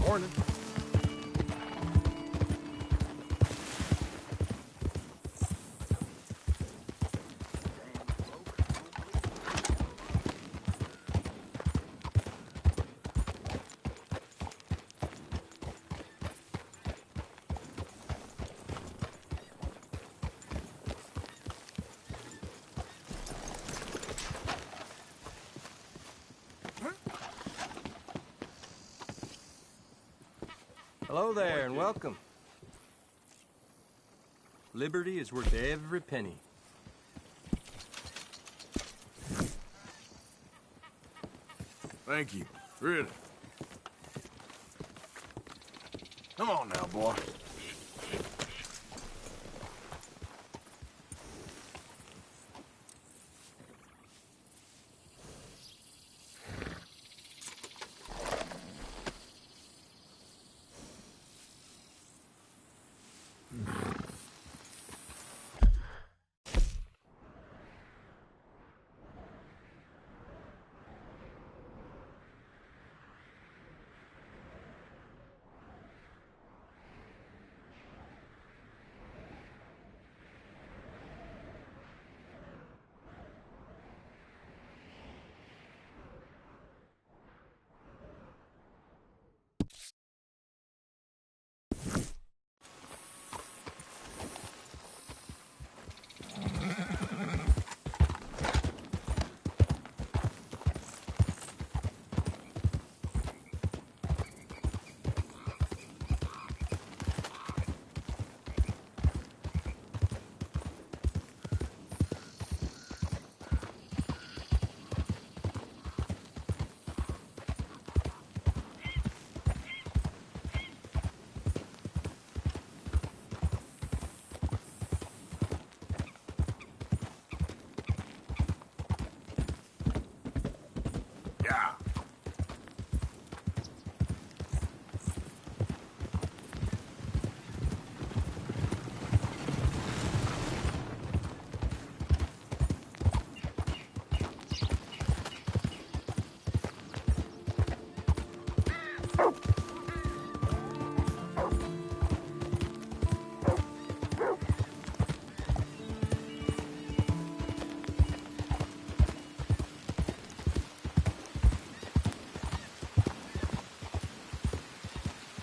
Morning. Hello there, and welcome. Liberty is worth every penny. Thank you. Really. Come on now, boy.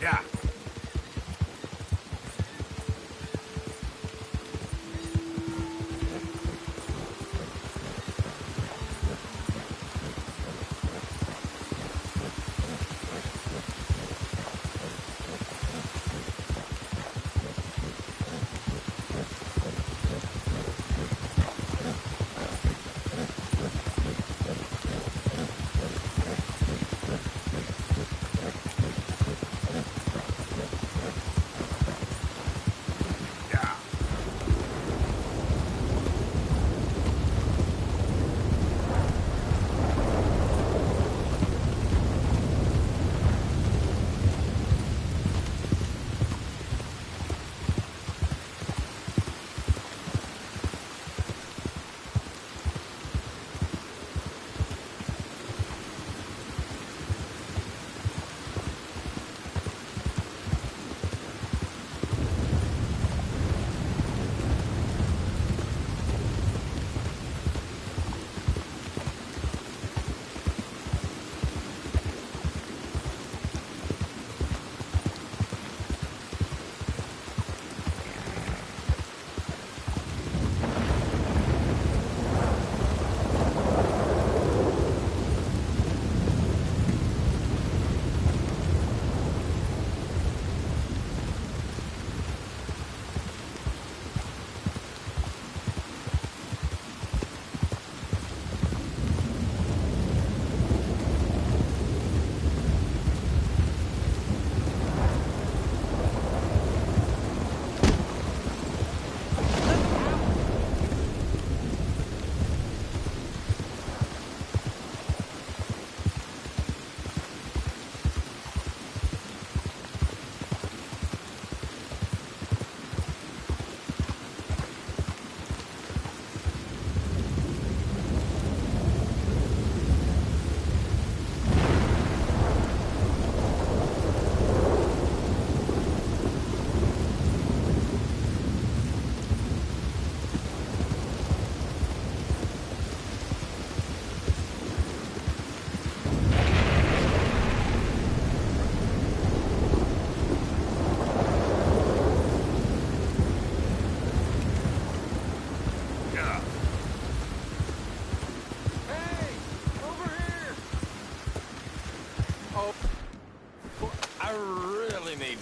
Yeah.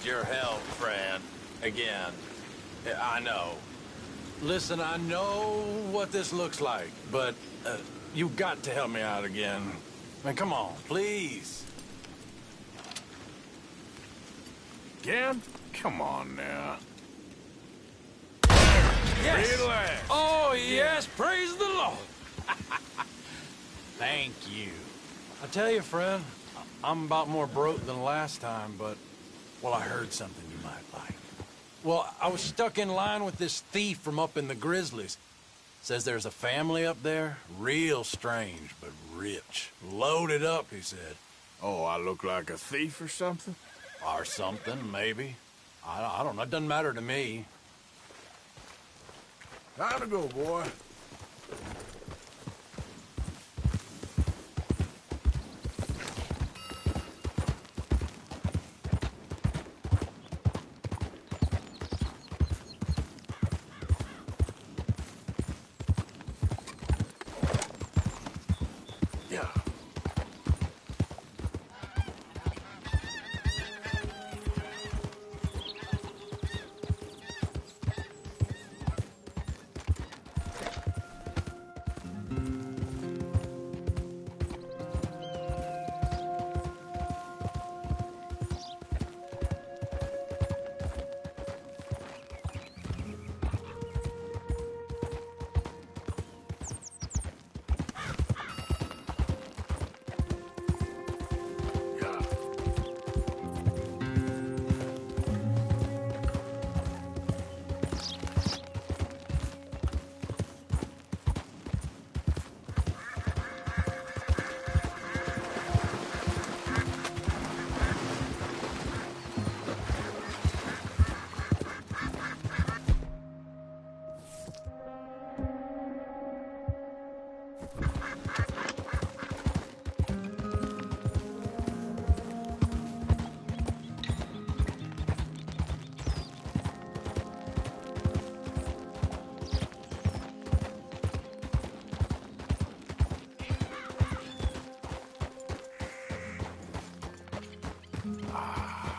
Your help, friend. Again. I know. Listen, I know what this looks like, but you've got to help me out again. I mean, come on, please. Again? Come on now. Yes! Relax. Oh, yes! Praise the Lord! Thank you. I tell you, friend, I'm about more broke than last time, but... Well, I heard something you might like. Well, I was stuck in line with this thief from up in the Grizzlies. Says there's a family up there, real strange, but rich. Loaded up, he said. Oh, I look like a thief or something? Or something, maybe. I don't know, it doesn't matter to me. Time to go, boy.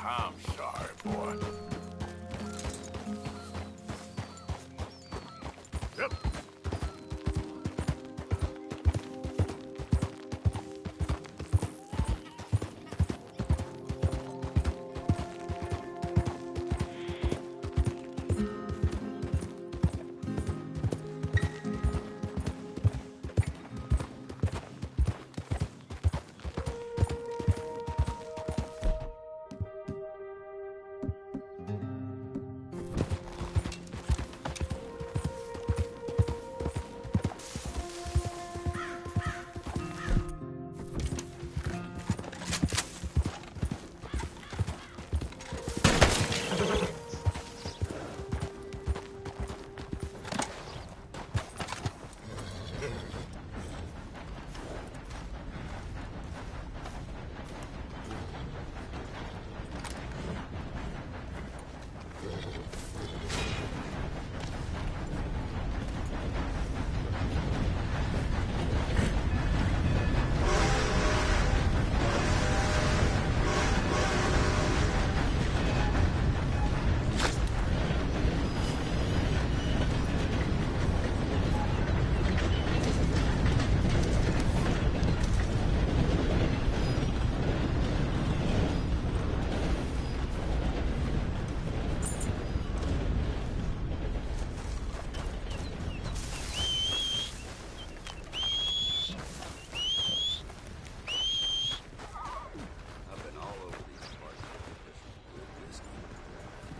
I'm sorry, boy. Yep.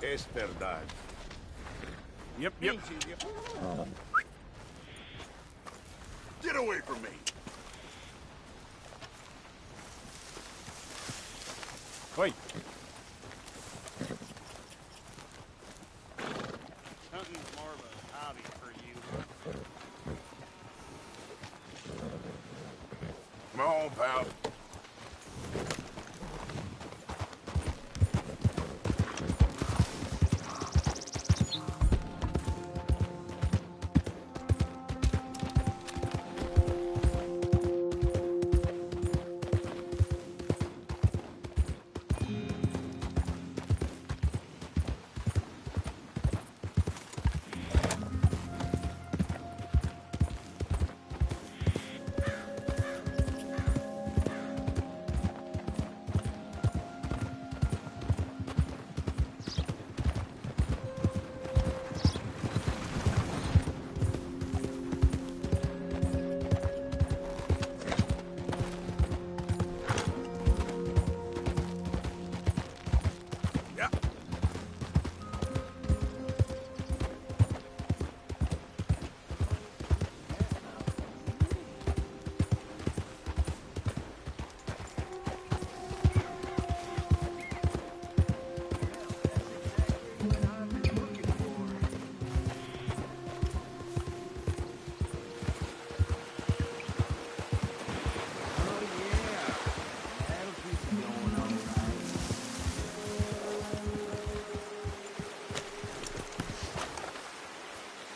Es verdad. Yep. Get away from me! Wait. Hunting's more of a hobby for you. Come on, pal.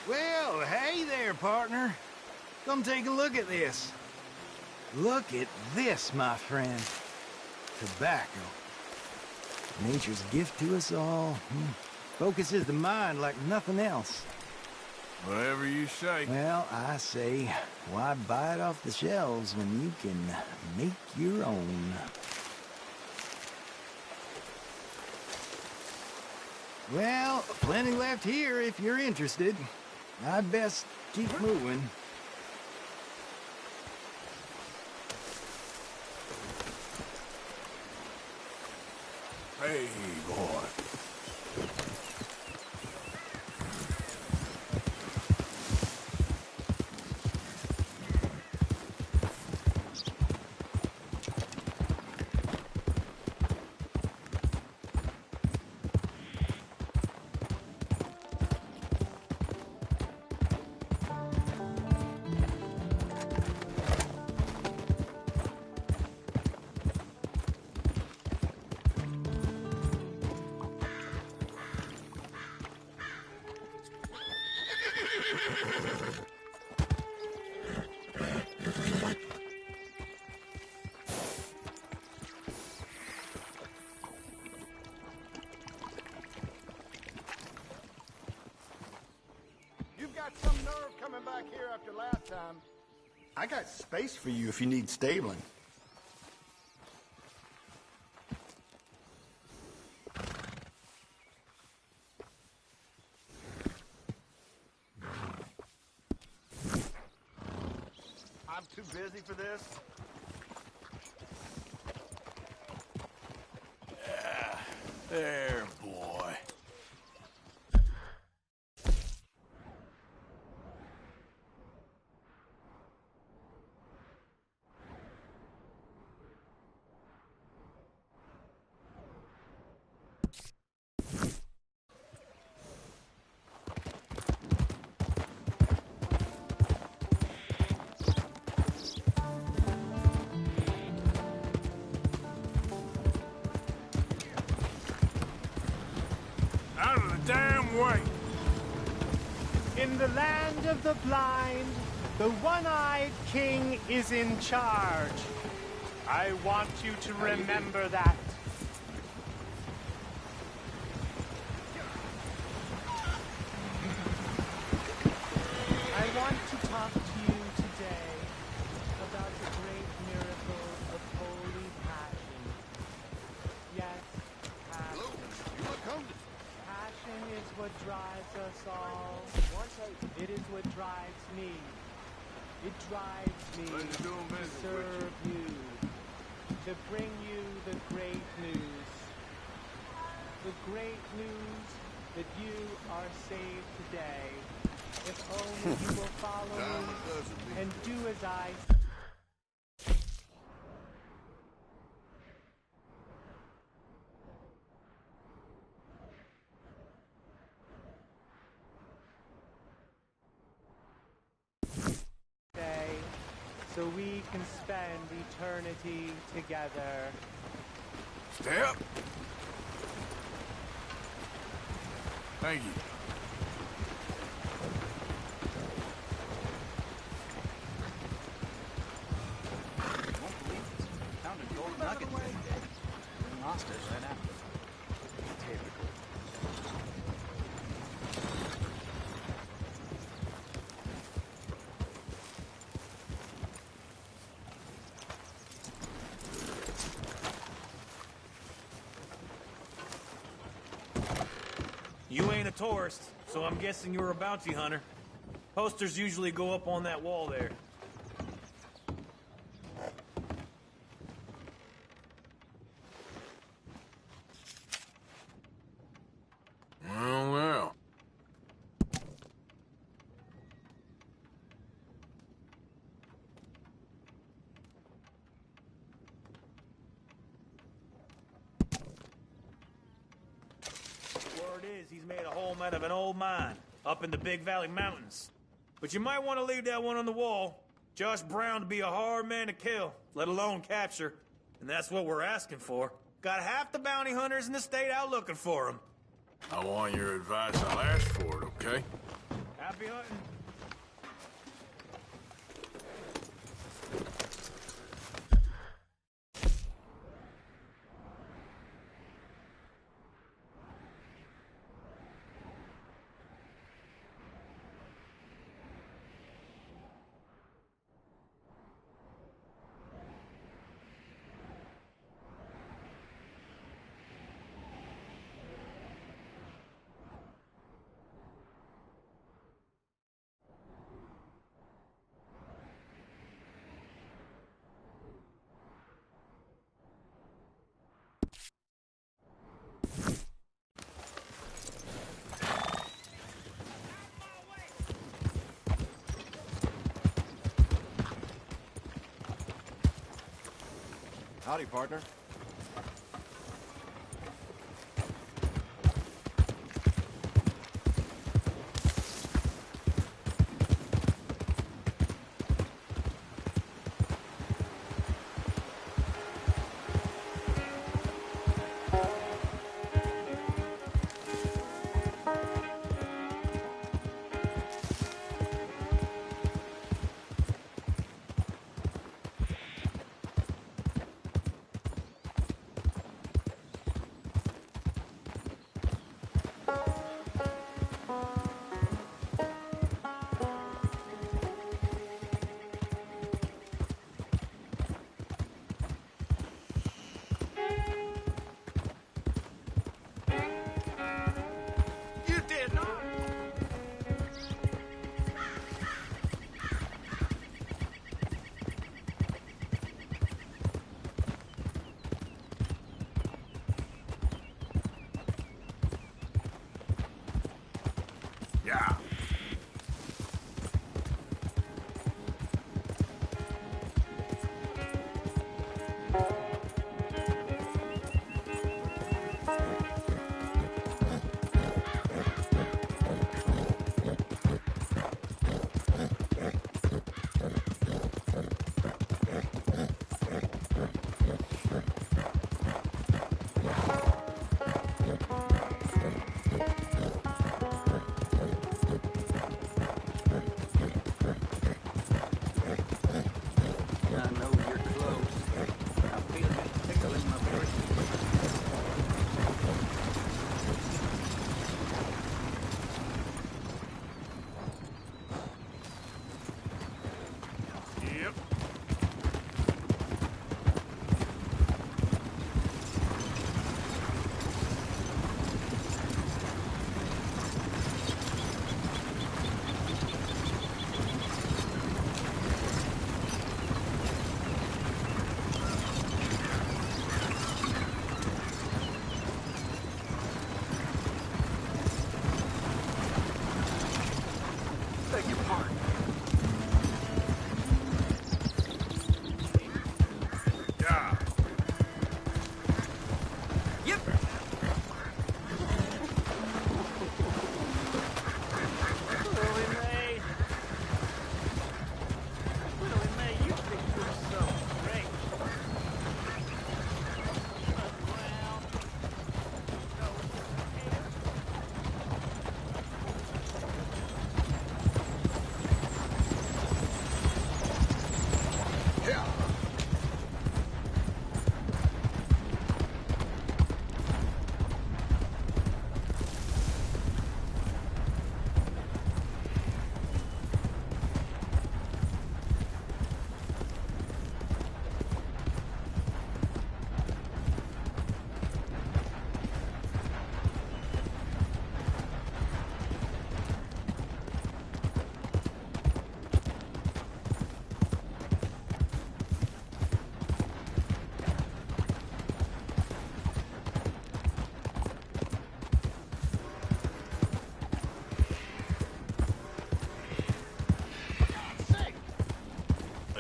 Well, hey there, partner. Come take a look at this. Look at this, my friend. Tobacco. Nature's gift to us all. Focuses the mind like nothing else. Whatever you say. Well, I say, why buy it off the shelves when you can make your own? Well, plenty left here if you're interested. I'd best keep moving. Hey, boy. back here after last time. I got space for you if you need stabling. I'm too busy for this. Yeah, there, boy. Out of the damn way! In the land of the blind, the one-eyed king is in charge. I want you to remember that. I want to talk to you today about the great miracle of holy passion. Yes, passion. Passion is what drives us all. It is what drives me. It drives me to serve you, to bring you the great news. The great news that you are saved today. If only you will follow me and do as I say, so we can spend eternity together. Step. Thank you. Found a gold nugget the other day. We lost it right after. You ain't a tourist, so I'm guessing you're a bounty hunter. Posters usually go up on that wall there. Well, well. Word is he's made a home out of an old mine up in the Big Valley Mountains. But you might want to leave that one on the wall. Josh Brown to be a hard man to kill, let alone capture. And that's what we're asking for. Got half the bounty hunters in the state out looking for him. I want your advice. I'll ask for it, okay? Happy hunting. Howdy, partner.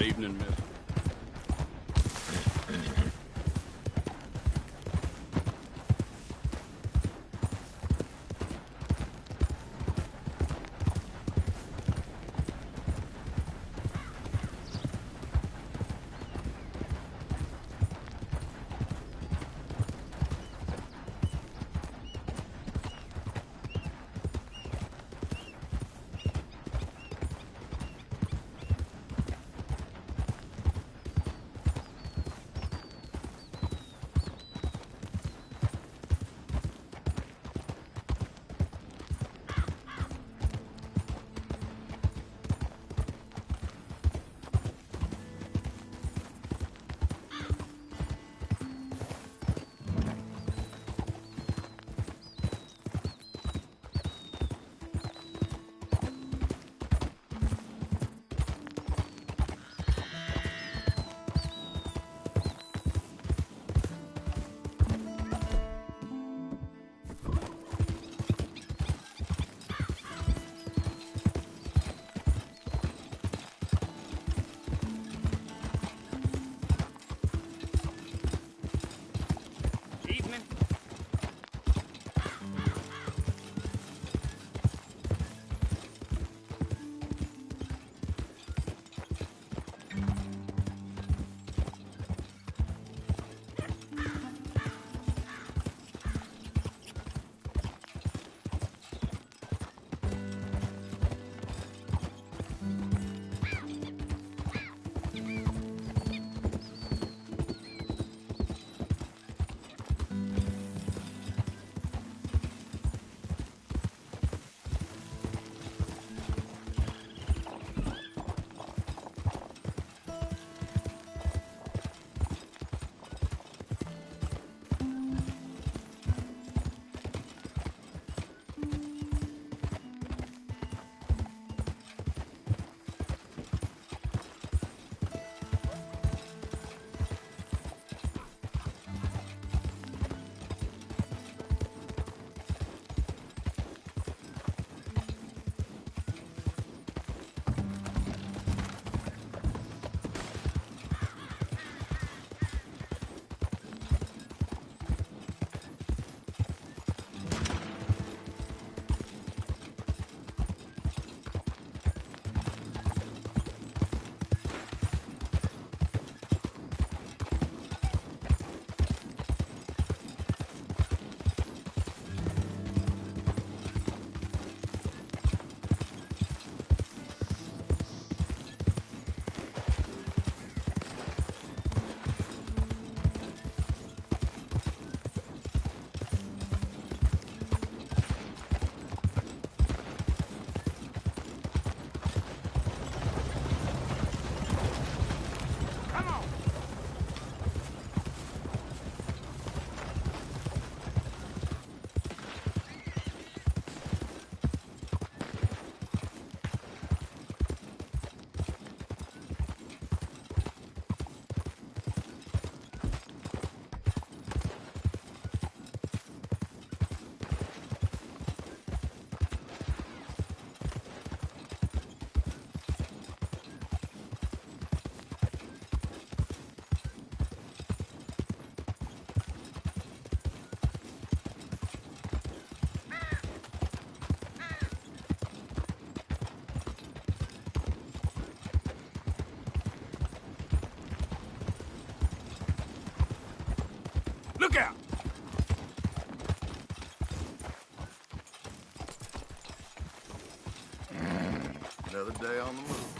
Evening, miss. Look out! Another day on the move.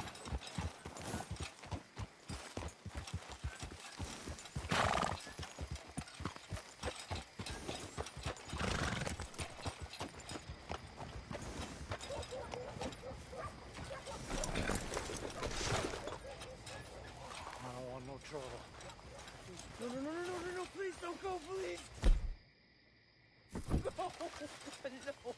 I don't want no trouble. No, please don't go, please. No.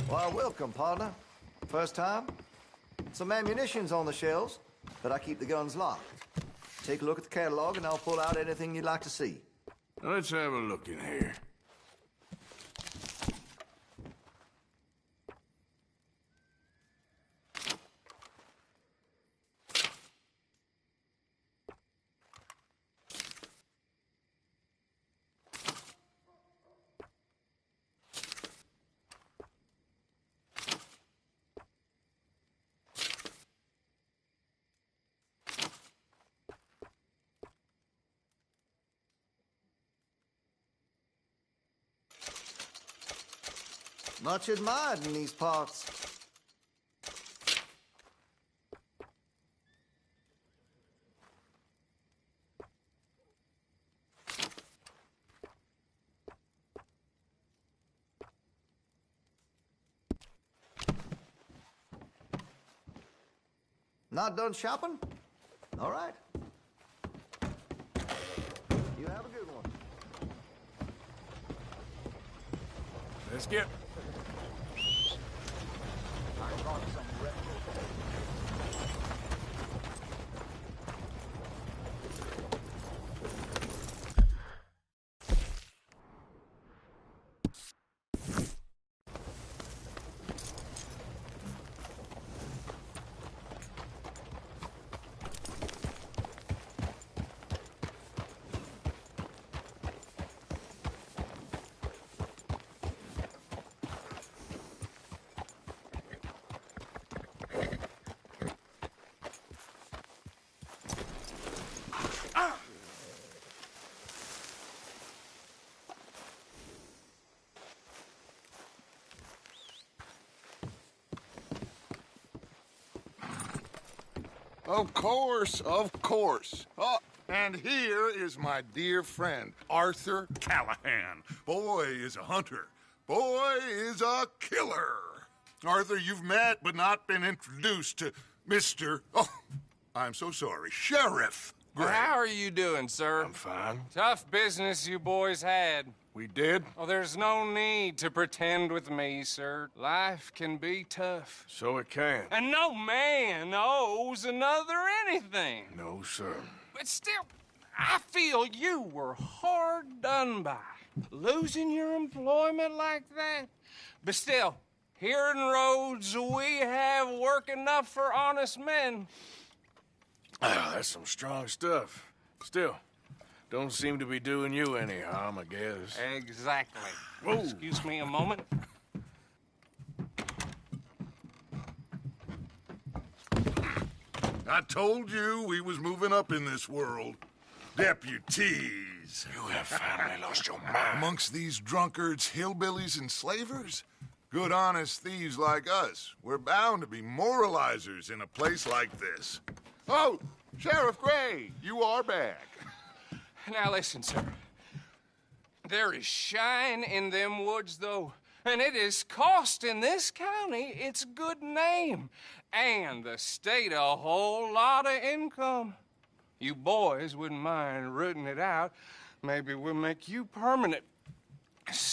Well, welcome, partner. First time? Some ammunition's on the shelves, but I keep the guns locked. Take a look at the catalog and I'll pull out anything you'd like to see. Let's have a look in here. Much admired in these parts. Not done shopping? All right. You have a good one. Let's get... Of course, of course. Oh, and here is my dear friend, Arthur Callahan. Boy is a hunter. Boy is a killer. Arthur, you've met but not been introduced to Mr. Oh, I'm so sorry, Sheriff Gray. Well, how are you doing, sir? I'm fine. Tough business you boys had. We did? Oh, there's no need to pretend with me, sir. Life can be tough. So it can. And no man owes another anything. No, sir. But still, I feel you were hard done by. Losing your employment like that. But still, here in Rhodes, we have work enough for honest men. Ah, that's some strong stuff. Still, don't seem to be doing you any harm, I guess. Exactly. Whoa. Excuse me a moment. I told you we was moving up in this world. Deputies. You have finally lost your mind. Amongst these drunkards, hillbillies, and slavers? Good, honest thieves like us. We're bound to be moralizers in a place like this. Oh, Sheriff Gray, you are back. Now listen, sir. There is shine in them woods, though, and it is costing this county its good name and the state a whole lot of income. You boys wouldn't mind rooting it out. Maybe we'll make you permanent.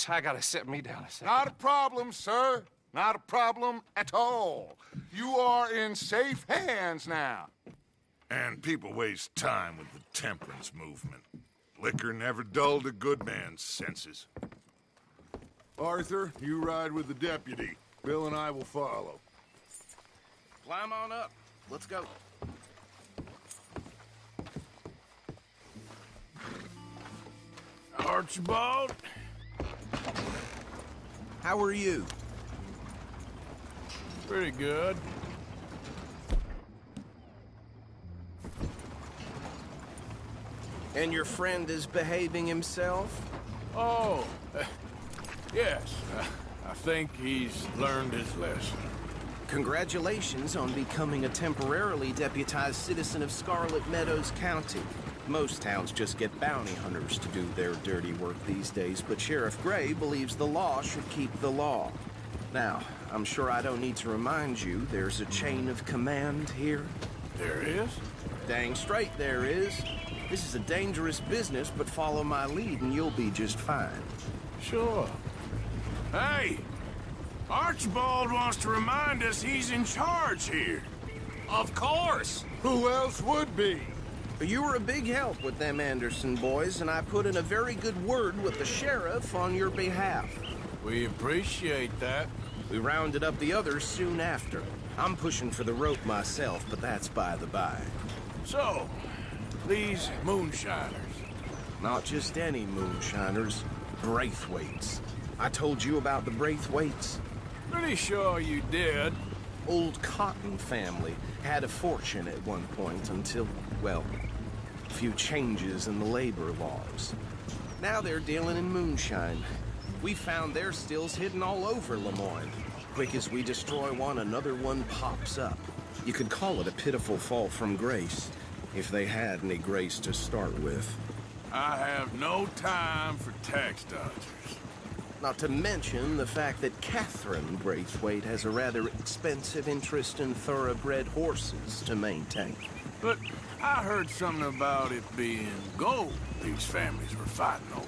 I gotta set me down a second. Not a problem, sir. Not a problem at all. You are in safe hands now. And people waste time with the temperance movement. Liquor never dulled a good man's senses. Arthur, you ride with the deputy. Bill and I will follow. Climb on up. Let's go. Archibald? How are you? Pretty good. And your friend is behaving himself? Oh, yes. I think he's learned his lesson. Congratulations on becoming a temporarily deputized citizen of Scarlet Meadows County. Most towns just get bounty hunters to do their dirty work these days, but Sheriff Gray believes the law should keep the law. Now, I'm sure I don't need to remind you there's a chain of command here. There is? Dang straight there is. This is a dangerous business, but follow my lead and you'll be just fine. Sure. Hey! Archibald wants to remind us he's in charge here. Of course. Who else would be? You were a big help with them Anderson boys, and I put in a very good word with the sheriff on your behalf. We appreciate that. We rounded up the others soon after. I'm pushing for the rope myself, but that's by the by. So, these moonshiners. Not just any moonshiners, Braithwaites. I told you about the Braithwaites? Pretty sure you did. Old Cotton family had a fortune at one point until, well, a few changes in the labor laws. Now they're dealing in moonshine. We found their stills hidden all over Lemoyne. Quick as we destroy one, another one pops up. You could call it a pitiful fall from grace, if they had any grace to start with. I have no time for tax dodgers. Not to mention the fact that Catherine Braithwaite has a rather expensive interest in thoroughbred horses to maintain. But I heard something about it being gold these families were fighting over.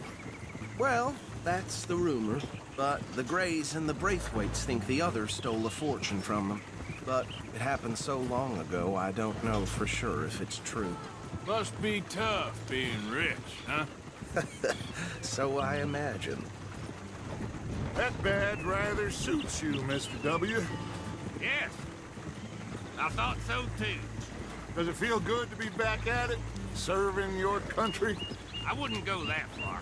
Well, that's the rumor. But the Greys and the Braithwaites think the others stole a fortune from them. But it happened so long ago, I don't know for sure if it's true. Must be tough being rich, huh? So I imagine. That badge rather suits you, Mr. W. Yes. I thought so, too. Does it feel good to be back at it? Serving your country? I wouldn't go that far.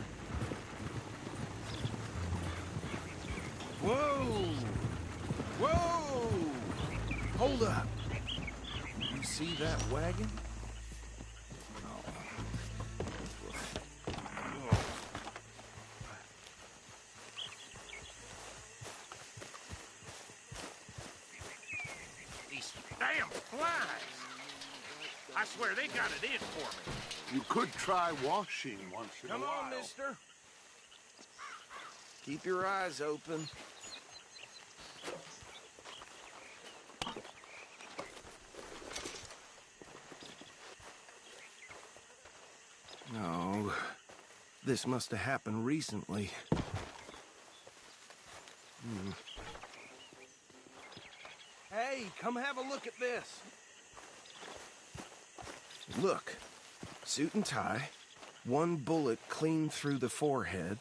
Whoa! Whoa! Hold up. You see that wagon? These damn flies. I swear they got it in for me. You could try washing once in Come a while. on, mister. Keep your eyes open. No, this must have happened recently. Hey, come have a look at this. Look, suit and tie, one bullet clean through the forehead.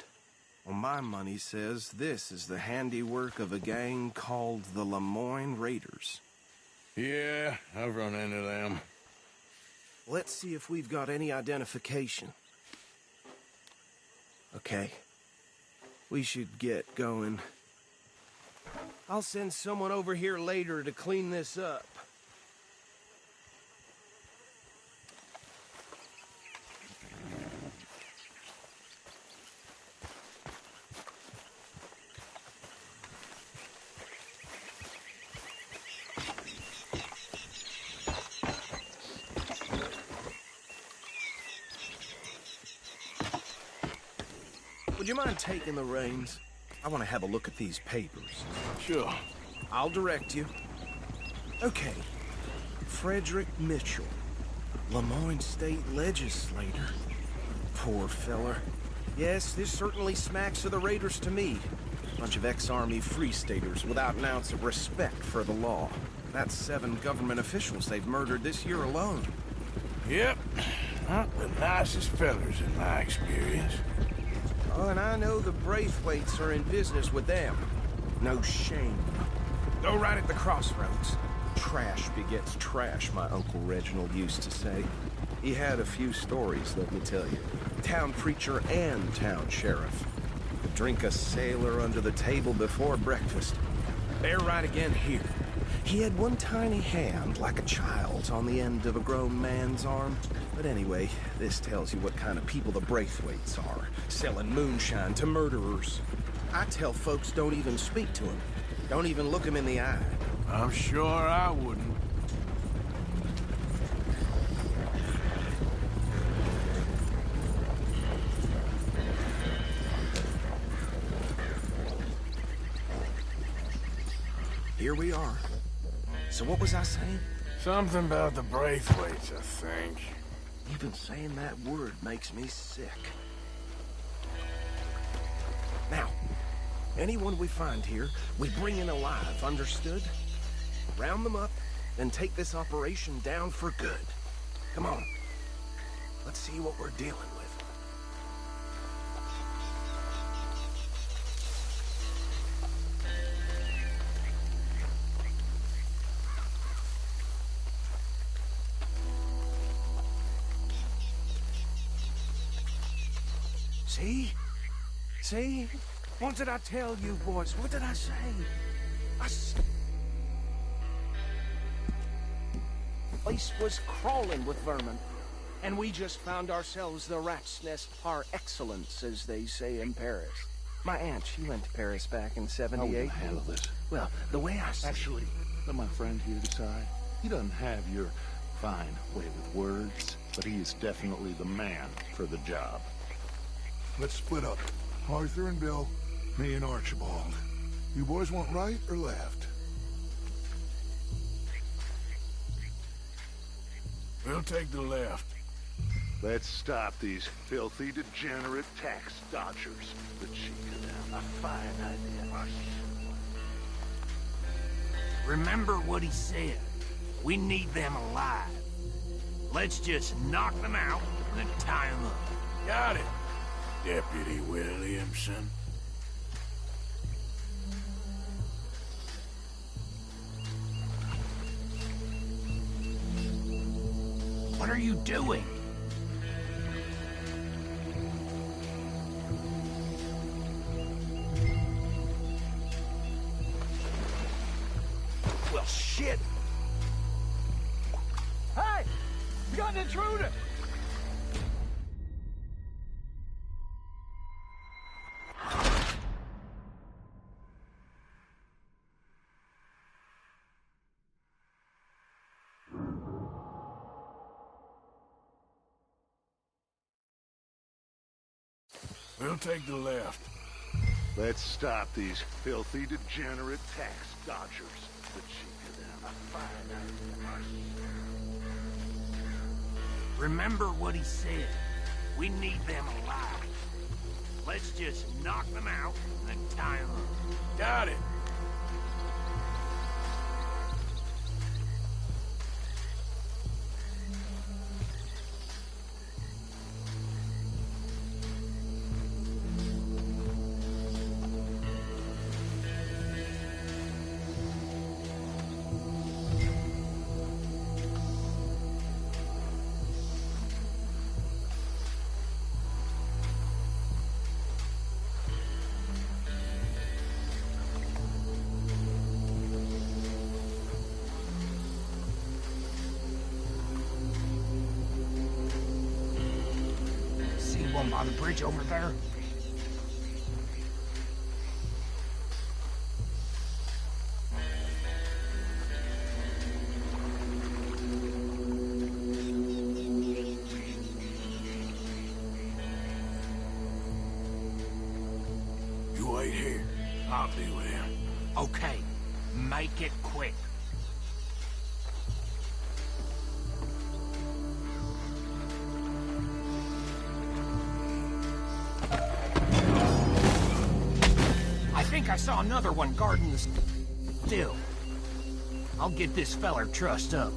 Well, my money says this is the handiwork of a gang called the Lemoyne Raiders. Yeah, I've run into them. Let's see if we've got any identification. Okay. We should get going. I'll send someone over here later to clean this up. Would you mind taking the reins? I want to have a look at these papers. Sure. I'll direct you. Okay. Frederick Mitchell, Lemoyne State Legislator. Poor feller. Yes, this certainly smacks of the Raiders to me. Bunch of ex-Army Free Staters without an ounce of respect for the law. That's 7 government officials they've murdered this year alone. Yep. Not the nicest fellers in my experience. Oh, and I know the Braithwaites are in business with them. No shame. Go right at the crossroads. Trash begets trash, my Uncle Reginald used to say. He had a few stories, let me tell you. Town preacher and town sheriff. Could drink a sailor under the table before breakfast. They're right again here. He had one tiny hand, like a child's, on the end of a grown man's arm. But anyway, this tells you what kind of people the Braithwaites are. Selling moonshine to murderers. I tell folks don't even speak to him. Don't even look him in the eye. I'm sure I wouldn't. Here we are. So what was I saying? Something about the Braithwaites, I think. Even saying that word makes me sick. Now, Anyone we find here, we bring in alive, understood? Round them up, and take this operation down for good. Come on. Let's see what we're dealing with. See? See? What did I tell you, boys? What did I say? The place was crawling with vermin, and we just found ourselves the rat's nest par excellence, as they say in Paris. My aunt, she went to Paris back in '78. How are we gonna handle this? Well, the way I see Actually, let my friend here decide. He doesn't have your fine way with words, but he is definitely the man for the job. Let's split up. Arthur and Bill, me and Archibald. You boys want right or left? We'll take the left. Let's stop these filthy, degenerate tax dodgers. The cheek of them. A fine idea. Remember what he said. We need them alive. Let's just knock them out and then tie them up. Got it, Deputy Williamson. What are you doing? Well, shit! Hey! You got an intruder! We'll take the left. Let's stop these filthy, degenerate tax dodgers. The cheek of them. A fine idea. Remember what he said. We need them alive. Let's just knock them out and then tie them up. Got it. One by the bridge over there. You wait here. I'll be with him. Okay, make it quick. I saw another one guarding the still. I'll get this feller trussed up.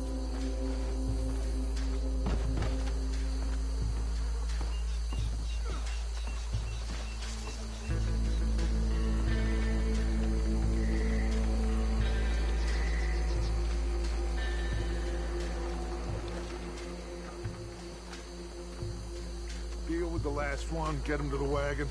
Deal with the last one, get him to the wagon.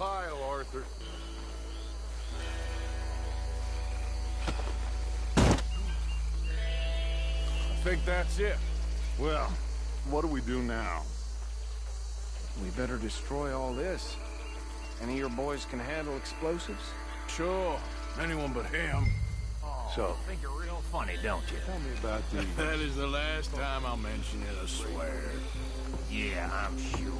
pile, Arthur. I think that's it. Well, what do we do now? We better destroy all this. Any of your boys can handle explosives? Sure. Anyone but him. So, think you're real funny, don't you? Tell me about these. That is the last time I'll mention it, I swear. Yeah, I'm sure.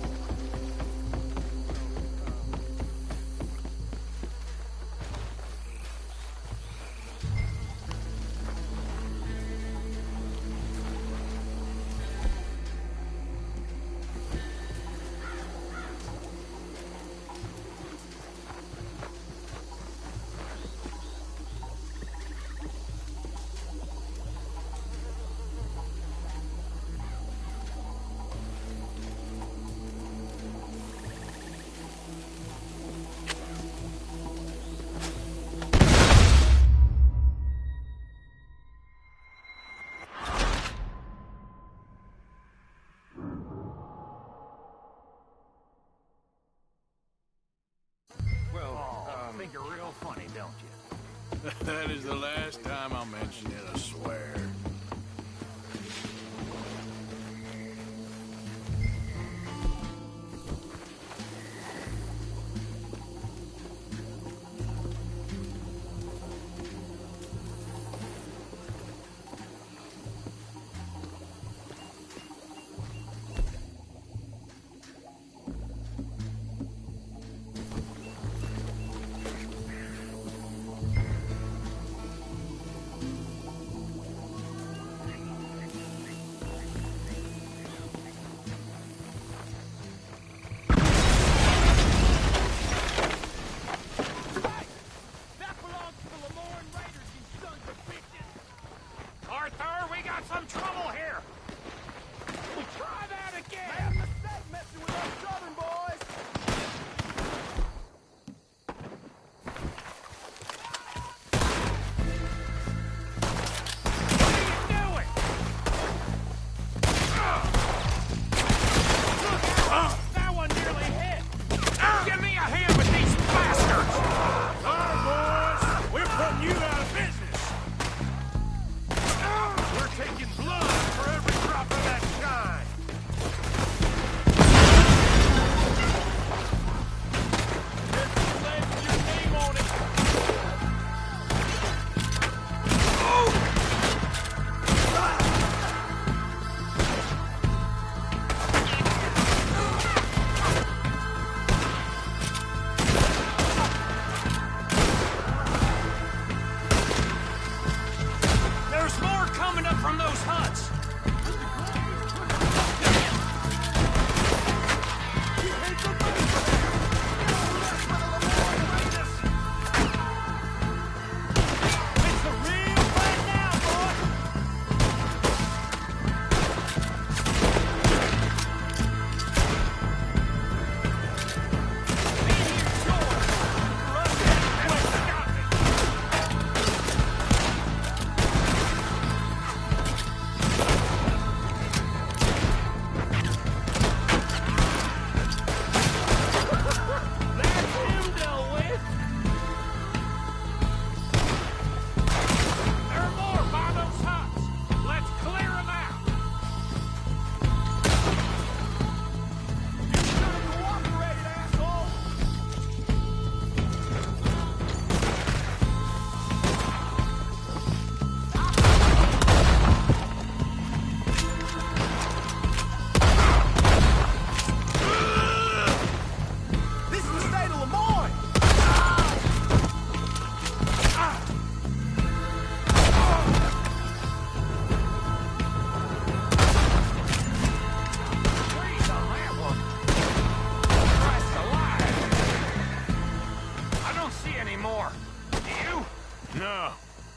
Think you're real funny, don't you? That is the last time I'll mention it, I swear.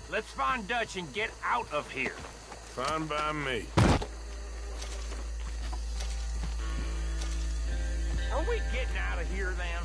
Let's find Dutch and get out of here. Fine by me. Are we getting out of here then?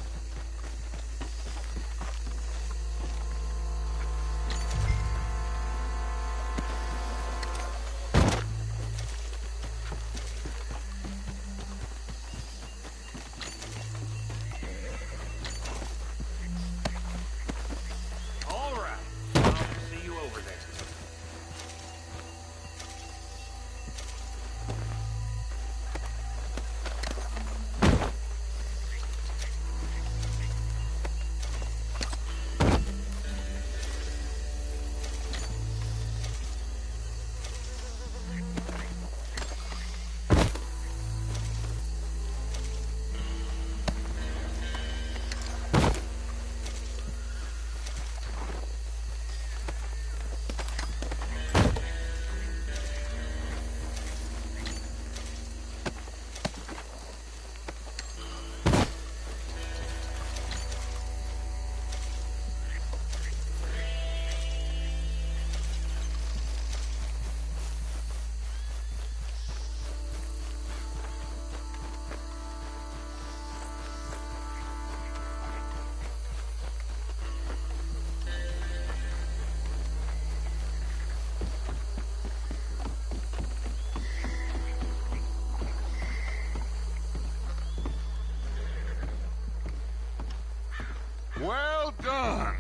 Well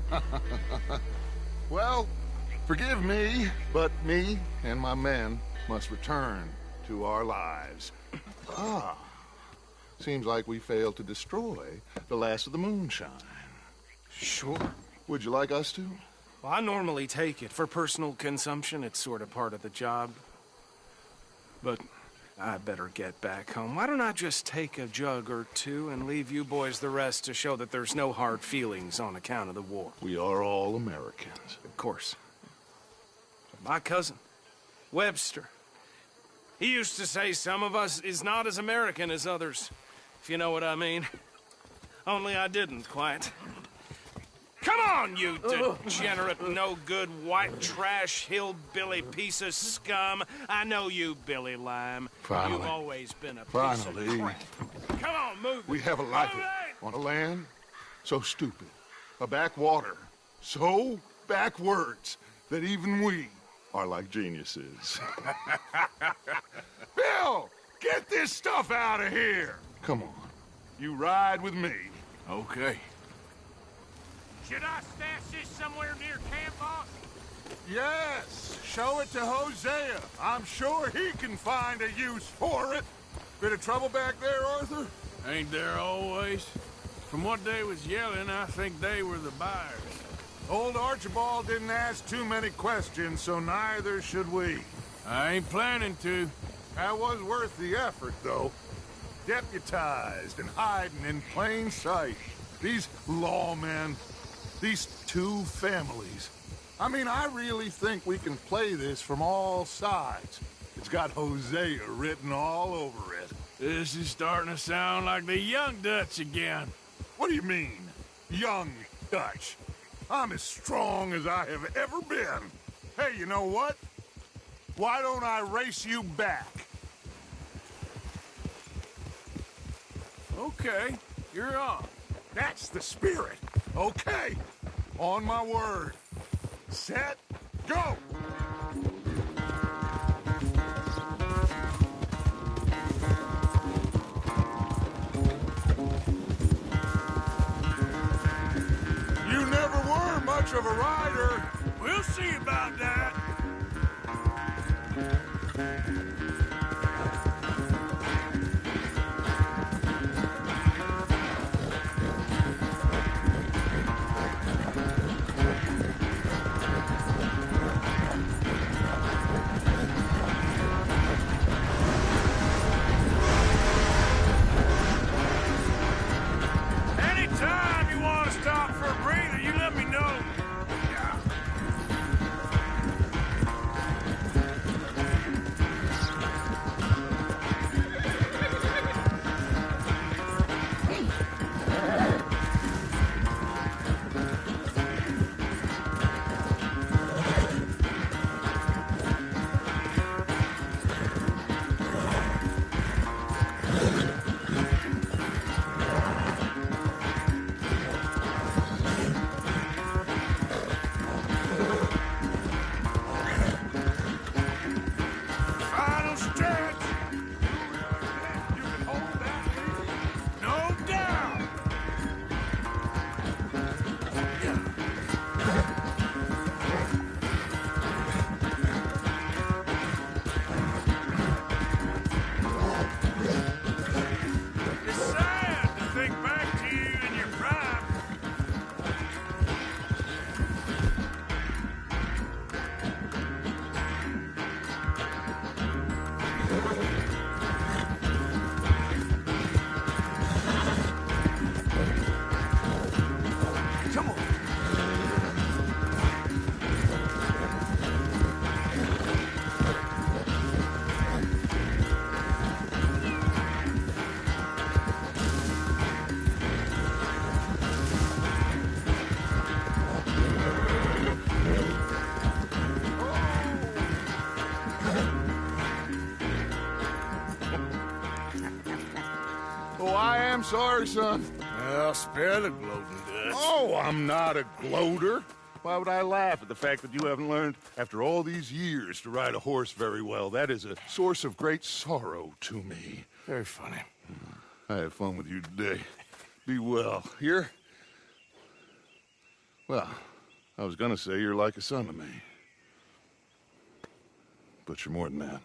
done. Well, forgive me, but me and my men must return to our lives. Ah. Seems like we failed to destroy the last of the moonshine. Sure. Would you like us to? Well, I normally take it. For personal consumption, it's sort of part of the job. But I better get back home. Why don't I just take a jug or two and leave you boys the rest to show that there's no hard feelings on account of the war? We are all Americans. Of course. My cousin, Webster, he used to say some of us is not as American as others, if you know what I mean. Only I didn't quite. Come on, you degenerate, no-good, white trash, hillbilly piece of scum. I know you, Billy Lime. Finally. You've always been a piece Finally. of crap. Come on, move. We have a life on a land so stupid, a backwater so backwards that even we are like geniuses. Bill, get this stuff out of here. Come on, you ride with me. Okay. Should I stash this somewhere near camp, boss? Yes, show it to Hosea. I'm sure he can find a use for it. Bit of trouble back there, Arthur? Ain't there always? From what they was yelling, I think they were the buyers. Old Archibald didn't ask too many questions, so neither should we. I ain't planning to. That was worth the effort, though. Deputized and hiding in plain sight. These lawmen, these two families. I mean, I really think we can play this from all sides. It's got Hosea written all over it. This is starting to sound like the Young Dutch again. What do you mean, Young Dutch? I'm as strong as I have ever been. Hey, you know what? Why don't I race you back? Okay, you're on. That's the spirit. Okay, on my word. Set, go! You never were much of a rider. We'll see about that. Anytime you want to stop for a breather, you let me know. Final stretch. You can hold that lead. No doubt. It's sad to think back to you in your prime. Come on. Oh, I am sorry, son. Well, spare the gloating, Dutch. Oh, I'm not a gloater. Why would I laugh at the fact that you haven't learned, after all these years, to ride a horse very well? That is a source of great sorrow to me. Very funny. I had fun with you today. Be well. Here? Well, I was gonna say you're like a son to me. But you're more than that.